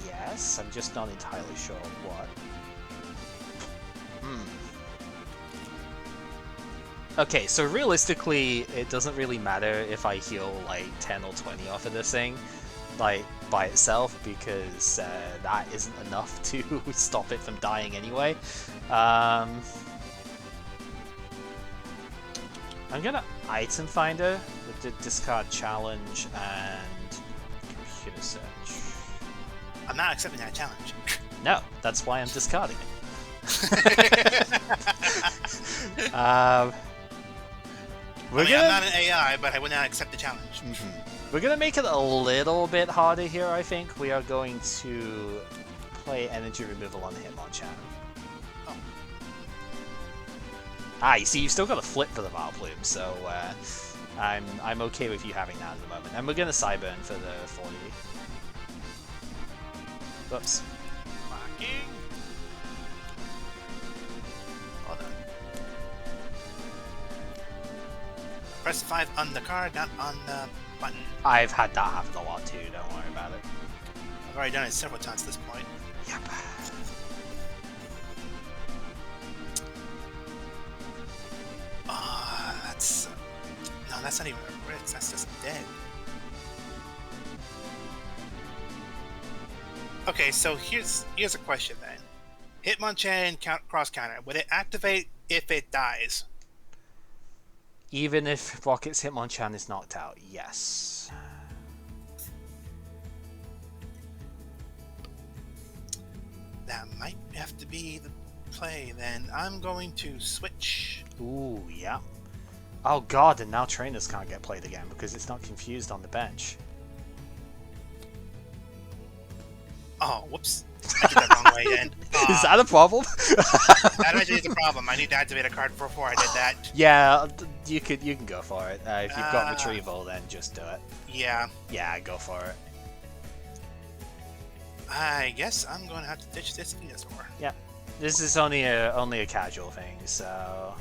yes, I'm just not entirely sure what. Okay, so realistically, it doesn't really matter if I heal like 10 or 20 off of this thing, like by itself, because that isn't enough to stop it from dying anyway. I'm gonna item finder with the discard challenge and computer search. I'm not accepting that challenge. No, that's why I'm discarding it. We're I'm not an AI, but I would not accept the challenge. We're gonna make it a little bit harder here, I think. We are going to play energy removal on Hitmonchan. Oh. Ah, you see, you've still got a flip for the Vileplume, so I'm okay with you having that at the moment. And we're gonna Cyburn for the 40. Whoops. Walking. Hold on. Press 5 on the card, not on the button. I've had that happen a lot too, don't worry about it. I've already done it several times at this point. Yep. That's... No, that's not even a risk, that's just dead. Okay, so here's a question then. Hitmonchan cross counter, would it activate if it dies? Even if Rocket's Hitmonchan is knocked out, yes. That might have to be the play then. I'm going to switch. Ooh, yeah. Oh god, and now trainers can't get played again because it's not confused on the bench. Oh, whoops. I did that wrong way then. Is that a problem? That actually is a problem. I need to activate a card before I did that. Yeah, you can go for it. If you've got retrieval, then just do it. Yeah. Yeah, go for it. I guess I'm going to have to ditch this Venusaur. Yeah, this is only a casual thing, so.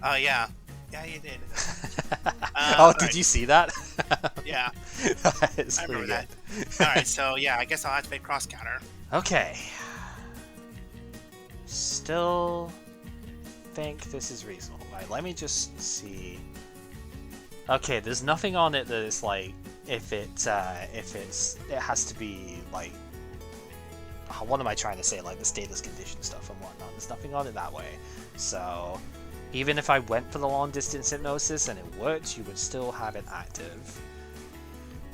Oh, yeah. Yeah, you did. Oh, did you see that? Yeah. It's I pretty remember good. that. Alright, so yeah, I guess I'll activate cross counter. Okay. Still think this is reasonable. Right, let me just see. Okay, there's nothing on it that is like if it has to be like what am I trying to say? Like the status condition stuff and whatnot. There's nothing on it that way. So even if I went for the long distance hypnosis and it worked, you would still have it active.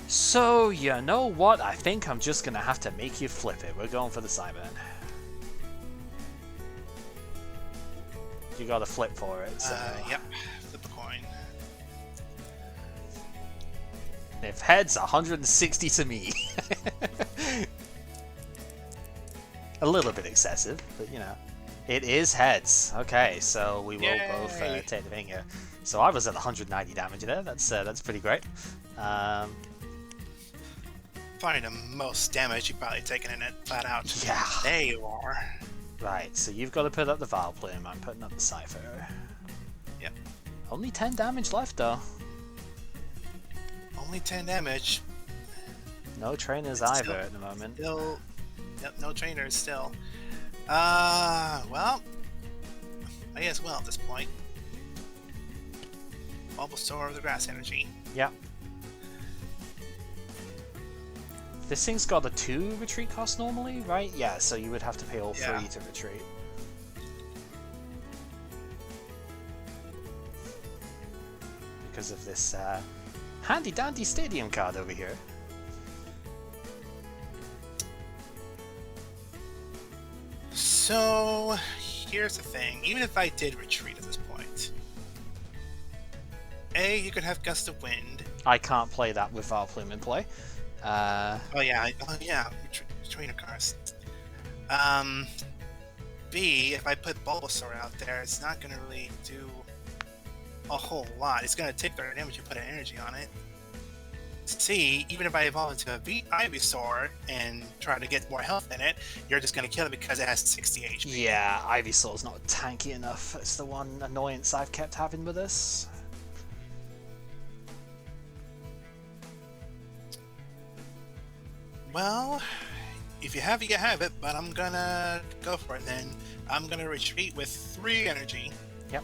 So you know what? I think I'm just gonna have to make you flip it. We're going for the Cyburn. You got a flip for it. So. Yep. Flip a coin. If heads, 160 to me. A little bit excessive, but you know. It is heads. Okay, so we will both take the finger. So I was at 190 damage there. That's pretty great. Probably the most damage you've probably taken in it flat out. Yeah. There you are. Right, so you've got to put up the Vileplume. I'm putting up the Cipher. Yep. Only 10 damage left though. Only 10 damage. No trainers either at the moment. Still, yep, no trainers still. Well, I guess well at this point. Bulbasaur of the grass energy. Yeah. This thing's got a 2 retreat cost normally, right? Yeah, so you would have to pay all 3 to retreat. Because of this handy dandy stadium card over here. So, here's the thing. Even if I did retreat at this point, A, you could have Gust of Wind. I can't play that with Vileplume in play. Oh yeah, trainer cards. B, if I put Bulbasaur out there, it's not going to really do a whole lot. It's going to take their damage and put an energy on it. see, even if I evolve into a Ivysaur and try to get more health in it, you're just gonna kill it because it has 60 HP. Yeah, Ivysaur's not tanky enough. It's the one annoyance I've kept having with this. Well, if you have it, you have it, but I'm gonna go for it then. I'm gonna retreat with 3 energy. Yep.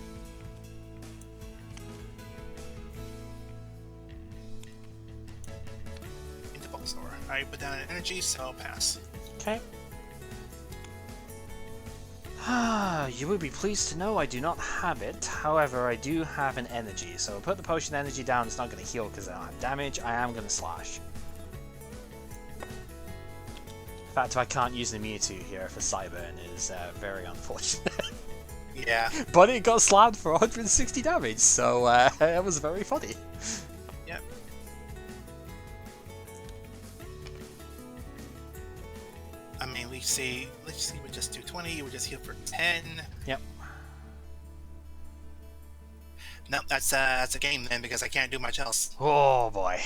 Into Bulbasaur. I put down an energy, so pass. Okay. You would be pleased to know I do not have it. However, I do have an energy. So put the potion energy down. It's not going to heal because I don't have damage. I am going to slash. The fact I can't use the Mewtwo here for Cyburn is very unfortunate. Yeah. But it got slammed for 160 damage, so it was very funny. Yep. I mean, let's see, we just do 20, we just heal for 10. Yep. No, that's a game then, because I can't do much else. Oh boy,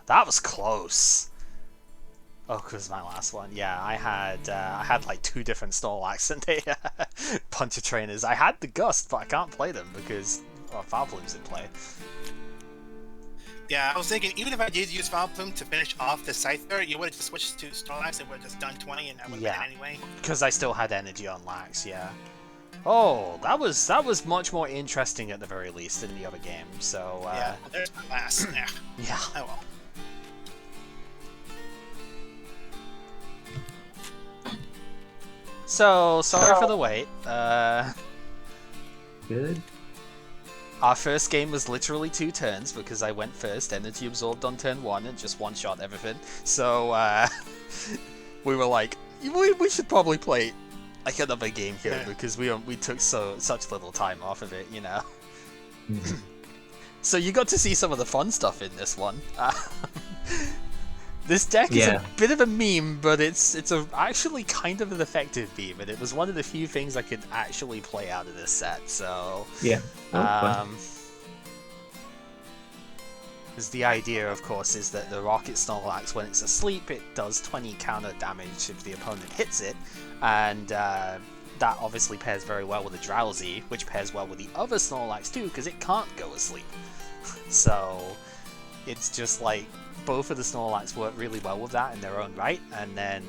that was close. Oh, because my last one, yeah, I had like 2 different Snorlax and a bunch of trainers. I had the Gust, but I can't play them because Vileplume's in play. Yeah, I was thinking, even if I did use Vileplume to finish off the Cipher, you would have just switched to Snorlax and would have just done 20 and I would have been anyway. Because I still had energy on Lax, yeah. Oh, that was much more interesting at the very least than the other game, so... yeah, there's my last. Yeah. Yeah. Oh well. So, sorry for the wait. Good. Our first game was literally 2 turns because I went first, energy absorbed on turn 1 and just one-shot everything. So, we were like, we should probably play like another game here because we took such little time off of it, you know. So you got to see some of the fun stuff in this one. This deck is a bit of a meme, but it's actually kind of an effective meme, and it was one of the few things I could actually play out of this set. So yeah, because the idea, of course, is that the Rocket Snorlax, when it's asleep, it does 20 counter damage if the opponent hits it, and that obviously pairs very well with the Drowsy, which pairs well with the other Snorlax too, because it can't go asleep. So it's just like both of the Snorlax work really well with that in their own right, and then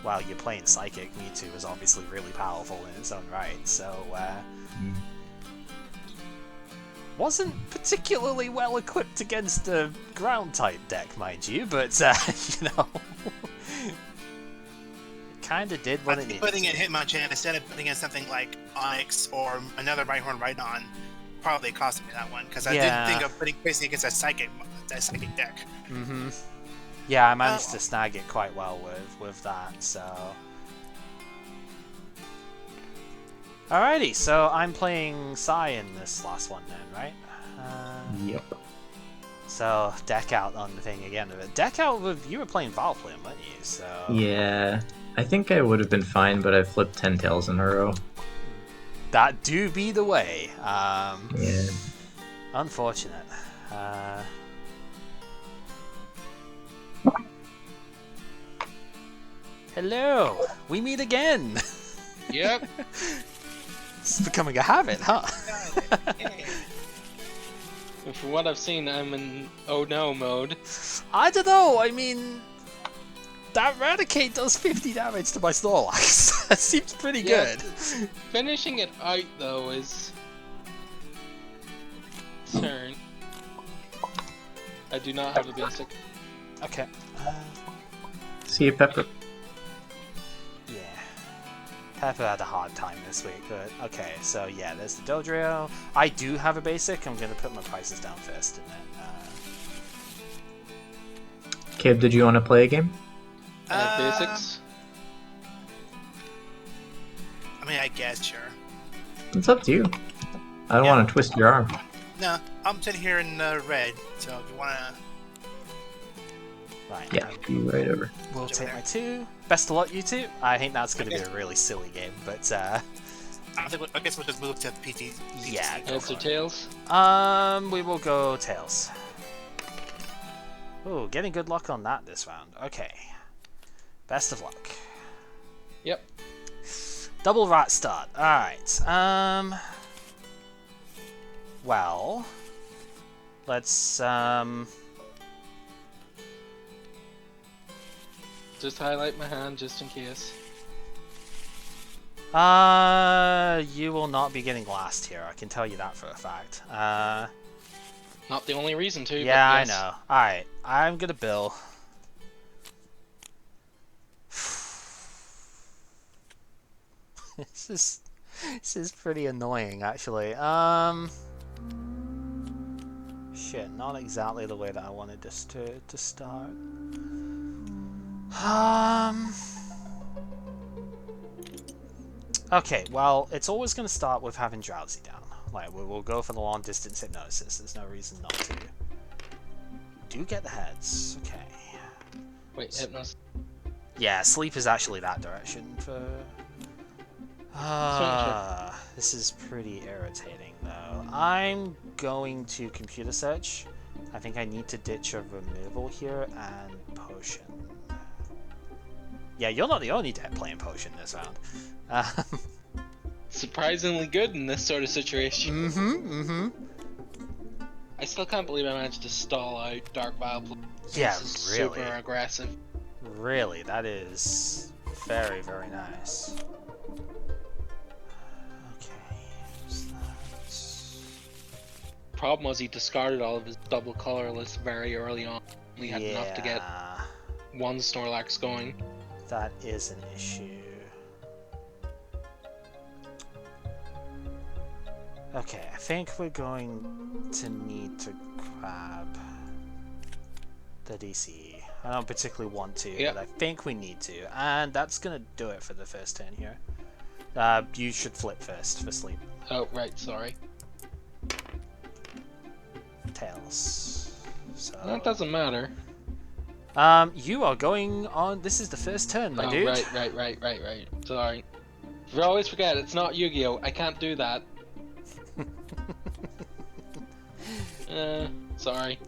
while you're playing Psychic, Mewtwo is obviously really powerful in its own right, so wasn't particularly well equipped against a ground-type deck, mind you, but, you know, kinda did what it needed. Putting in Hitmonchan instead of putting in something like Onyx or another Rhyhorn Rhydon probably cost me that one, because I didn't think of putting facing against a Psychic deck. Mm-hmm. Yeah, I managed to snag it quite well with that, so... Alrighty, so I'm playing Psy in this last one then, right? Yep. So, deck out on the thing again. Deck out with... You were playing Vileplume, weren't you? So... Yeah. I think I would have been fine, but I flipped 10 tails in a row. That do be the way. Yeah. Unfortunate. Hello! We meet again! Yep. It's becoming a habit, huh? And from what I've seen, I'm in oh no mode. I don't know, I mean... That Raticate does 50 damage to my Snorlax. That seems pretty good. Finishing it out, though, is... Turn. I do not have a basic. Okay. See you, Pepper. Yeah. Pepper had a hard time this week, but okay, so yeah, there's the Dodrio. I do have a basic. I'm going to put my prices down first, and then... Kib, did you want to play a game? Basics? I mean, I guess, sure. It's up to you. I don't want to twist your arm. No, I'm sitting here in red, so if you want to... Right. Yeah, you right over. We'll take my 2. Best of luck, you two. I think that's going to be a really silly game, but I guess we'll just move to PT. Yeah. Heads or tails? We will go Tails. Oh, getting good luck on that this round. Okay. Best of luck. Yep. Double rat start. Alright. Well. Let's, Just highlight my hand just in case. you will not be getting last here. I can tell you that for a fact. Not the only reason to. Yeah, but yes. I know. Alright, I'm gonna bill. This is pretty annoying, actually. Shit, not exactly the way that I wanted this to start. Okay, well, it's always gonna start with having Drowsy down. Like, we'll go for the long distance hypnosis. There's no reason not to. Do get the heads. Okay. Wait, hypnosis. Yeah, sleep is actually that direction for... this is pretty irritating, though. I'm going to computer search. I think I need to ditch a removal here and potion. Yeah, you're not the only dead playing potion this round. Surprisingly good in this sort of situation. Mm-hmm. I still can't believe I managed to stall out Dark Vile. Yeah, This is really. super aggressive. Really, that is very, very nice. Okay, what's that? Problem was he discarded all of his double colorless very early on. We had enough to get one Snorlax going. That is an issue. Okay, I think we're going to need to grab the DC. I don't particularly want to, but I think we need to. And that's going to do it for the first turn here. You should flip first for sleep. Oh, right, sorry. Tails. So That doesn't matter. you are going on... This is the first turn, my dude. Right. Sorry. You always forget, it's not Yu-Gi-Oh! I can't do that. Sorry.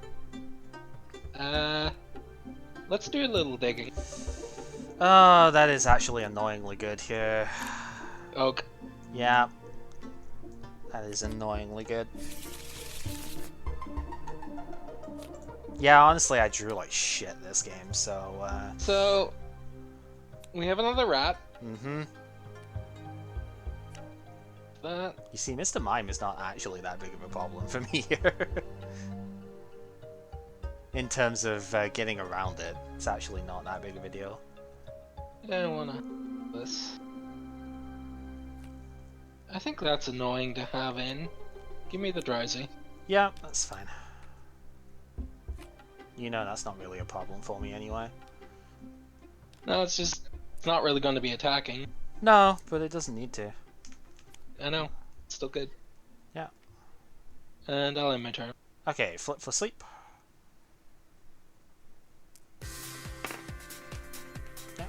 Let's do a little digging. Oh, that is actually annoyingly good here. Okay. Yeah. That is annoyingly good. Yeah, honestly, I drew like shit this game, so, So, we have another rat. Mm-hmm. That... You see, Mr. Mime is not actually that big of a problem for me here. In terms of getting around it, it's actually not that big of a deal. I don't wanna... this. I think that's annoying to have in. Give me the Drowsy. Yeah, that's fine. You know that's not really a problem for me anyway. No, it's just... It's not really going to be attacking. No, but it doesn't need to. I know. It's still good. Yeah. And I'll end my turn. Okay, flip for sleep. Yeah.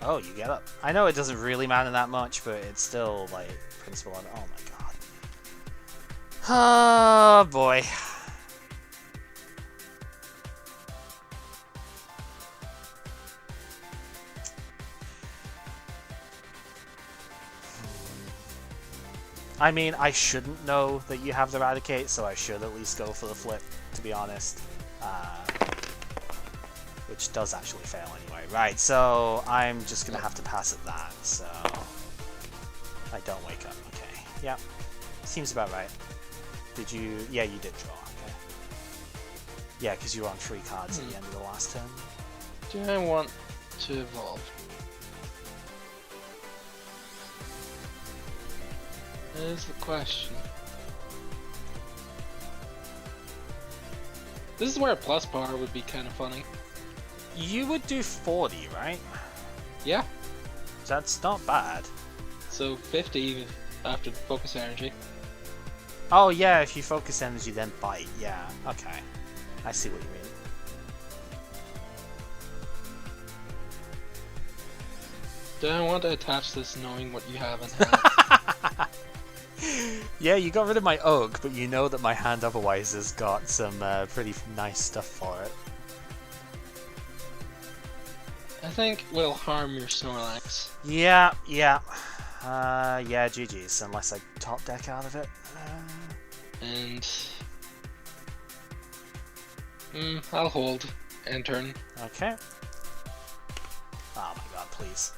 Oh, you get up. I know it doesn't really matter that much, but it's still, like, principle of it. Oh my god. Oh boy. I mean, I shouldn't know that you have the Eradicate, so I should at least go for the flip, to be honest. Which does actually fail anyway. Right, so I'm just gonna have to pass at that, so... I don't wake up, okay. Yep. Seems about right. Did you... Yeah, you did draw, okay. Yeah, because you were on 3 cards at the end of the last turn. Do I want to evolve? That is the question. This is where a plus bar would be kind of funny. You would do 40, right? Yeah. That's not bad. So 50 after the focus energy. Oh yeah, if you focus energy then bite, yeah, okay. I see what you mean. Do I want to attach this knowing what you have in hand? Yeah, you got rid of my Oak, but you know that my hand otherwise has got some pretty nice stuff for it. I think will harm your Snorlax. Yeah. Yeah, GG's, unless I top deck out of it. And I'll hold and turn. Okay. Oh my god, please.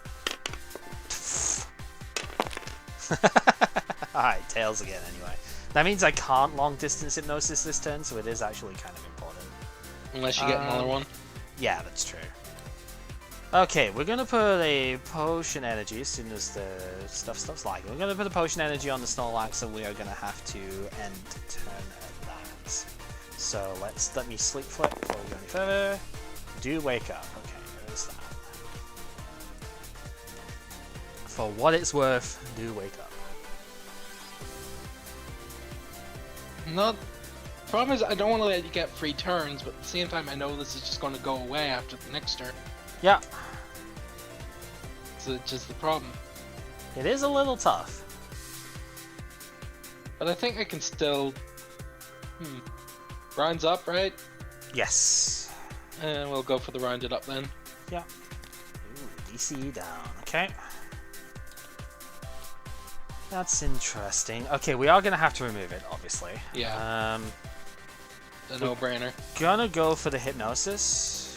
Alright, Tails again anyway. That means I can't long distance hypnosis this turn, so it is actually kind of important. Unless you get another one. Yeah, that's true. Okay, we're gonna put a potion energy as soon as the stuff stops lagging. We're gonna put a potion energy on the Snorlax, and we are gonna have to end turn at that. So let me sleep flip before we go any further. Do wake up. Okay, there's that. For what it's worth, do wake up. Not. Problem is, I don't want to let you get free turns, but at the same time, I know this is just going to go away after the next turn. Yeah. So it's just the problem. It is a little tough. But I think I can still. Rounds up, right? Yes. And we'll go for the rounded up then. Yeah. Ooh, DC down. Okay. That's interesting. Okay, we are gonna have to remove it, obviously. Yeah. A no-brainer. Gonna go for the hypnosis.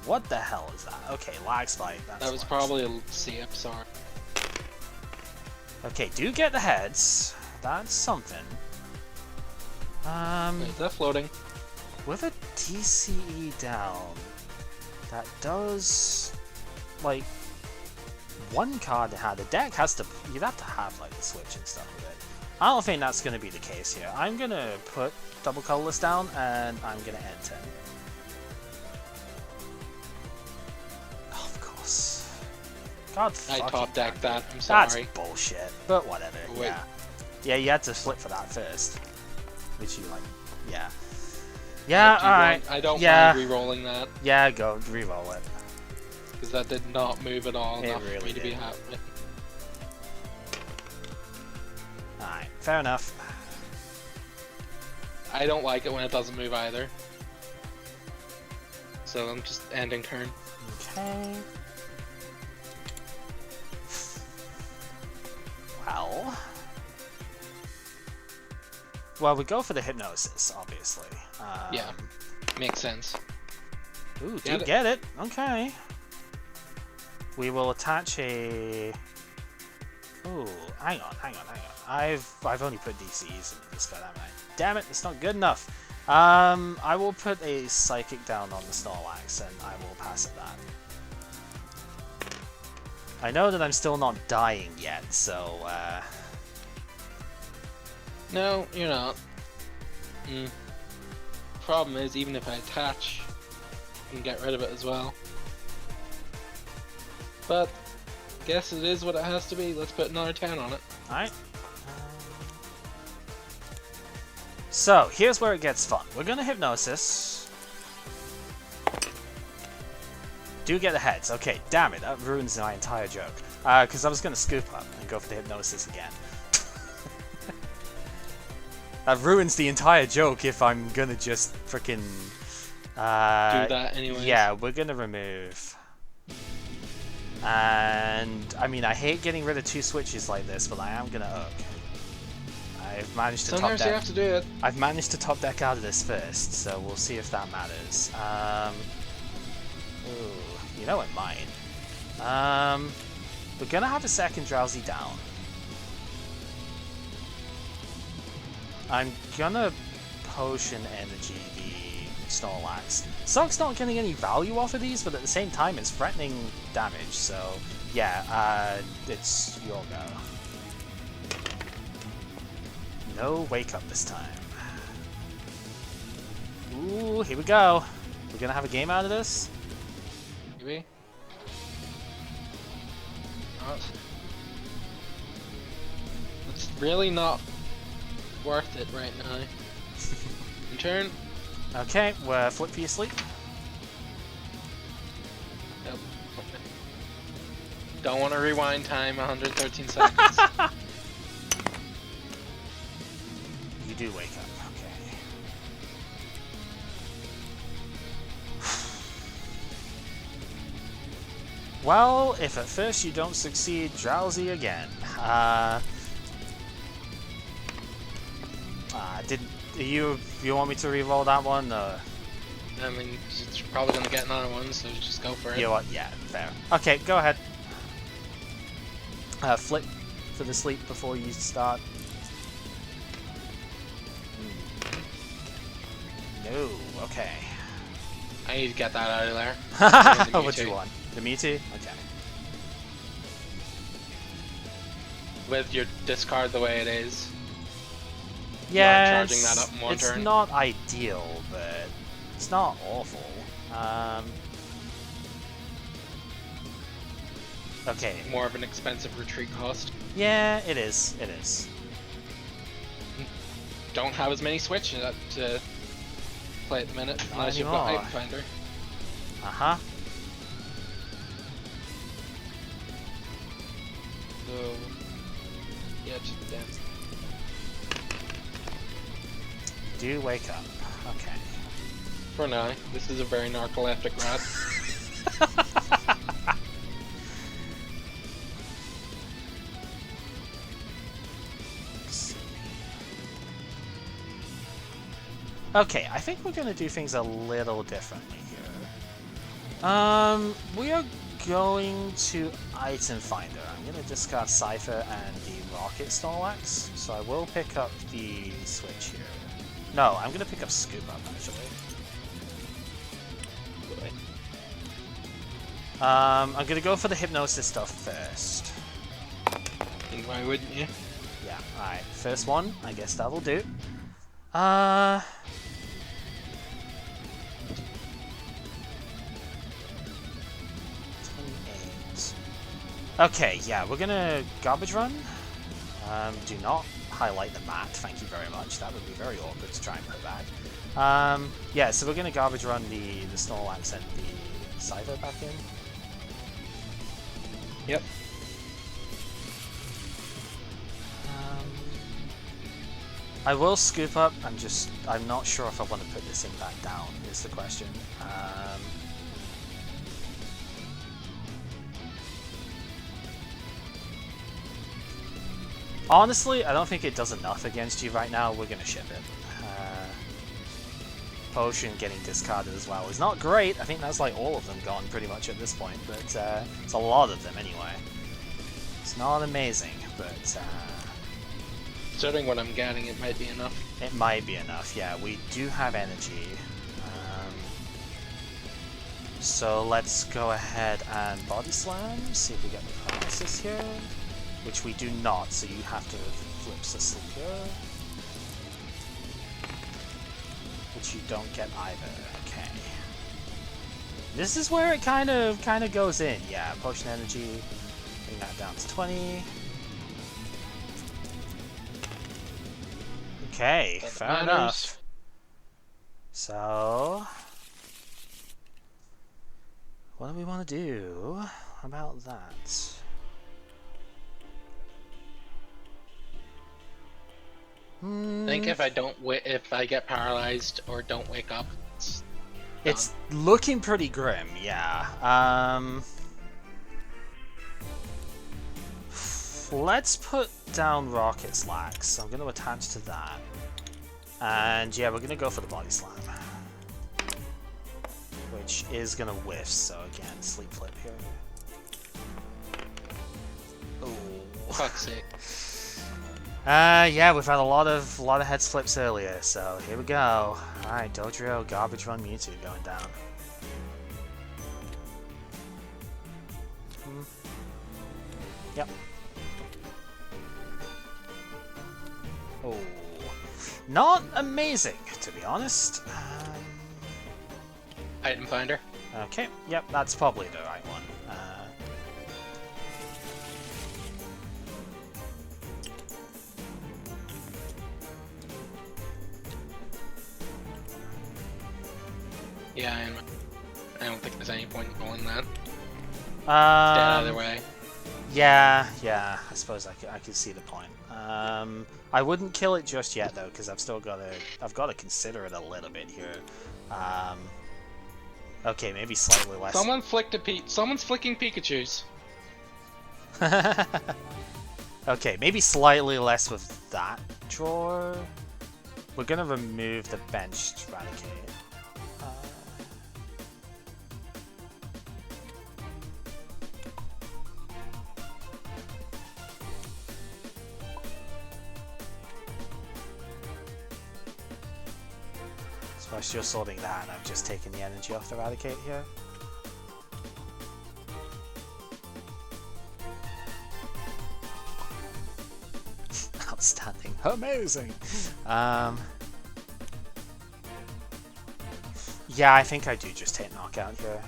What the hell is that? Okay, lag spike. That's That was worse. probably a CF, sorry. Okay, do get the heads. That's something. Wait, is that floating? With a TCE down, that does like one card that had the deck has to. You'd have to have like the switch and stuff with it. I don't think that's going to be the case here. I'm going to put double colorless down and I'm going to end turn. Of course. God I fucking top decked damn it. that, I'm sorry. That's bullshit, but whatever. Wait. Yeah. Yeah, you had to flip for that first. Which you like. Yeah. Yeah, alright. I don't Yeah. mind re-rolling that, Yeah, go re-roll it. because that did not move at all It enough for really me to be didn't. happy. Alright, fair enough. I don't like it when it doesn't move either. So I'm just ending turn. Okay. Well, we go for the hypnosis, obviously. Yeah. Makes sense. Ooh, Get do it. get it. Okay. We will attach a. Ooh, hang on. I've only put DCs in this guy, haven't I? Damn it, it's not good enough. I will put a psychic down on the Snorlax, and I will pass it that. I know that I'm still not dying yet, so No, you're not. Problem is, even if I attach, I can get rid of it as well. But, guess it is what it has to be. Let's put another 10 on it. alright. So, here's where it gets fun. We're gonna Hypnosis. Do get the heads. Okay, damn it, that ruins my entire joke. Because I was gonna scoop up and go for the Hypnosis again. That ruins the entire joke if I'm gonna just frickin' Do that anyway. Yeah, we're gonna remove. And I mean, I hate getting rid of two switches like this, but I am gonna Ugg. I've managed to Sometimes top you deck. have to do it. I've managed to top deck out of this first, so we'll see if that matters. Ooh, you know it might. We're gonna have a second Drowsy down. I'm gonna Potion Energy the Snorlax. Sucks not getting any value off of these, but at the same time it's threatening damage, so yeah, it's your go. No wake up this time. Ooh, here we go. We're gonna have a game out of this? Maybe. It's really not worth it right now. In turn. Okay, we're flip for your sleep. Yep. Don't want to rewind time 113 seconds. You do wake up, okay. Well, if at first you don't succeed, drowsy again. Did you want me to re-roll that one? I mean, you're probably gonna get another one, so just go for it. You know what? Yeah, fair. Okay, go ahead. Flip for the sleep before you start. No, okay. I need to get that out of there. What do you want? The Mewtwo? Okay. With your discard the way it is. Yeah, charging that up in one it's turn. not ideal, but it's not awful. Okay. More of an expensive retreat cost. Yeah, it is. It is. Don't have as many switches to play at the minute, Not unless you've got anymore. Item Finder. Uh-huh. So, yeah, just damn. Do wake up. Okay. For now, this is a very narcoleptic rat. Okay, I think we're gonna do things a little differently here. We are going to Item Finder. I'm gonna discard Cipher and the Rocket Snorlax, so I will pick up the switch here. No, I'm gonna pick up Scoop Up actually. I'm gonna go for the Hypnosis stuff first. And why wouldn't you? Yeah, alright. First one, I guess that'll do. 28. Okay, yeah, we're gonna Garbage Run. Do not highlight the mat, thank you very much. That would be very awkward to try and put back. Yeah, so we're gonna Garbage Run the Snorlax and the Cipher back in. Yep. I will Scoop Up. I'm not sure if I want to put this thing back down, is the question. Honestly, I don't think it does enough against you right now. We're gonna ship it. Potion getting discarded as well is not great. I think that's like all of them gone pretty much at this point, but it's a lot of them anyway. It's not amazing, but Considering what I'm getting, it might be enough. it might be enough. Yeah, we do have energy. So let's go ahead and Body Slam, see if we get the paralysis here. Which we do not, so you have to flip the sleep here. Which you don't get either. Okay. This is where it kind of goes in. Yeah, potion energy. Bring that down to 20. Okay, That fair matters. enough. So, what do we want to do about that? I think if I if I get paralyzed or don't wake up, It's looking pretty grim, yeah. Let's put down Rocket Slacks. I'm going to attach to that. And yeah, we're going to go for the Body Slam. Which is going to whiff, so again, Sleep Flip here. Oh. fuck's sake. Yeah, we've had a lot of head slips earlier, so here we go. Alright, Dodrio, Garbage Run, Mewtwo going down. Yep. Oh. Not amazing, to be honest. Item Finder. Okay, yep, that's probably the right one. Yeah, I don't think there's any point in going that. Dead Um, either way. Yeah, I suppose I could see the point. I wouldn't kill it just yet though, because I've got to consider it a little bit here. Okay, maybe slightly less. Someone's flicking Pikachu's. Okay, maybe slightly less with that drawer. We're gonna remove the benched Raticate. So whilst you're sorting that, I'm just taking the energy off the Raticate here. Outstanding. Amazing! Yeah, I think I do just hit knockout here.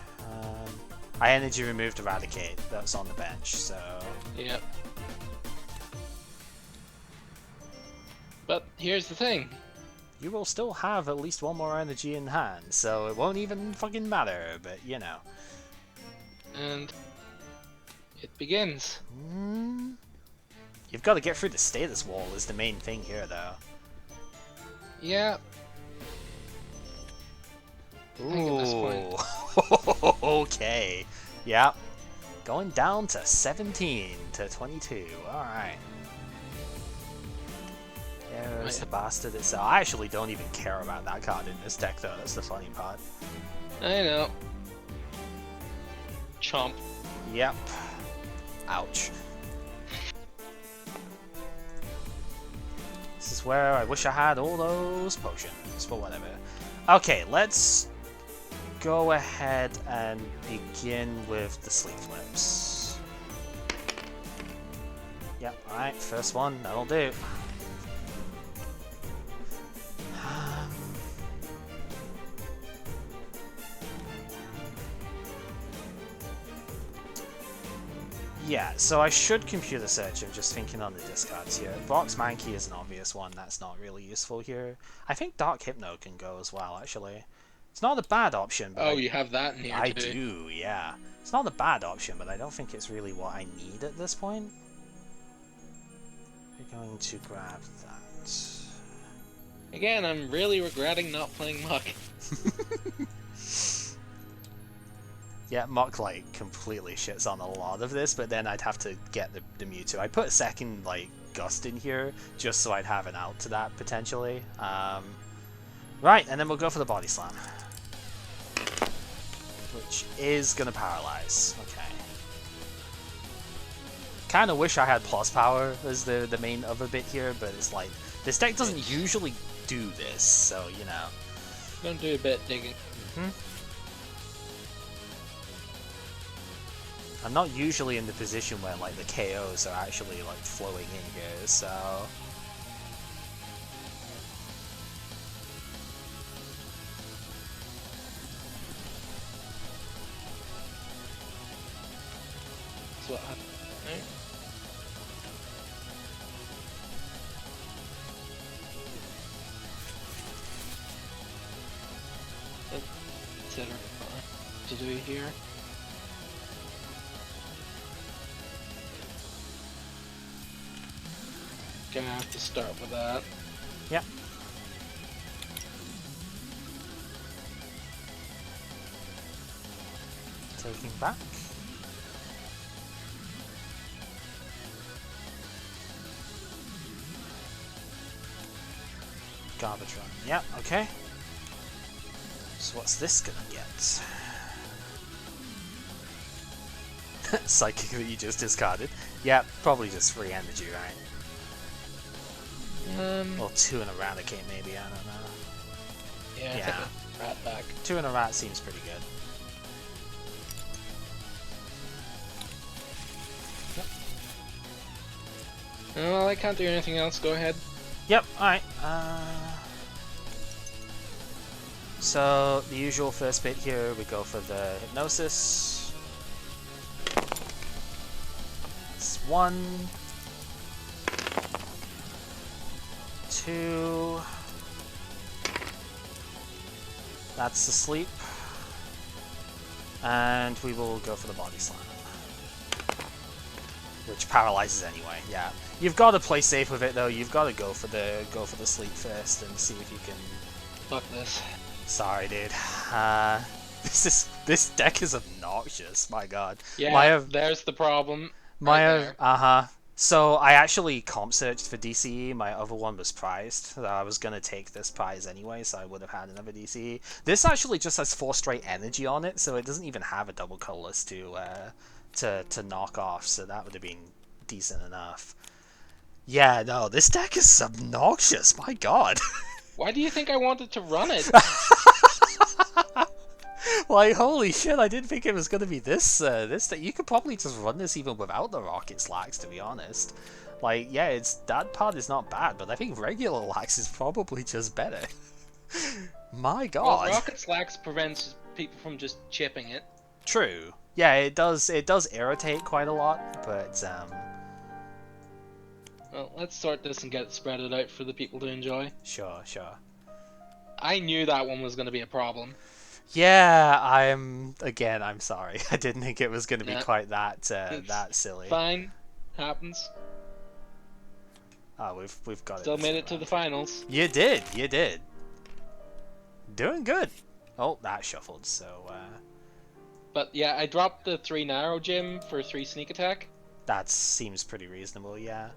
I energy removed Eradicate, that's on the bench, so... Yep. But here's the thing. You will still have at least one more energy in hand, so it won't even fucking matter, but you know. And it begins. You've got to get through the status wall is the main thing here, though. Yeah. I think at this point. Okay. Yep. Going down to 17 to 22. Alright. There's the bastard itself. I actually don't even care about that card in this deck, though. That's the funny part. I know. Chomp. Yep. Ouch. This is where I wish I had all those potions, but whatever. Okay, let's go ahead and begin with the sleep flips. Yep, alright, first one, that'll do. Yeah, so I should computer search. I'm just thinking on the discards here. Box Mankey is an obvious one. That's not really useful here. I think Dark Hypno can go as well, actually. It's not a bad option. But you have that in here I too. do, yeah. It's not a bad option, but I don't think it's really what I need at this point. We're going to grab that. Again, I'm really regretting not playing Muck. Yeah, Muck, like, completely shits on a lot of this, but then I'd have to get the Mewtwo. I put a second, like, Gust in here, just so I'd have an out to that, potentially. Right, and then we'll go for the Body Slam. Which is gonna paralyze. Okay. Kinda wish I had Plus Power as the main other bit here, but it's like, this deck doesn't usually do this, so, you know. Gonna do a bit digging. I'm not usually in the position where, like, the KOs are actually, like, flowing in here, so... That's what happened. Right? Etc. To do here. Gonna have to start with that. Yep. Taking back. Garbage run. Yep, okay. So what's this gonna get? Psychic that you just discarded. Yeah, probably just free energy, right? Or 2 and a Raticate, maybe, I don't know. Yeah, Yeah. take a rat back. 2 and a rat seems pretty good. Well, I can't do anything else. Go ahead. Yep, alright. So, the usual first bit here, we go for the Hypnosis. That's 1. 2. That's the sleep. And we will go for the Body Slam. Which paralyzes anyway, yeah. You've got to play safe with it though, you've got to go for the sleep first and see if you can... Fuck this. Sorry, dude. This deck is obnoxious. My God. Yeah, there's the problem. So I actually comp searched for DCE. My other one was prized. So I was gonna take this prize anyway, so I would have had another DCE. This actually just has 4 straight energy on it, so it doesn't even have a double colorless to knock off. So that would have been decent enough. Yeah, no, this deck is obnoxious. My God. Why do you think I wanted to run it? Like, holy shit, I didn't think it was going to be this that you could probably just run this even without the Rocket Lax, to be honest. Like, yeah, that part is not bad, but I think regular Lax is probably just better. My God. Well, Rocket Lax prevents people from just chipping it. True. Yeah, it does irritate quite a lot, but well, let's sort this and get it spread out for the people to enjoy. Sure. I knew that one was going to be a problem. Yeah, I'm sorry. I didn't think it was going to be quite that silly. Fine, happens. Oh, we've got Still made it to the finals. You did. Doing good. Oh, that shuffled. So. But yeah, I dropped the 3 narrow gym for 3 sneak attack. That seems pretty reasonable. Yeah.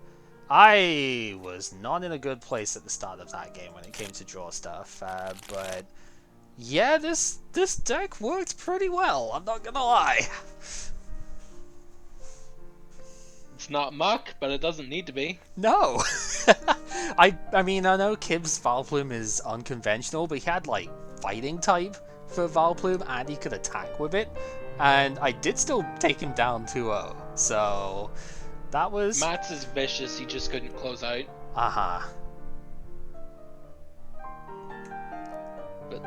I was not in a good place at the start of that game when it came to draw stuff, but yeah, this deck worked pretty well, I'm not gonna lie. It's not muck, but it doesn't need to be. No! I mean, I know Kib's Vileplume is unconventional, but he had, like, fighting type for Vileplume, and he could attack with it, and I did still take him down 2-0, so that was... Matt's is vicious, he just couldn't close out. But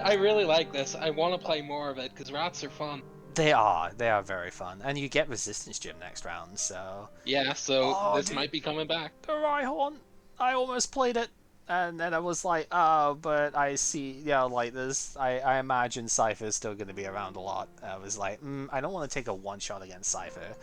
I really like this. I want to play more of it, because rats are fun. They are very fun, and you get Resistance Gym next round, so... Yeah, so this might be coming back. The Rhyhorn! I almost played it, and then I was like, oh, but I see, like this, I imagine Cipher's still going to be around a lot. I was like, I don't want to take a one-shot against Cipher.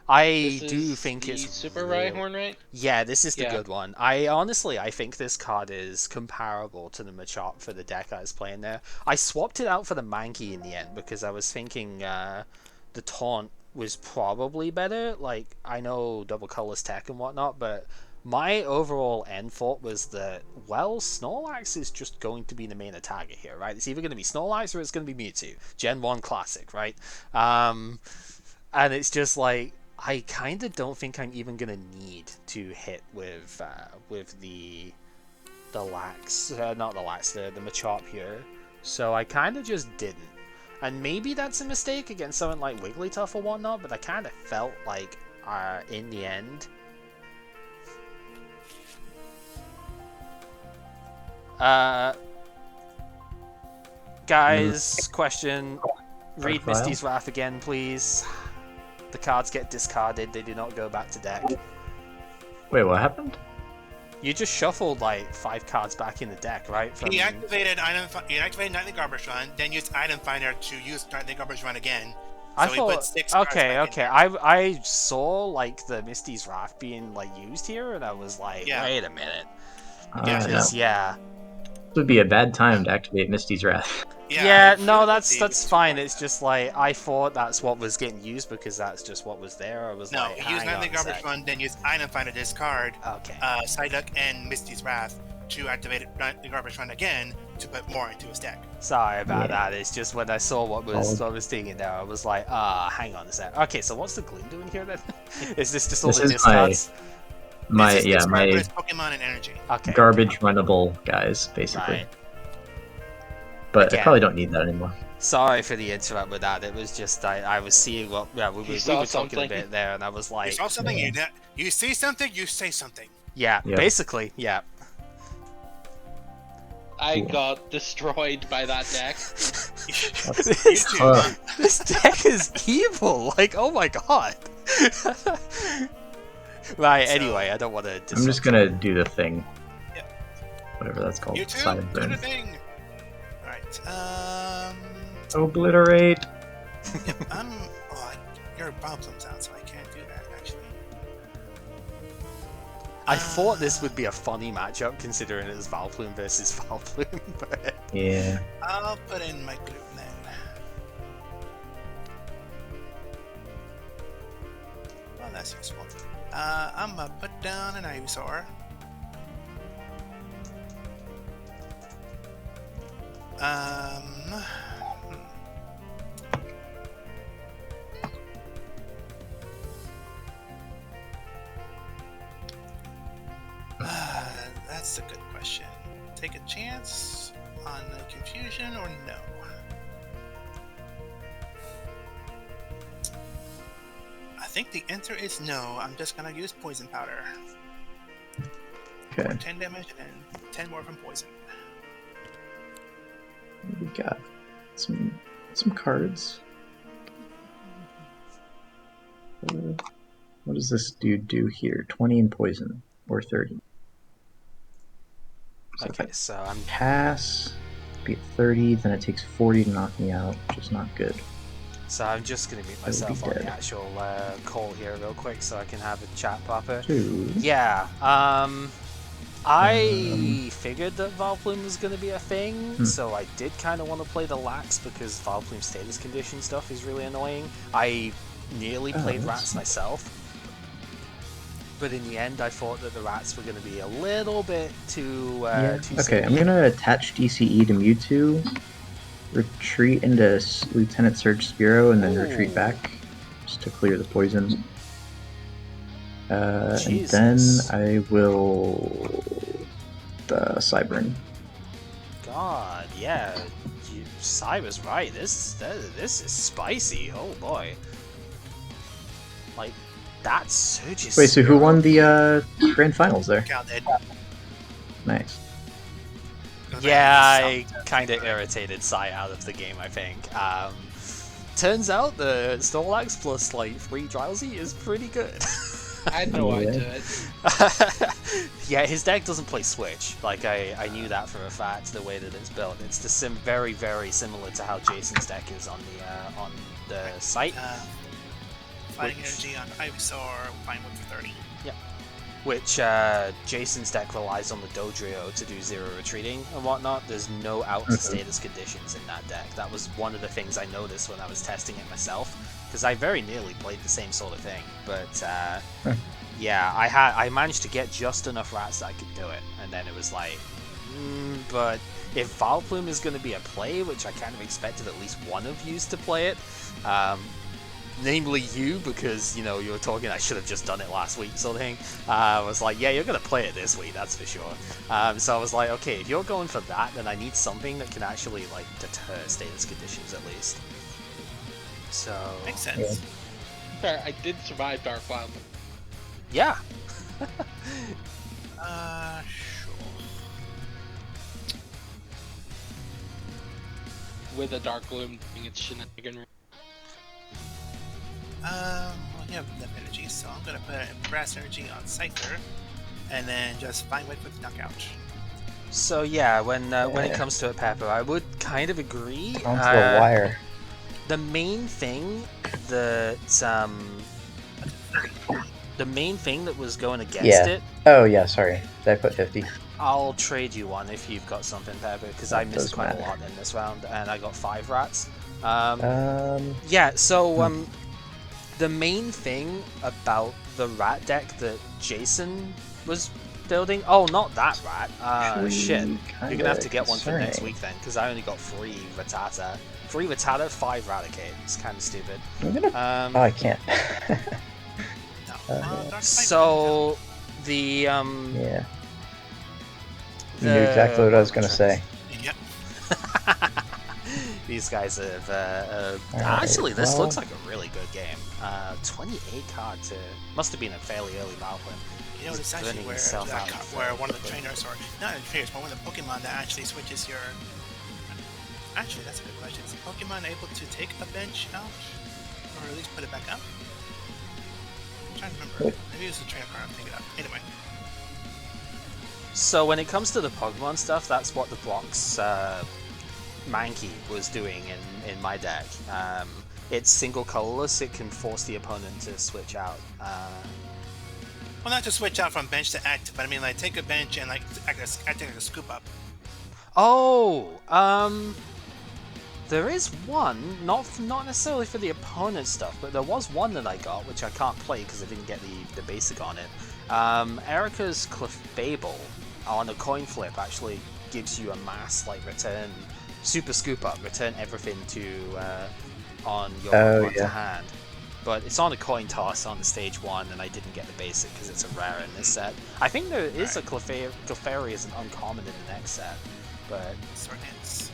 I do think it's Super Rhyhorn, right? Yeah, this is the good one. I think this card is comparable to the Machop for the deck I was playing there. I swapped it out for the Mankey in the end because I was thinking the Taunt was probably better. Like, I know double colorless tech and whatnot, but my overall end thought was that, well, Snorlax is just going to be the main attacker here, right? It's either going to be Snorlax or it's going to be Mewtwo. Gen 1 Classic, right? And it's just like, I kind of don't think I'm even gonna need to hit with the Lax, not the Lax, the Machop here. So I kind of just didn't, and maybe that's a mistake against something like Wigglytuff or whatnot. But I kind of felt like, in the end, guys, question: read Misty's Wrath again, please. The cards get discarded, they do not go back to deck. Wait, what happened? You just shuffled like 5 cards back in the deck, right? He activated Nightly Garbage Run, then used Item Finder to use Nightly Garbage Run again. So I he thought, put 6 cards back in there. I saw like the Misty's Wrath being like used here, and I was like, wait a minute. This would be a bad time to activate Misty's Wrath. No, that's fine. It's just like, I thought that's what was getting used because that's just what was there. I was like, use Nightly Garbage Run, then use Item Finder to discard Psyduck and Misty's Wrath to activate Nightly Garbage Run again to put more into his deck. Sorry about that. It's just when I saw what was thinking there, I was like, hang on a sec. Okay, so what's the Gleam doing here then? Is this just all the discards? My Pokemon and energy. Okay. Garbage runnable guys, basically. Right. But I probably don't need that anymore. Sorry for the interrupt with that. It was just I was seeing what we were talking a bit there, and I was like, you saw something. You see something. You say something. Yeah, basically, yeah. I got destroyed by that deck. This deck is evil. Like, oh my god. Right. Anyway, I don't want to. I'm just gonna do the thing. Yep. Whatever that's called. You too. Do the thing. Obliterate. Yep, your problem's out, so I can't do that, actually. I thought this would be a funny matchup considering it was Valplume versus Valplume, but... Yeah. I'll put in my group then. Well, that's useful. I'm gonna put down an Ivysaur. That's a good question. Take a chance on the confusion or no? I think the answer is no. I'm just gonna use poison powder. Okay. For 10 damage and 10 more from poison. We got some cards. What does this dude do here? 20 in poison or 30. So Okay, if so I'm... I pass, be at 30, then it takes 40 to knock me out, which is not good. So I'm just going to mute I will be myself on the dead. actual call here real quick so I can have a chat proper. Two. Yeah, I figured that Valplume was going to be a thing, so I did kind of want to play the Lax because Valplume status condition stuff is really annoying. I nearly played Rats myself, but in the end I thought that the Rats were going to be a little bit too Yeah. too Okay, silly. I'm gonna attach DCE to Mewtwo, retreat into Lieutenant Surge Spearow, and then retreat Ooh. back just to clear the poison. And Jesus. then I will Cybern. God, yeah, Cy was right. This is spicy. Oh boy, like that Surge. Wait, so who won the grand finals there? Count it. Nice. Yeah, I kind of irritated Cy out of the game, I think. Turns out the Snorlax plus like 3 Drowsy is pretty good. I had no Yeah. idea. Yeah, his deck doesn't play Switch. Like I knew that for a fact. The way that it's built, it's the very very similar to how Jason's deck is on the site. Fighting energy on Ivysaur, fine with 30. Which Jason's deck relies on the Dodrio to do 0 retreating and whatnot. There's no out status conditions in that deck. That was one of the things I noticed when I was testing it myself, because I very nearly played the same sort of thing. But yeah, I managed to get just enough Rats that I could do it, and then it was like, but if Valplume is going to be a play, which I kind of expected at least one of you to play it, namely you, because, you know, you were talking I should have just done it last week sort of thing. I was like, yeah, you're going to play it this week, that's for sure. So I was like, okay, if you're going for that, then I need something that can actually, like, deter status conditions at least. So... Makes sense. Fair, I did survive Dark Cloud. Yeah. Sure. With a Dark Gloom doing its shenanigan. Well, you have enough energy, so I'm gonna put Brass Energy on Cipher, and then just find Wit with Knockout. So yeah, when it comes to it, Pepper, I would kind of agree. Onto the wire. The main thing that was going against it. Oh yeah, sorry. Did I put 50? I'll trade you one if you've got something, Pepper, because I missed quite a lot in this round, and I got 5 Rats. Yeah. So the main thing about the Rat deck that Jason was building. Oh, not that Rat. Shit. You're gonna have to get one for next week then, because I only got 3 Rattata. 3 Rattata, 5 Raticate. It's kind of stupid. I'm gonna... I can't. So the Yeah. You knew exactly what I was gonna say. Yep. These guys have actually, this looks like a really good game. 28 card to must have been a fairly early battle plan. You know, it's actually where one of the trainers, or not the trainers, but one of the Pokemon that actually switches your. Actually, that's a good question. Is the Pokemon able to take a bench out, or at least put it back up? I'm trying to remember. Maybe it was the trainer card I'm thinking of. Anyway. So when it comes to the Pokemon stuff, that's what the Brock's Mankey was doing in my deck. It's single colorless, it can force the opponent to switch out. Well, not to switch out from bench to active, but I mean, like, take a bench and, like, act like a scoop up. Oh, there is one, not necessarily for the opponent stuff, but there was one that I got, which I can't play because I didn't get the basic on it. Erica's Clefable on a coin flip actually gives you a mass, like, return, super scoop up, return everything to, on your one to hand. But it's on a coin toss on the stage 1, and I didn't get the basic because it's a rare in this set. I think there is a Clefairy as an uncommon in the next set, but... Sword Dance.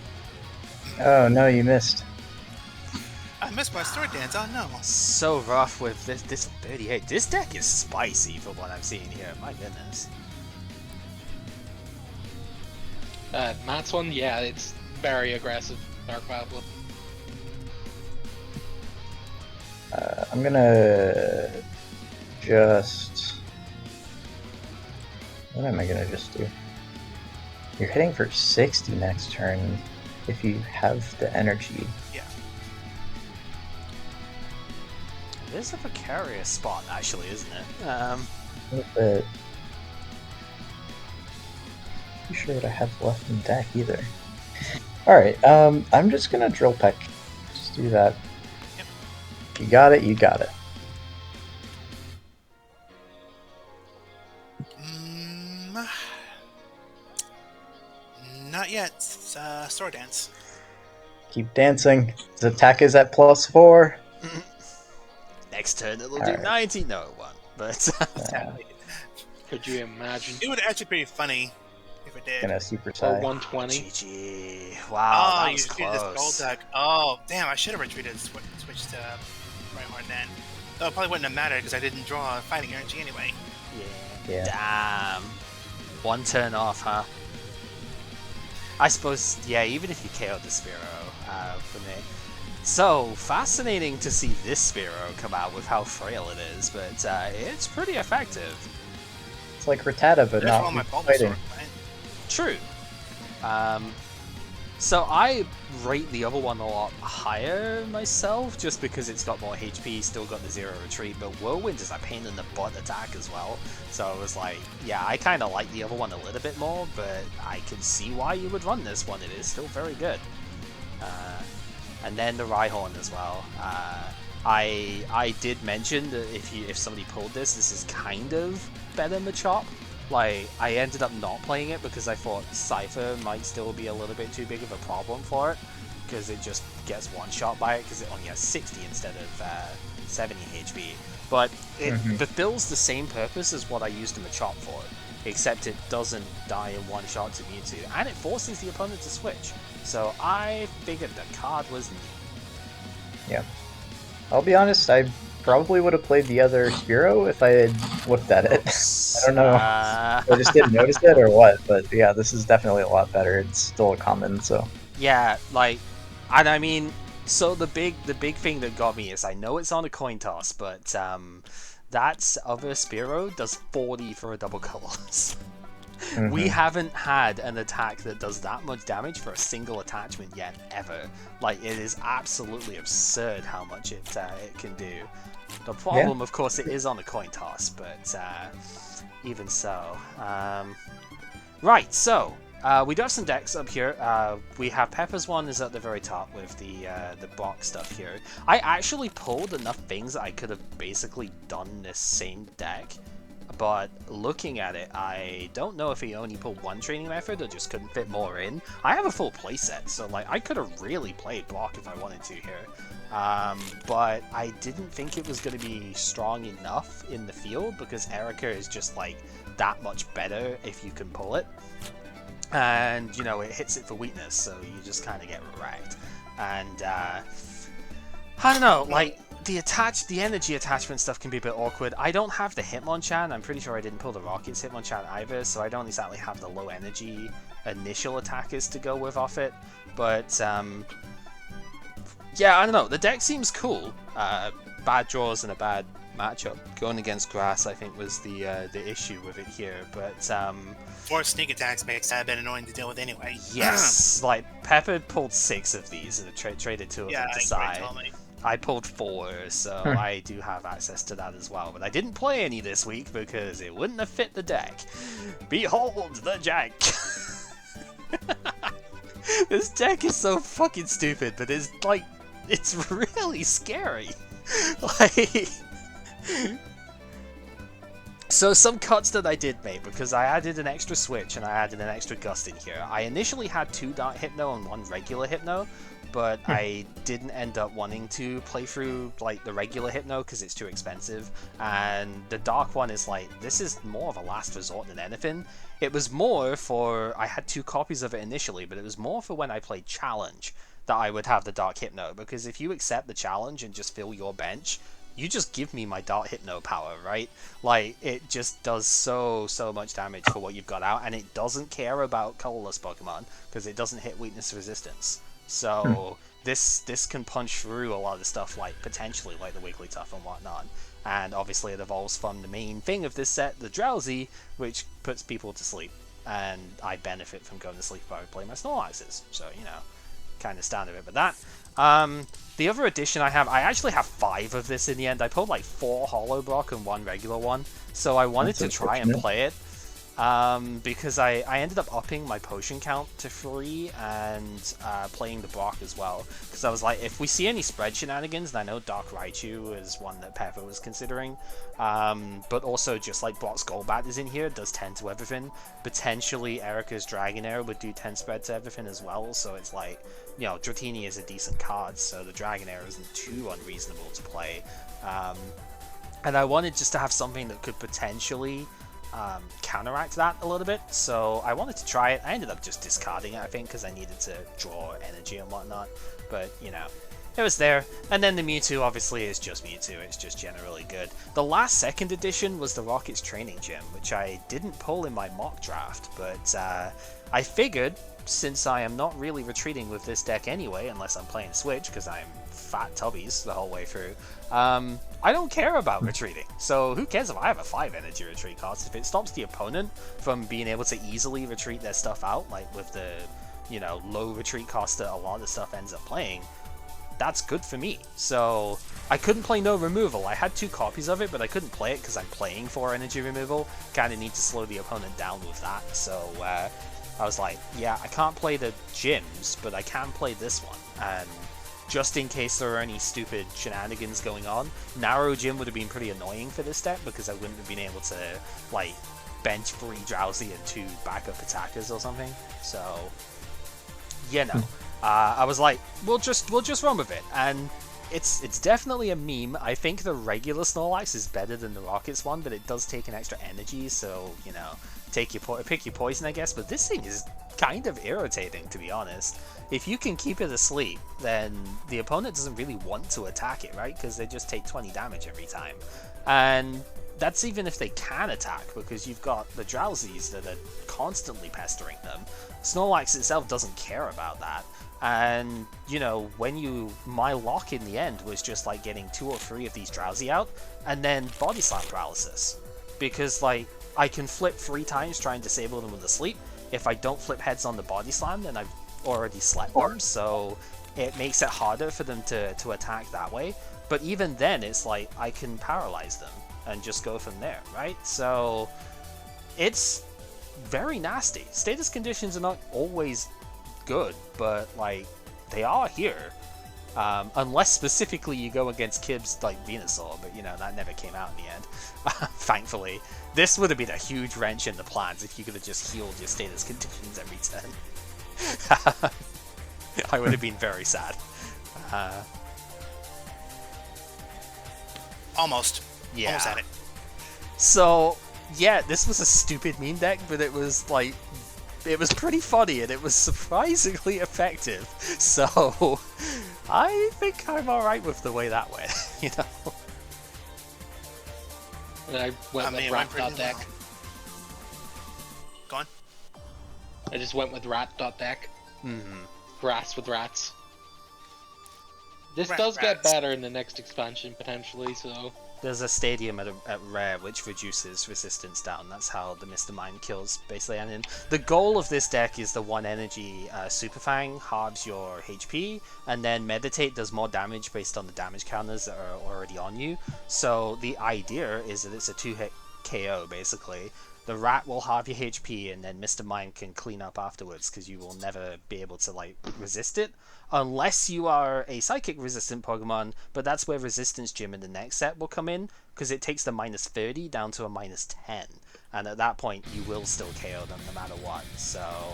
Oh no, you missed. I missed my Sword Dance, oh no. So rough with this 38. This deck is spicy for what I'm seeing here, my goodness. Matt's one, yeah, it's very aggressive. Dark Babylon. I'm gonna just... What am I gonna just do? You're hitting for 60 next turn if you have the energy. Yeah. It is a precarious spot, actually, isn't it? A little bit. Not sure what I have left in deck either. Alright, I'm just gonna Drill Peck. Just do that. Yep. You got it, you got it. Not yet. Sword Dance. Keep dancing. The attack is at +4. Next turn it'll do Alright. 90. No, it won't. But Could you imagine? It would actually be funny if it did. Gonna super Or tie. 120? GG. Wow, Oh, that you was retreated this gold close. deck. Oh, damn, I should have retreated and switched to right hard then. Though it probably wouldn't have mattered because I didn't draw fighting energy anyway. Yeah. Yeah. Damn. One turn off, huh? I suppose, yeah, even if you KO'd the Spearow, for me. So, fascinating to see this Spearow come out with how frail it is, but it's pretty effective. It's like Rattata, but There's not all my fighting. Bulbasaur, right? True. So I rate the other one a lot higher myself, just because it's got more HP, still got the 0 retreat, but Whirlwind is a pain in the butt attack as well. So I was like, yeah, I kind of like the other one a little bit more, but I can see why you would run this one. It is still very good. And then the Rhyhorn as well. I did mention that if somebody pulled this is kind of better Machop. Like, I ended up not playing it because I thought Cipher might still be a little bit too big of a problem for it, because it just gets one shot by it because it only has 60 instead of 70 HP. But it fulfills the same purpose as what I used the Machop for, except it doesn't die in one shot to Mewtwo, and it forces the opponent to switch. So I figured the card was neat. Yeah. I'll be honest, I probably would have played the other Spearow if I had looked at it. I don't know. I just didn't notice it or what, but yeah, this is definitely a lot better. It's still a common, so. Yeah, like, and I mean, so the big thing that got me is I know it's on a coin toss, but that other Spearow does 40 for a double colorless. We haven't had an attack that does that much damage for a single attachment yet, ever. Like, it is absolutely absurd how much it can do. The problem, of course, it is on a coin toss, but even so. Right, so we do have some decks up here. We have Pepper's one is at the very top with the box stuff here. I actually pulled enough things that I could have basically done this same deck. But looking at it, I don't know if he only pulled one training method or just couldn't fit more in. I have a full playset, so like I could have really played block if I wanted to here. But I didn't think it was going to be strong enough in the field because Erica is just like that much better if you can pull it. And, you know, it hits it for weakness, so you just kind of get wrecked. And, I don't know, like, the energy attachment stuff can be a bit awkward. I don't have the Hitmonchan. I'm pretty sure I didn't pull the Rocket's Hitmonchan either, so I don't exactly have the low energy initial attackers to go with off it. But, yeah, I don't know. The deck seems cool. Bad draws and a bad matchup. Going against grass, I think, was the issue with it here. But, 4 sneak attacks makes that a bit annoying to deal with anyway. yes, like, Pepper pulled 6 of these and traded 2 of them to Sai. I pulled 4, so I do have access to that as well. But I didn't play any this week because it wouldn't have fit the deck. Behold the deck! This deck is so fucking stupid, but it's like, it's really scary. Like, so some cuts that I did make, because I added an extra switch and I added an extra gust in here. I initially had 2 Dark Hypno and 1 regular Hypno, but I didn't end up wanting to play through like the regular Hypno because it's too expensive, and the Dark one is like, this is more of a last resort than anything. It was more for, I had 2 copies of it initially, but it was more for when I played Challenge that I would have the Dark Hypno, because if you accept the challenge and just fill your bench, you just give me my Dark Hypno power, right? Like, it just does so much damage for what you've got out, and it doesn't care about colorless Pokemon, because it doesn't hit weakness resistance. So, this can punch through a lot of stuff, like, potentially, like the Wigglytuff and whatnot. And obviously it evolves from the main thing of this set, the Drowsy, which puts people to sleep. And I benefit from going to sleep if I play my Snorlaxes. So, you know, kind of standard bit with that. The other addition I have, I actually have 5 of this in the end. I pulled like 4 Hollow Block and 1 regular one. So I wanted to try and play it. Because I ended up upping my potion count to 3 and playing the Brock as well. Because I was like, if we see any spread shenanigans, and I know Dark Raichu is one that Pepper was considering, but also just like Brock's Golbat is in here, does 10 to everything. Potentially Erica's Dragonair would do 10 spread to everything as well, so it's like, you know, Dratini is a decent card, so the Dragonair isn't too unreasonable to play. And I wanted just to have something that could potentially counteract that a little bit, so I wanted to try it. I ended up just discarding it, I think, because I needed to draw energy and whatnot, but, you know, it was there. And then the Mewtwo, obviously, is just Mewtwo. It's just generally good. The last second edition was the Rocket's Training Gym, which I didn't pull in my mock draft, but I figured, since I am not really retreating with this deck anyway, unless I'm playing Switch, because I'm fat tubbies the whole way through, I don't care about retreating. So who cares if I have a 5 energy retreat cost? If it stops the opponent from being able to easily retreat their stuff out, like with the, you know, low retreat cost that a lot of the stuff ends up playing, that's good for me. So I couldn't play no removal. I had 2 copies of it, but I couldn't play it because I'm playing for energy removal. Kind of need to slow the opponent down with that. So I was like, yeah, I can't play the gyms, but I can play this one. And just in case there are any stupid shenanigans going on, Narrow Gym would have been pretty annoying for this deck because I wouldn't have been able to, like, bench 3 Drowsy and 2 backup attackers or something. So, you know, I was like, we'll just run with it. And it's definitely a meme. I think the regular Snorlax is better than the Rockets one, but it does take an extra energy, so, you know, pick your poison, I guess. But this thing is kind of irritating, to be honest. If you can keep it asleep, then the opponent doesn't really want to attack it, right? Because they just take 20 damage every time. And that's even if they can attack, because you've got the Drowsies that are constantly pestering them. Snorlax itself doesn't care about that. And, you know, my lock in the end was just like getting 2 or 3 of these Drowsy out, and then Body Slam paralysis. Because, like, I can flip 3 times try and disable them with a sleep. If I don't flip heads on the Body Slam, then I've already slept them, so it makes it harder for them to attack that way. But even then, it's like, I can paralyze them and just go from there, right? So it's very nasty. Status conditions are not always good, but, like, they are here. Unless specifically you go against Kib's, like, Venusaur, but, you know, that never came out in the end. Thankfully. This would have been a huge wrench in the plans if you could have just healed your status conditions every turn. I would have been very sad. Almost. Yeah. Almost at it. So, yeah, this was a stupid meme deck, but it was, like, it was pretty funny, and it was surprisingly effective. So, I think I'm alright with the way that went, you know? And I went with rat.deck. Well. Go on. I just went with rat.deck. Mm-hmm. Grass with rats. This does get better in the next expansion, potentially, so... There's a stadium at rare which reduces resistance down. That's how the Mr. Mind kills basically ending. The goal of this deck is the 1 energy Super Fang halves your HP, and then Meditate does more damage based on the damage counters that are already on you. So the idea is that it's a 2-hit KO basically. The rat will halve your HP, and then Mr. Mind can clean up afterwards because you will never be able to like resist it. Unless you are a psychic resistant Pokemon, but that's where Resistance Gym in the next set will come in, because it takes the -30 down to a -10, and at that point you will still KO them no matter what. So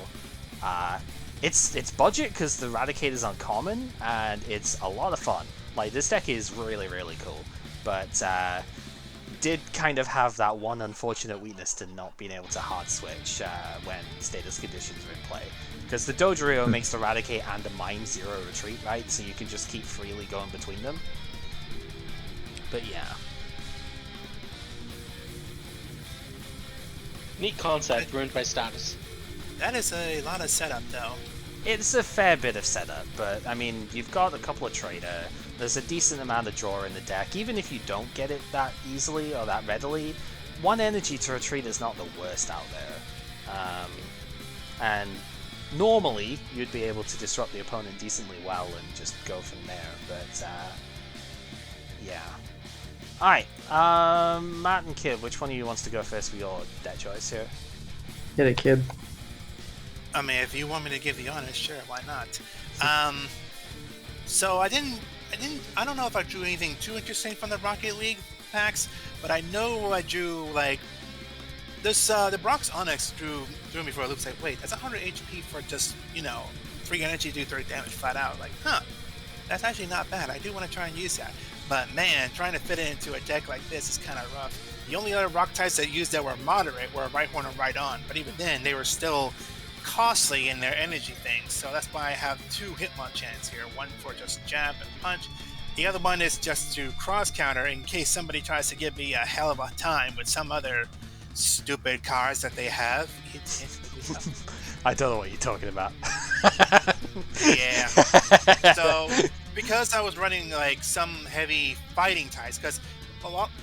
it's budget because the Raticate is uncommon, and it's a lot of fun. Like, this deck is really, really cool, but did kind of have that one unfortunate weakness to not being able to hard switch when status conditions are in play. Because the Dodrio makes the Raticate and the Mime 0 retreat, right? So you can just keep freely going between them. But yeah. Neat concept, ruined by status. That is a lot of setup, though. It's a fair bit of setup, but I mean, you've got a couple of Trader. There's a decent amount of draw in the deck. Even if you don't get it that easily or that readily, 1 energy to retreat is not the worst out there. And normally, you'd be able to disrupt the opponent decently well and just go from there, but yeah. Alright, Matt and Kid, which one of you wants to go first for your deck choice here? Get it, Kid. I mean, if you want me to give the honors, sure, why not? So I don't know if I drew anything too interesting from the Rocket League packs, but I know I drew, like, this, the Brock's Onyx drew me for a loop. It's like, wait, that's 100 HP for just, 3 energy, do 30 damage flat out. Like, huh, that's actually not bad. I do want to try and use that. But man, trying to fit it into a deck like this is kind of rough. The only other rock types that used that were moderate were Right Horn and Right On, but even then, they were still costly in their energy things. So that's why I have 2 Hitmonchans here. One for just jab and punch. The other one is just to cross counter in case somebody tries to give me a hell of a time with some other stupid cards that they have. I don't know what you're talking about. Yeah. So, because I was running like some heavy fighting types, because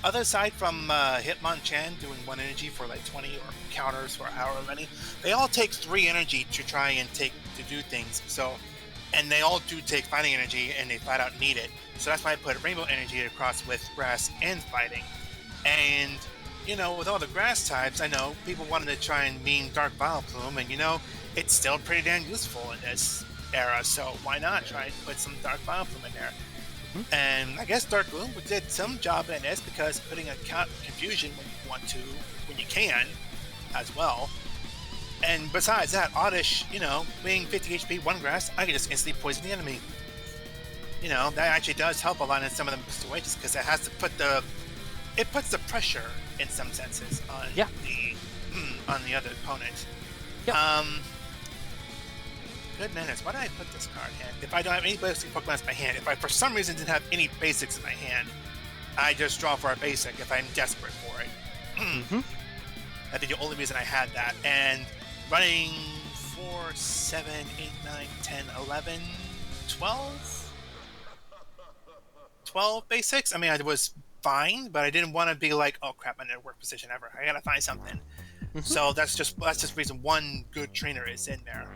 other side from Hitmonchan doing 1 energy for like 20 or counters for however many, they all take 3 energy to try and to do things. So, and they all do take fighting energy, and they flat out need it. So that's why I put Rainbow Energy across with grass and fighting. And with all the grass types, I know people wanted to try and meme Dark Vileplume, and it's still pretty damn useful in this era, so why not try and put some Dark Vileplume in there? Mm-hmm. And I guess Dark Gloom did some job in this, because putting a confusion when you want to, when you can, as well. And besides that, Oddish, being 50 HP, 1 grass, I can just instantly poison the enemy. That actually does help a lot in some of the situations, because it has to put it puts the pressure in some senses on the other opponent. Yeah. Good manners. Why did I put this card in? If I don't have any basic Pokemon in my hand, if I for some reason didn't have any basics in my hand, I just draw for a basic if I'm desperate for it. Mm-hmm. That'd be the only reason I had that. And running 4, 7, 8, 9, 10, 11, 12 basics. I mean, I was fine, but I didn't want to be like, oh crap, I'm in a work position ever. I gotta find something. Mm-hmm. So that's just reason 1 good trainer is in there.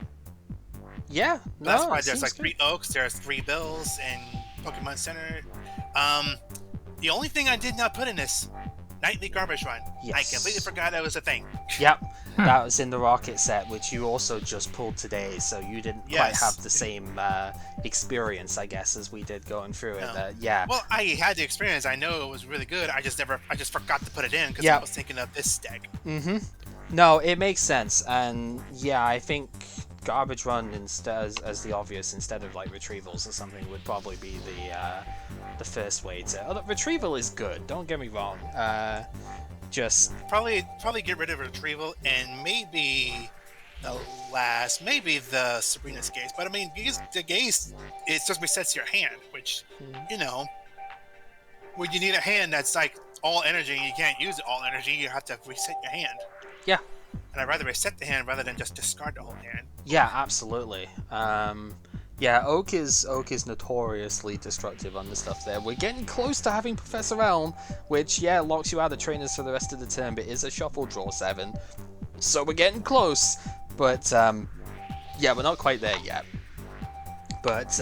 Yeah, that's why there's like 3 Oaks, there's 3 Bills in Pokemon Center. The only thing I did not put in this, Nightly Garbage Run. Yes. I completely forgot that was a thing. Yep, that was in the Rocket set, which you also just pulled today, so you didn't quite have the same experience, I guess, as we did going through it. Yeah. Well, I had the experience. I know it was really good. I just forgot to put it in because I was thinking of this deck. Mm-hmm. No, it makes sense, and yeah, I think Garbage Run instead as the obvious instead of like retrievals or something would probably be the first way to. Retrieval is good. Don't get me wrong. Just probably get rid of retrieval and maybe the Sabrina's Gaze. But I mean, the Gaze it just resets your hand, which when you need a hand that's like all energy, you can't use all energy. You have to reset your hand. Yeah. And I'd rather reset the hand rather than just discard the whole hand. Yeah, absolutely. Yeah, Oak is notoriously destructive on the stuff there. We're getting close to having Professor Elm, which, yeah, locks you out of trainers for the rest of the turn, but is a shuffle draw 7. So we're getting close, but, yeah, we're not quite there yet. But,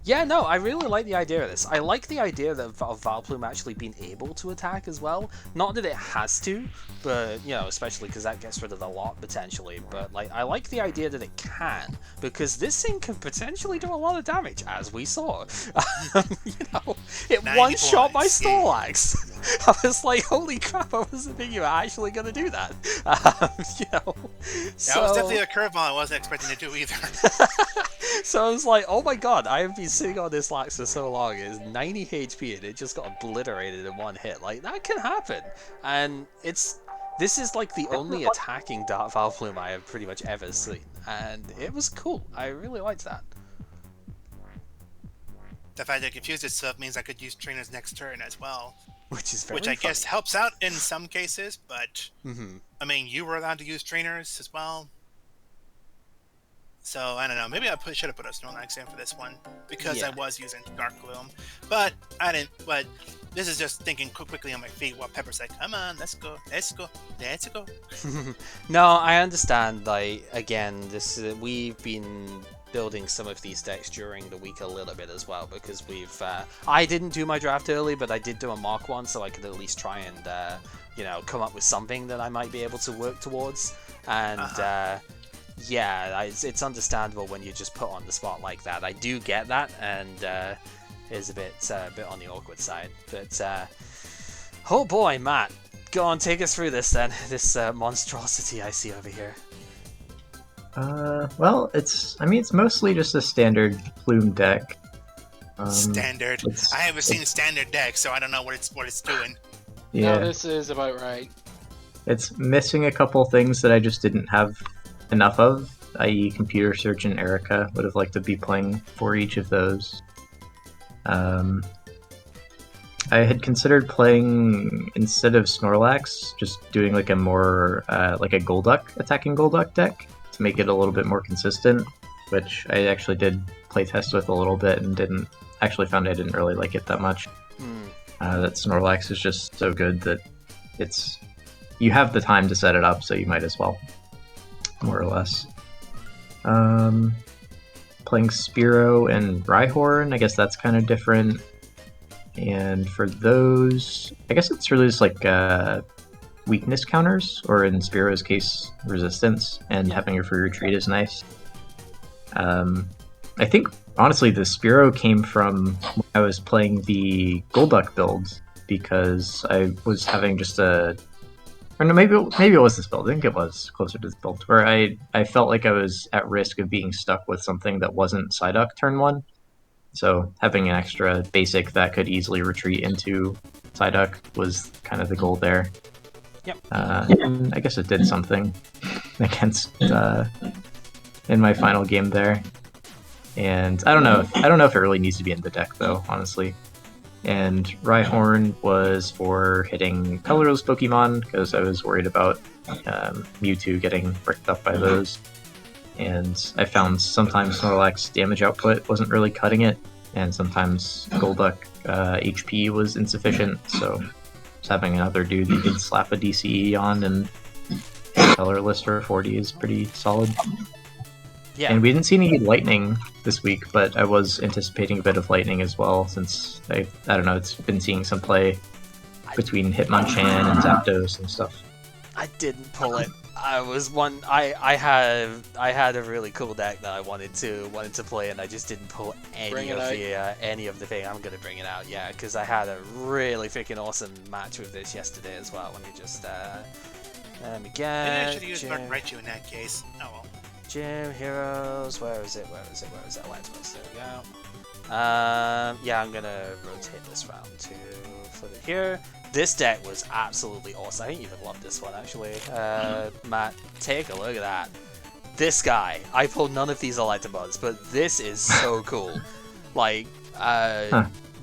yeah, no, I really like the idea of this. I like the idea of Vileplume actually being able to attack as well. Not that it has to, but, you know, especially because that gets rid of the lot, potentially. But, like, I like the idea that it can, because this thing can potentially do a lot of damage, as we saw. You know, it one-shot my Snorlax. I was like, holy crap, I wasn't thinking you were actually going to do that. You know, so... That was definitely a curveball I wasn't expecting to do either. So I was like, oh my god, I have been sitting on this Lax for so long, it's 90 HP and it just got obliterated in one hit. Like, that can happen. And this is like the only attacking Dark Vileplume I have pretty much ever seen. And it was cool. I really liked that. The fact that it confused itself means I could use trainers next turn as well. Which is very Which I funny. guess helps out in some cases, but Mm-hmm. I mean, you were allowed to use trainers as well. So, I don't know, maybe I should have put a Snorlax in for this one, because I was using Dark Gloom. But, I didn't, but this is just thinking quickly on my feet while Pepper's like, come on, let's go, let's go, let's go. No, I understand, like, again, we've been building some of these decks during the week a little bit as well, because we've, I didn't do my draft early, but I did do a mock one, so I could at least try and, you know, come up with something that I might be able to work towards, and, yeah, it's understandable when you're just put on the spot like that. I do get that, and it's a bit on the awkward side. But oh boy, Matt, go on, take us through this then. This monstrosity I see over here. Well, it's mostly just a standard plume deck. Standard. I haven't seen a standard deck, so I don't know what it's doing. Yeah, No, this is about right. it's missing a couple things that I just didn't have enough of, i.e. Computer Search and Erica. Would have liked to be playing for each of those. I had considered playing, instead of Snorlax, just doing like a more like a Golduck, attacking Golduck deck to make it a little bit more consistent, which I actually did play test with a little bit and found I didn't really like it that much. That Snorlax is just so good that you have the time to set it up, so you might as well. More or less. Playing Spearow and Rhyhorn, I guess that's kind of different. And for those, I guess it's really just like weakness counters, or in Spearow's case, resistance, and having your free retreat is nice. I think, honestly, the Spearow came from when I was playing the Golduck build, because I was having just or no, maybe it was this build. I think it was closer to this build, where I felt like I was at risk of being stuck with something that wasn't Psyduck turn 1. So having an extra basic that could easily retreat into Psyduck was kind of the goal there. Yep. And I guess it did something against in my final game there. And I don't know if it really needs to be in the deck though, honestly. And Rhyhorn was for hitting colorless Pokemon, because I was worried about Mewtwo getting bricked up by those. And I found sometimes Snorlax damage output wasn't really cutting it, and sometimes Golduck HP was insufficient, so just having another dude you could slap a DCE on and colorless for 40 is pretty solid. Yeah. And we didn't see any lightning this week, but I was anticipating a bit of lightning as well, since I don't know, it's been seeing some play between Hitmonchan and Zapdos and stuff. I didn't pull it. I had a really cool deck that I wanted to play, and I just didn't pull any of the thing. I'm gonna bring it out, yeah, because I had a really freaking awesome match with this yesterday as well. Let me just let me get. Maybe I should have used Raichu in that case. Oh well. Gym Heroes, where is it? Lightbox, there we go. Yeah, I'm gonna rotate this round to flip it here. This deck was absolutely awesome. I even love this one actually. Matt, take a look at that. This guy, I pulled none of these Electabuds, but this is so cool. Like,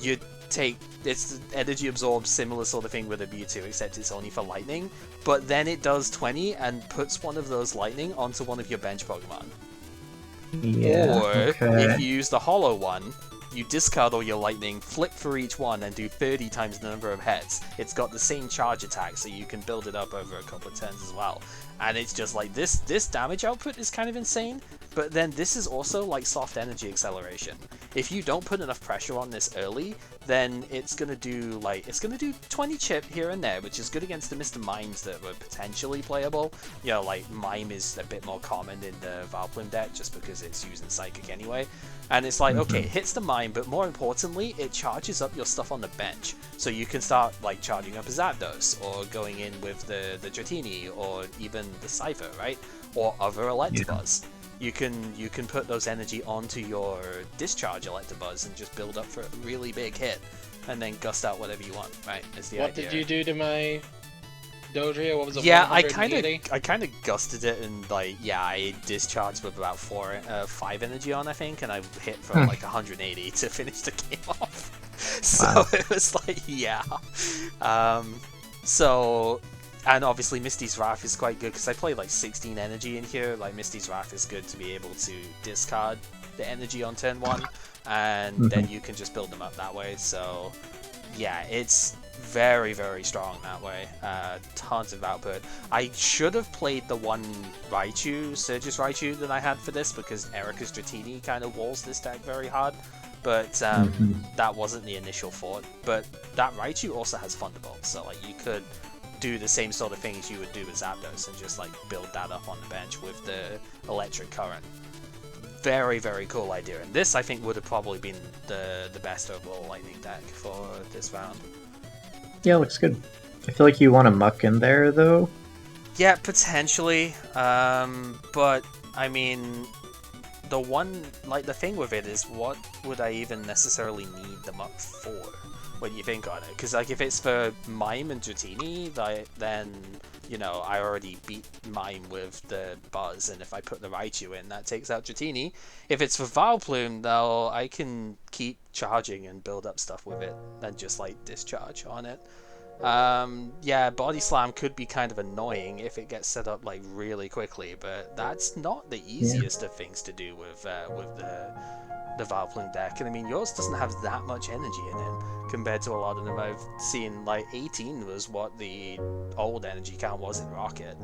you take, it's energy absorb, similar sort of thing with a Mewtwo, except it's only for lightning. But then it does 20 and puts one of those lightning onto one of your bench Pokemon. Yeah. Or Okay. if you use the hollow one, you discard all your lightning, flip for each one, and do 30 times the number of hits. It's got the same charge attack, so you can build it up over a couple of turns as well. And it's just like this damage output is kind of insane, but then this is also like soft energy acceleration. If you don't put enough pressure on this early, then it's gonna do 20 chip here and there, which is good against the Mr. Mimes that were potentially playable. You know, like Mime is a bit more common in the Valplume deck just because it's using Psychic anyway. And it's like, okay, it hits the Mime, but more importantly, it charges up your stuff on the bench. So you can start like charging up a Zapdos, or going in with the Dratini, or even the Cipher, right? Or other Electabuzz. You can put those energy onto your discharge Electabuzz and just build up for a really big hit, and then gust out whatever you want, right? Is the idea. What did you do to my Dodrio? What was it? Yeah, I 180? kind of gusted it, and like, yeah, I discharged with about 5 energy on, I think, and I hit for like 180 to finish the game off. So it was like, yeah. So, and obviously Misty's Wrath is quite good because I play like 16 energy in here. Like Misty's Wrath is good to be able to discard the energy on turn 1, and then you can just build them up that way. So yeah, it's very, very strong that way. Tons of output. I should have played the one Raichu, Surge's Raichu that I had for this, because Erica's Dratini kind of walls this deck very hard. But that wasn't the initial thought. But that Raichu also has Thunderbolt, so like you could do the same sort of things you would do with Zapdos and just like build that up on the bench with the electric current. Very, very cool idea. And this, I think, would have probably been the best overall lightning deck for this round. Yeah, looks good. I feel like you want to muck in there, though. Yeah, potentially. But, I mean, the thing with it is, what would I even necessarily need the muck for when you think on it? Because, like, if it's for Mime and Dratini, then, you know, I already beat Mime with the Buzz, and if I put the Raichu in, that takes out Dratini. If it's for Valplume, though, I can keep charging and build up stuff with it, and just, like, discharge on it. Yeah, Body Slam could be kind of annoying if it gets set up, like, really quickly, but that's not the easiest of things to do with the Valplume deck. And I mean, yours doesn't have that much energy in it compared to a lot of them I've seen. Like 18 was what the old energy count was in Rocket.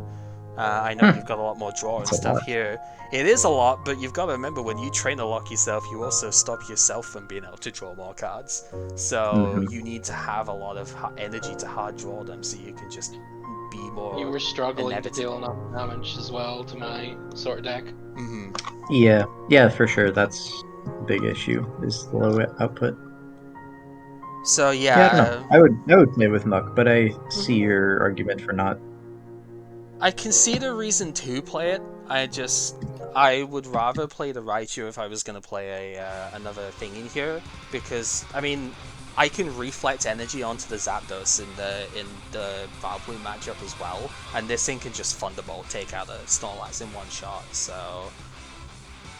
I know you've got a lot more draw and stuff here. It is a lot, but you've got to remember, when you trainer lock yourself, you also stop yourself from being able to draw more cards. So you need to have a lot of energy to hard draw them, so you can just be more. You were struggling to deal inevitable. enough damage as well to my sort of deck. Yeah, for sure. That's a big issue, is the low output. So Yeah, I don't know. I would play with Muck, but I see your argument for not. I can see the reason to play it. I would rather play the Raichu if I was going to play another thing in here, because, I mean, I can reflect energy onto the Zapdos in the Valplume matchup as well, and this thing can just Thunderbolt take out a Snorlax in one shot, so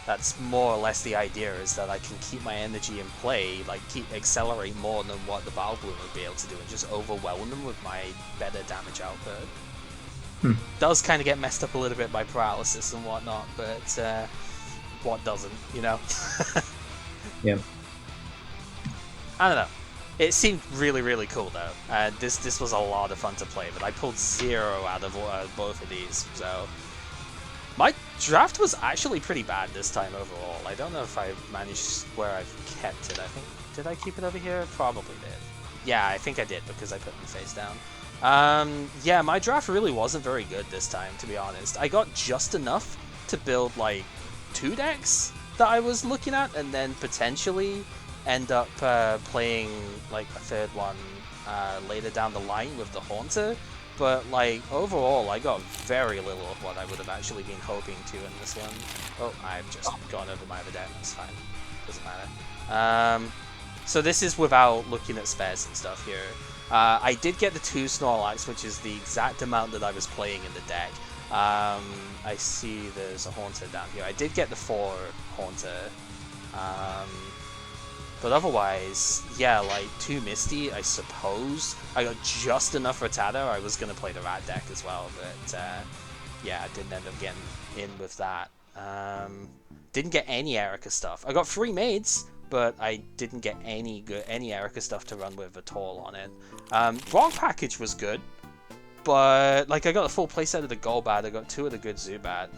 that's more or less the idea, is that I can keep my energy in play, like accelerate more than what the Valplume would be able to do, and just overwhelm them with my better damage output. Does kind of get messed up a little bit by paralysis and whatnot, but what doesn't, you know? Yeah. I don't know. It seemed really, really cool though. This was a lot of fun to play, but I pulled 0 out of both of these, so my draft was actually pretty bad this time overall. I don't know if I managed where I've kept it. I think, did I keep it over here? Probably did. Yeah, I think I did, because I put them face down. Yeah, my draft really wasn't very good this time, to be honest. I got just enough to build like 2 decks that I was looking at, and then potentially end up playing like a 3rd one later down the line with the Haunter. But like overall, I got very little of what I would have actually been hoping to in this one. Oh, I've just gone over my other deck. That's fine. Doesn't matter. So this is without looking at spares and stuff here. I did get the 2 Snorlax, which is the exact amount that I was playing in the deck. I see there's a Haunter down here. I did get the 4 Haunter. But otherwise, yeah, like 2 Misty, I suppose. I got just enough Rattata. I was going to play the Rat deck as well, but yeah, I didn't end up getting in with that. Didn't get any Erica stuff. I got 3 maids, but I didn't get any Erica stuff to run with at all on it. Rock package was good, but like I got a full playset of the Golbat. I got 2 of the good Zubat.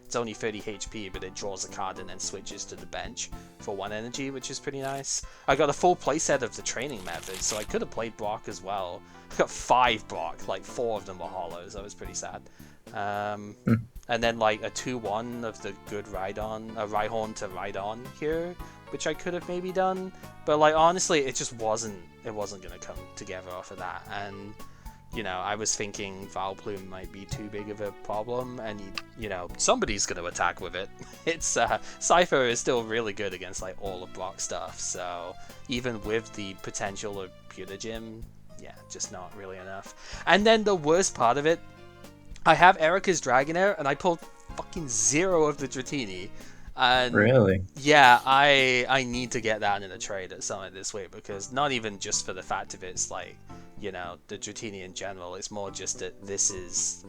It's only 30 HP, but it draws a card and then switches to the bench for 1 energy, which is pretty nice. I got a full playset of the training method, so I could have played Brock as well. I got 5 Brock, like 4 of them were holos. I was pretty sad. And then like a 2-1 of the good Rhydon, a Rhyhorn to Rhydon here, which I could have maybe done, but like honestly, it just wasn't gonna come together off of that. And you know, I was thinking Vileplume might be too big of a problem, and you know, somebody's gonna attack with it. It's Cipher is still really good against like all of Brock's stuff, so even with the potential of Pewter yeah, just not really enough. And then the worst part of it, I have Erica's Dragonair, and I pulled fucking 0 of the Dratini. And really? Yeah, I need to get that in a trade at some point this week, because not even just for the fact of it's like, you know, the Dratini in general, it's more just that this is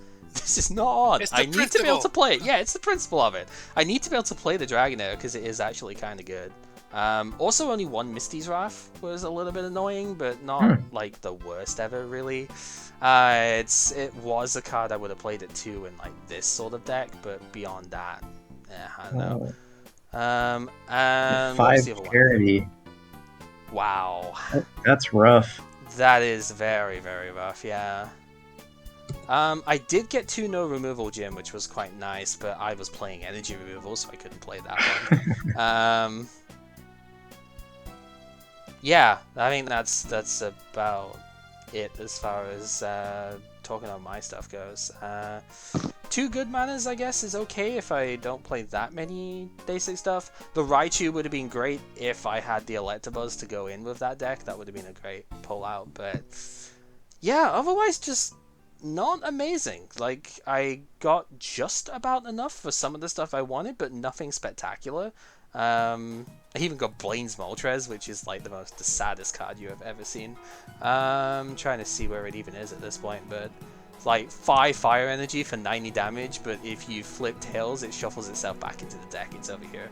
not on. I need to be able to play it. Yeah, it's the principle of it. I need to be able to play the Dragonair because it is actually kind of good. Also, only 1 Misty's Wrath was a little bit annoying, but not like the worst ever, really. It was a card I would have played at 2 in like this sort of deck, but beyond that, I don't know. And 5 parity. Wow. That's rough. That is very, very rough, yeah. I did get 2 no removal gym, which was quite nice, but I was playing energy removal, so I couldn't play that one. Yeah, I think that's about it as far as talking about my stuff goes. 2 good manas, I guess, is okay if I don't play that many basic stuff. The Raichu would have been great if I had the Electabuzz to go in with that deck. That would have been a great pull-out, but yeah, otherwise just not amazing. Like, I got just about enough for some of the stuff I wanted, but nothing spectacular. I even got Blaine's Moltres, which is like the saddest card you have ever seen. I'm trying to see where it even is at this point, but it's like 5 fire energy for 90 damage, but if you flip Tails, it shuffles itself back into the deck. It's over here.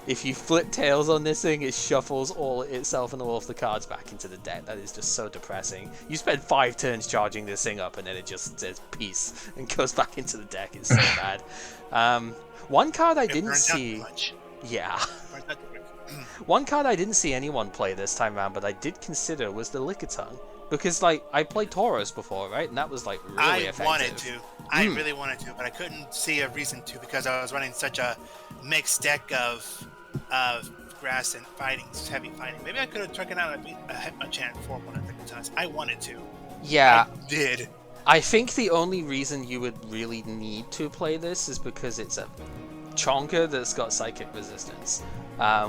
If you flip Tails on this thing, it shuffles all itself and all of the cards back into the deck. That is just so depressing. You spend 5 turns charging this thing up, and then it just says peace and goes back into the deck. It's so bad. One card I didn't see. Yeah. One card I didn't see anyone play this time around, but I did consider was the Lickitung. Because, like, I played Tauros before, right? And that was, like, really effective. I really wanted to, but I couldn't see a reason to because I was running such a mixed deck of grass and fighting, heavy fighting. Maybe I could have taken out a Hitmonchan for one of the times. I wanted to. Yeah. I did. I think the only reason you would really need to play this is because it's a Chonka that's got psychic resistance,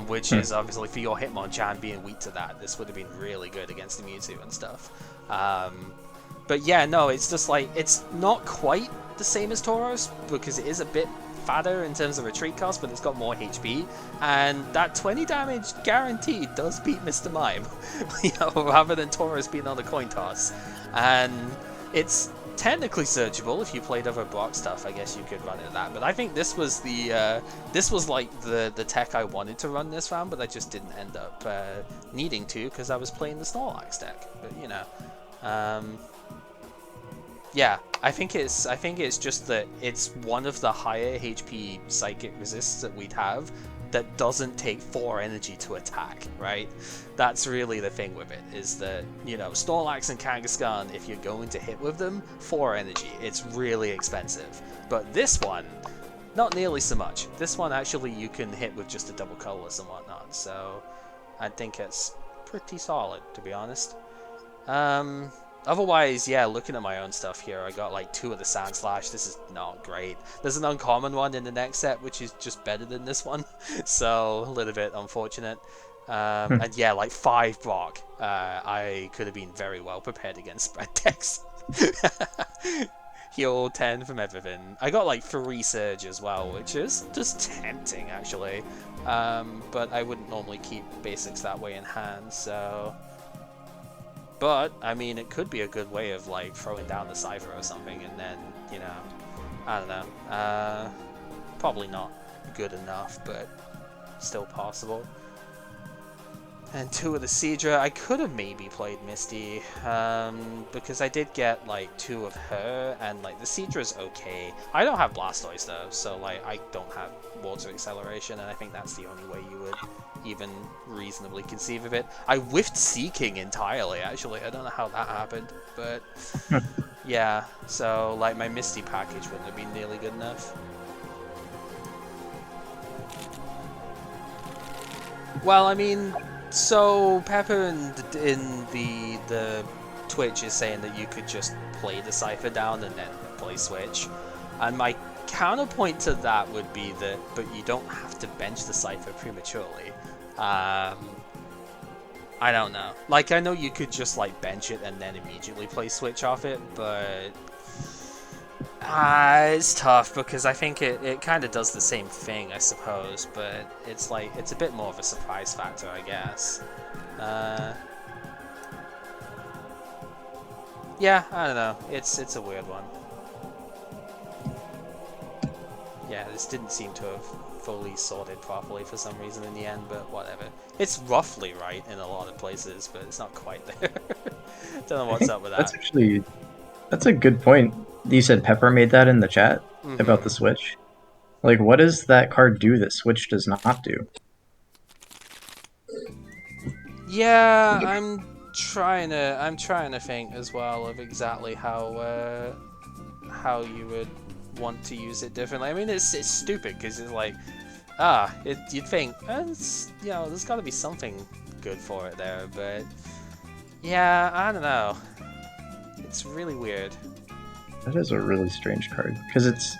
which is obviously for your Hitmonchan being weak to that. This would have been really good against the Mewtwo and stuff. But yeah, no, it's just like, it's not quite the same as Tauros because it is a bit fatter in terms of retreat cost, but it's got more HP, and that 20 damage guaranteed does beat Mr. Mime, you know, rather than Tauros being on the coin toss. And it's technically searchable. If you played other block stuff, I guess you could run it that, but I think this was the like the tech I wanted to run this round, but I just didn't end up needing to because I was playing the Snorlax deck. But you know, yeah, I think it's just that it's one of the higher HP psychic resists that we'd have that doesn't take 4 energy to attack, right? That's really the thing with it, is that, you know, Snorlax and Kangaskhan, if you're going to hit with them, 4 energy, it's really expensive. But this one, not nearly so much. This one, actually, you can hit with just a double colorless and whatnot, so I think it's pretty solid, to be honest. Otherwise, yeah, looking at my own stuff here, I got like 2 of the Sandslash. This is not great. There's an uncommon one in the next set, which is just better than this one. So, a little bit unfortunate. And yeah, like 5 Brock. I could have been very well prepared against spread decks. Heal 10 from everything. I got like 3 Surge as well, which is just tempting, actually. But I wouldn't normally keep basics that way in hand, so... But, I mean, it could be a good way of, like, throwing down the Cipher or something, and then, you know, I don't know. Probably not. good enough, but still possible. And 2 of the Seadra, I could have maybe played Misty, because I did get like 2 of her, and like the Seadra's okay. I don't have Blastoise though, so like I don't have Water Acceleration, and I think that's the only way you would even reasonably conceive of it. I whiffed Seeking entirely, actually. I don't know how that happened, but yeah. So like my Misty package wouldn't have been nearly good enough. Well, I mean. So Pepper in the Twitch is saying that you could just play the Cipher down and then play Switch, and my counterpoint to that would be that, but you don't have to bench the Cipher prematurely. I don't know. Like, I know you could just like bench it and then immediately play Switch off it, but it's tough because I think it kind of does the same thing, I suppose, but it's like, it's a bit more of a surprise factor, I guess. Yeah, I don't know. It's a weird one. Yeah, this didn't seem to have fully sorted properly for some reason in the end, but whatever. It's roughly right in a lot of places, but it's not quite there. Don't know what's up with that. That's a good point. You said Pepper made that in the chat about the Switch. Like, what does that card do that Switch does not do? Yeah, I'm trying to think as well of exactly how you would want to use it differently. I mean, it's stupid because it's like, you'd think, you know, there's got to be something good for it there, but yeah, I don't know. It's really weird. That is a really strange card because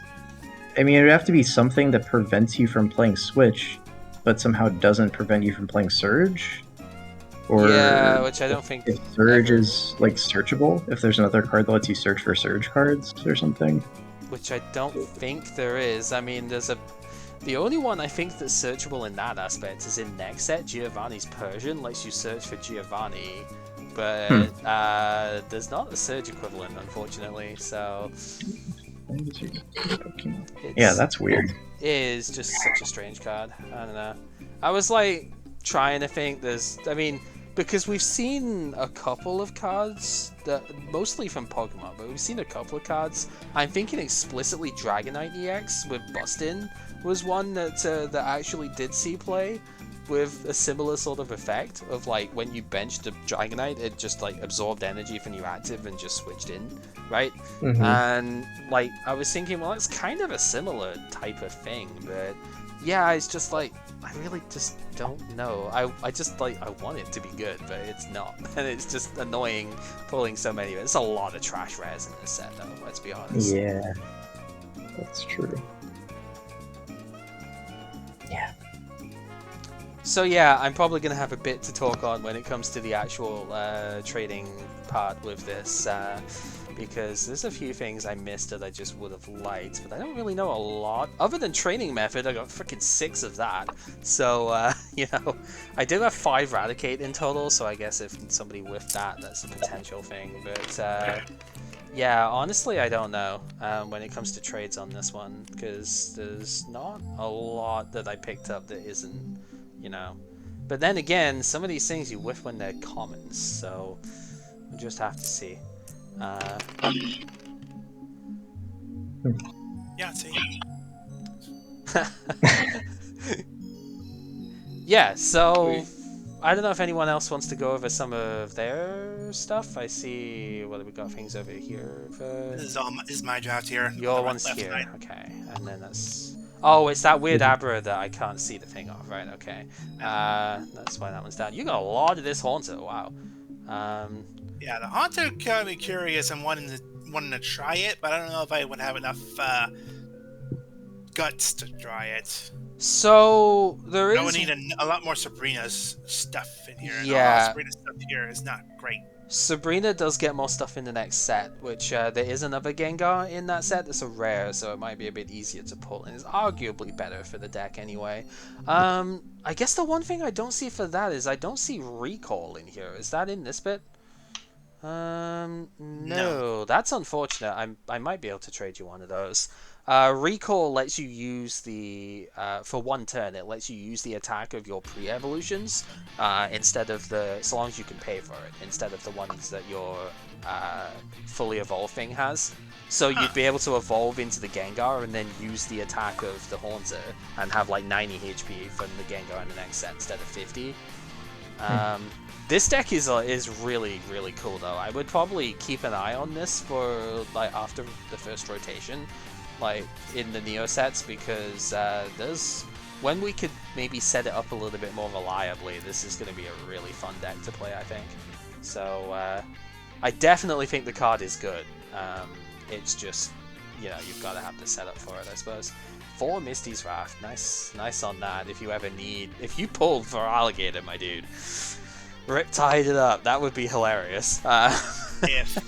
I mean, it would have to be something that prevents you from playing Switch, but somehow doesn't prevent you from playing Surge. Or yeah, which I don't think. If Surge is like searchable, if there's another card that lets you search for Surge cards or something. Which I don't think there is. I mean, the only one I think that's searchable in that aspect is in next set. Giovanni's Persian lets you search for Giovanni, but there's not a Surge equivalent, unfortunately. So yeah, that's weird. It is just such a strange card. I don't know. I was like trying to think. I mean, because we've seen a couple of cards that mostly from Pokemon, but we've seen a couple of cards. I'm thinking explicitly Dragonite EX with Bustin was one that actually did see play with a similar sort of effect of like when you benched the Dragonite, it just like absorbed energy from your active and just switched in, right? And like I was thinking, well, it's kind of a similar type of thing, but yeah, it's just like I really just don't know. I just like I want it to be good, but it's not, and it's just annoying pulling so many. It's a lot of trash rares in this set, though. Let's be honest. Yeah, that's true. Yeah. So yeah, I'm probably going to have a bit to talk on when it comes to the actual trading part with this, because there's a few things I missed that I just would have liked, but I don't really know a lot. Other than training method, I got freaking 6 of that. So, you know, I do have 5 Raticate in total, so I guess if somebody whiffed that, that's a potential thing. But, yeah, honestly, I don't know when it comes to trades on this one, because there's not a lot that I picked up that isn't, you know. But then again, some of these things you whiff when they're commons, so we'll just have to see. Yeah, see. Yeah, so I don't know if anyone else wants to go over some of their stuff. I see. What have we got? Things over here. This is my draft here. Your one's here. Side. Okay, and then that's. Oh, it's that weird Abra that I can't see the thing of. Right. Okay. That's why that one's down. You got a lot of this Haunter. Wow. Yeah, the Haunter got me curious and wanting to try it, but I don't know if I would have enough guts to try it. So there is. I would need a lot more Sabrina's stuff in here. And yeah, Sabrina's stuff here is not great. Sabrina does get more stuff in the next set, which there is another Gengar in that set that's a rare, so it might be a bit easier to pull, and it's arguably better for the deck anyway. I guess the one thing I don't see for that is I don't see Recall in here. Is that in this bit? No, that's unfortunate. I might be able to trade you one of those. Recall lets you use the for one turn. It lets you use the attack of your pre-evolutions instead of so long as you can pay for it, instead of the ones that your fully evolved thing has. So you'd be able to evolve into the Gengar and then use the attack of the Haunter and have like 90 HP from the Gengar in the next set instead of 50. This deck is really, really cool though. I would probably keep an eye on this for like after the first rotation, like in the Neo sets, because when we could maybe set it up a little bit more reliably, this is going to be a really fun deck to play, I think. So I definitely think the card is good. It's just, you know, you've got to have the setup for it, I suppose. 4 Misty's Wrath, nice on that. If you pulled for Alligator, my dude, Riptide it up. That would be hilarious. If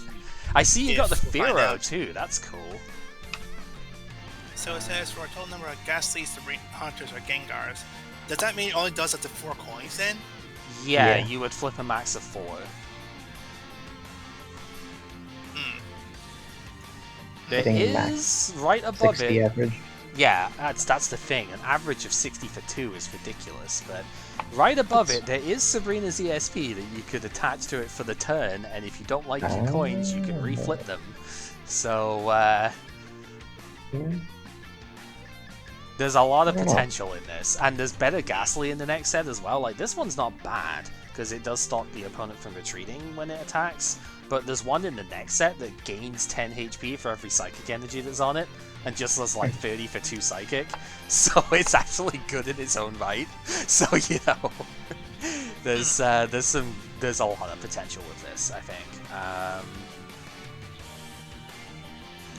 I see you got the we'll find Fearow out. too. That's cool. So it says for a total number of Ghastlies, Hunters, or Gengars. Does that mean it only does up to 4 coins then? Yeah, Yeah. you would flip a max of 4. There think is max right above 60 it. average. Yeah, that's the thing. An average of 60 for 2 is ridiculous, but right above it, there is Sabrina's ESP that you could attach to it for the turn, and if you don't like your coins, you can reflip them. So, there's a lot of potential in this, and there's better Ghastly in the next set as well. Like, this one's not bad, because it does stop the opponent from retreating when it attacks, but there's one in the next set that gains 10 HP for every Psychic Energy that's on it, and just does like 30 for 2 Psychic, so it's actually good in its own right. So, you know, there's a lot of potential with this, I think.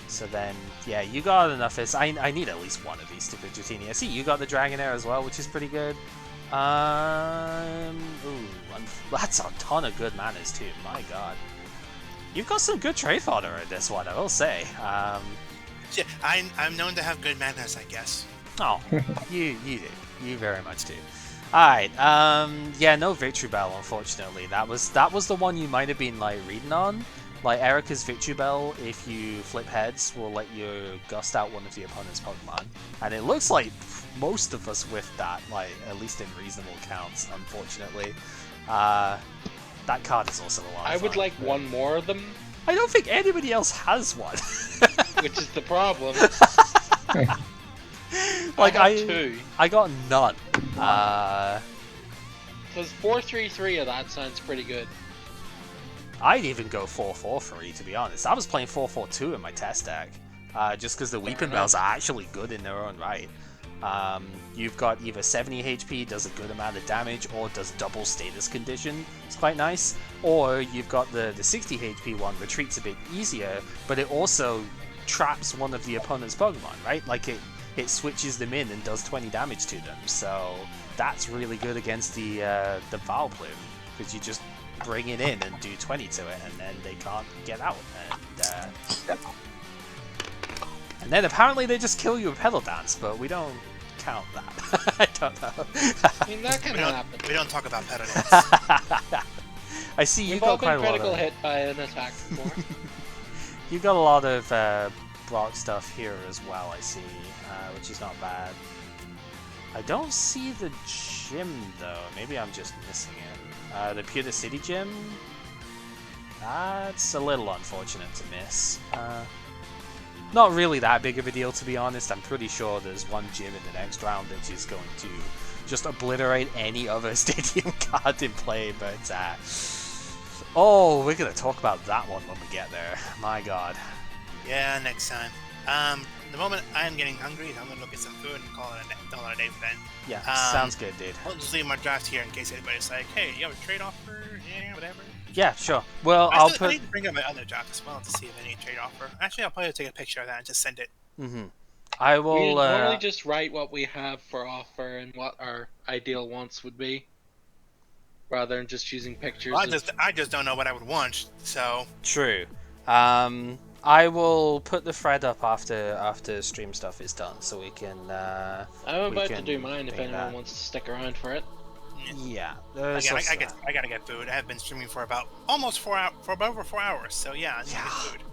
So then, yeah, you got enough. I need at least one of these to Dratini. I see you got the Dragonair as well, which is pretty good. That's a ton of good manners too. My God, you've got some good trade fodder in this one, I will say. Yeah, I'm known to have good manners, I guess. Oh, you do. You very much do. Alright, yeah, no Victory Bell, unfortunately. That was the one you might have been, like, reading on. Like, Erica's Victory Bell, if you flip heads, will let you gust out one of the opponent's Pokemon. And it looks like most of us whiffed that, like, at least in reasonable counts, unfortunately. That card is also a lot of I would fun. like one more of them, I don't think anybody else has one. which is the problem. Like, I have 2. I got none. Because 4-3-3 of that sounds pretty good. I'd even go 4-4-3, to be honest. I was playing 4-4-2 in my test deck, just because the Weeping Bells are actually good in their own right. You've got either 70 HP, does a good amount of damage, or does double status condition. It's quite nice. Or you've got the 60 HP one, retreats a bit easier, but it also traps one of the opponent's Pokemon, right? Like it switches them in and does 20 damage to them. So that's really good against the Vileplume, because you just bring it in and do 20 to it, and then they can't get out. And then apparently they just kill you with Pedal Dance, but we don't count that. I don't know. I mean, that can happen. We don't talk about Pedal Dance. I see you We've got all quite been a lot critical of... hit by an attack before. You got a lot of Brock stuff here as well, I see, which is not bad. I don't see the gym, though. Maybe I'm just missing it. The Pewter City gym? That's a little unfortunate to miss. Not really that big of a deal, to be honest. I'm pretty sure there's one gym in the next round that is going to just obliterate any other stadium card in play, but oh, we're going to talk about that one when we get there. My God. Yeah, next time. The moment I'm getting hungry, I'm gonna look at some food and call it a day for then. Yeah, sounds good, dude. I'll just leave my draft here in case anybody's like, hey, you have a trade offer? Yeah, whatever. Yeah, sure. Well, I put... need to bring up my other draft as well to see if any trade offer. Actually, I'll probably take a picture of that and just send it. I We will... normally just write what we have for offer and what our ideal wants would be, rather than just choosing pictures. Well, I just don't know what I would want, so... True. I will put the thread up after stream stuff is done, so we can... I'm about to do mine if anyone wants to stick around for it. Yeah. I gotta get food. I have been streaming for about almost 4 hours, for about over 4 hours, so yeah, I need to get food.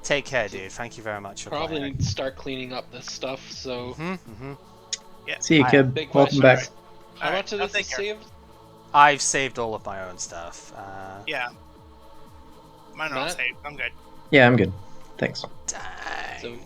Take care, dude. Thank you very much for Probably playing. need to start cleaning up this stuff. So See you, kid. big Welcome question. back. How Alright, much of I'll this take is care. saved? I've saved all of my own stuff. Yeah. Mine are all Matt? saved. I'm good. Yeah, I'm good. Thanks. Dang. So-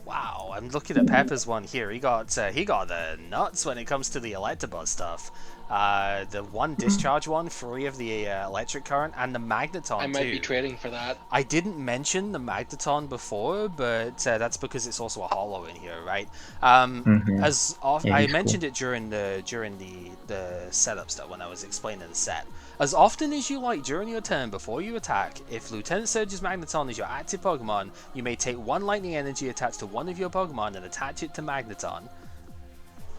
Wow, I'm looking at Pepper's one here. He got the nuts when it comes to the Electabuzz stuff. The one discharge one, free of the electric current, and the Magneton I might too. be trading for that. I didn't mention the Magneton before, but that's because it's also a holo in here, right? Mhm. Yeah, I he's mentioned it during the setup stuff when I was explaining the set. As often as you like during your turn before you attack, if Lieutenant Surge's Magneton is your active Pokemon, you may take one lightning energy attached to one of your Pokemon and attach it to Magneton.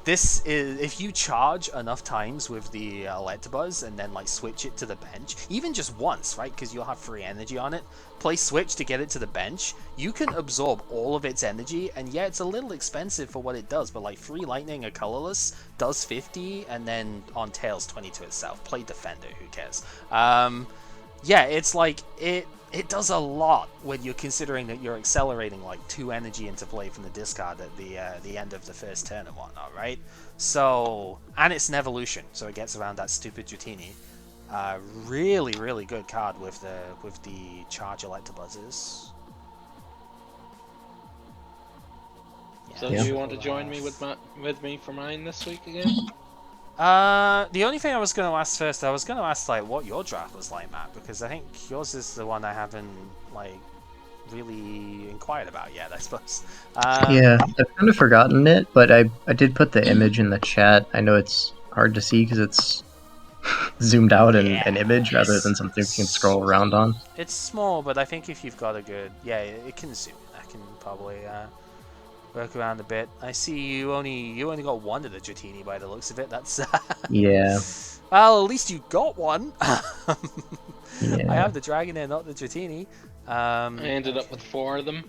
This is if you charge enough times with the Electabuzz and then like switch it to the bench, even just once, right? Because you'll have free energy on it. Play switch to get it to the bench. You can absorb all of its energy, and yeah, it's a little expensive for what it does, but like free lightning or colorless does 50, and then on tails 20 to itself. Play defender, who cares? Yeah, it's like it does a lot when you're considering that you're accelerating like 2 energy into play from the discard at the end of the first turn and whatnot, right? So, and it's an evolution, so it gets around that stupid Dratini. Really, really good card with the charge Electabuzzes. So Yeah. do you want to join me with me for mine this week again? The only thing I was going to ask first, I was going to ask like what your draft was like, Matt, because I think yours is the one I haven't like really inquired about yet, I suppose. Yeah, I've kind of forgotten it, but I did put the image in the chat. I know it's hard to see because it's zoomed out in an image rather than something you can scroll around on. It's small, but I think if you've got a good, yeah, it can zoom in. I can probably work around a bit. I see you only got one of the Dratini by the looks of it. That's Yeah. well, at least you got one. Yeah. I have the Dragonair, not the Dratini. I ended up with 4 of them.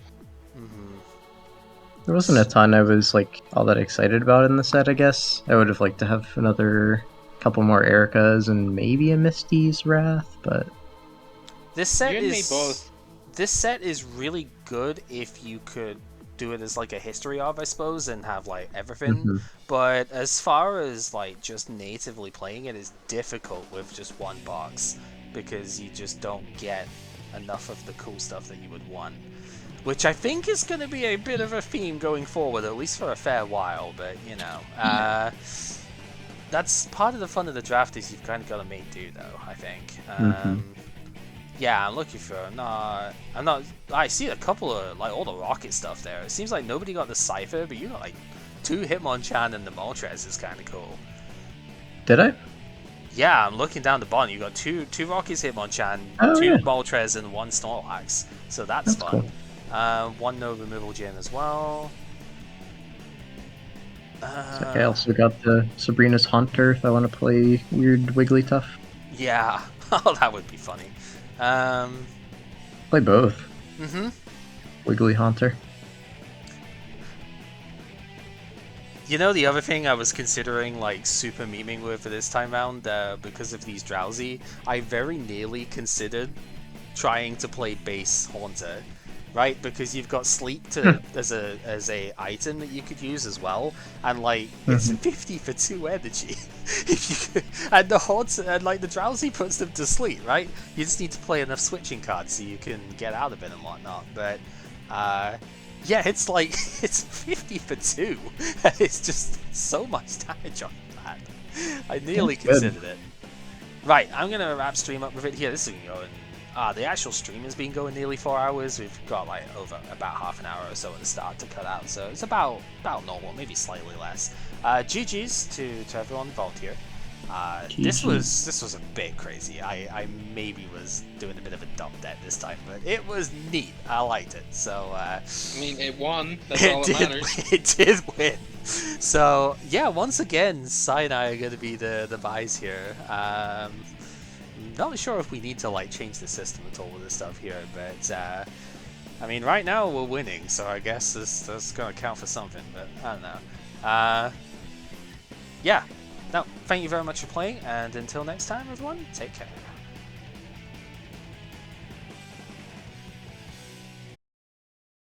There wasn't a ton I was like all that excited about in the set, I guess. I would have liked to have another couple more Ericas and maybe a Misty's Wrath, but This set You and me is both. This set is really good if you could do it as like a history of, I suppose, and have like everything. Mhm. But as far as like just natively playing it is difficult with just one box because you just don't get enough of the cool stuff that you would want. Which I think is going to be a bit of a theme going forward, at least for a fair while. But you know, that's part of the fun of the draft is you've kind of got to make do, though. I think. Yeah, I'm looking for. I'm not. I see a couple of like all the rocket stuff there. It seems like nobody got the Cipher, but you got like 2 Hitmonchan and the Moltres is kind of cool. did I? Yeah, I'm looking down the bottom. You got two Rockies Hitmonchan, Oh, 2 yeah. Moltres, and 1 Snorlax. So that's That's fun. 1 no removal gem as well. I also got the Sabrina's Haunter if I want to play weird Wigglytuff. Yeah, oh, that would be funny. Play both. Mhm. Wiggly Haunter. You know, the other thing I was considering, like, super memeing with for this time round, because of these Drowsy, I very nearly considered trying to play base Haunter, right? Because you've got Sleep to as a item that you could use as well, and like it's 50 for 2 energy. If you could, and the Haunter and like the Drowsy puts them to sleep, right? You just need to play enough switching cards so you can get out of it and whatnot. But yeah, it's like it's 50 for 2, and it's just so much damage on that. I nearly That's good. considered it. Right, I'm gonna wrap stream up with it here. This is gonna go in. The actual stream has been going nearly 4 hours. We've got like over about half an hour or so at the start to cut out, so it's about normal, maybe slightly less. GG's to everyone involved here. This was a bit crazy. I maybe was doing a bit of a dump debt this time, but it was neat. I liked it. So I mean, it won. That's all that matters. it did win. So yeah, once again, Sai and I are going to be the buys here. Not sure if we need to like change the system at all with this stuff here, but I mean, right now we're winning, so I guess that's going to count for something. But I don't know. Yeah. No, thank you very much for playing, and until next time, everyone, take care.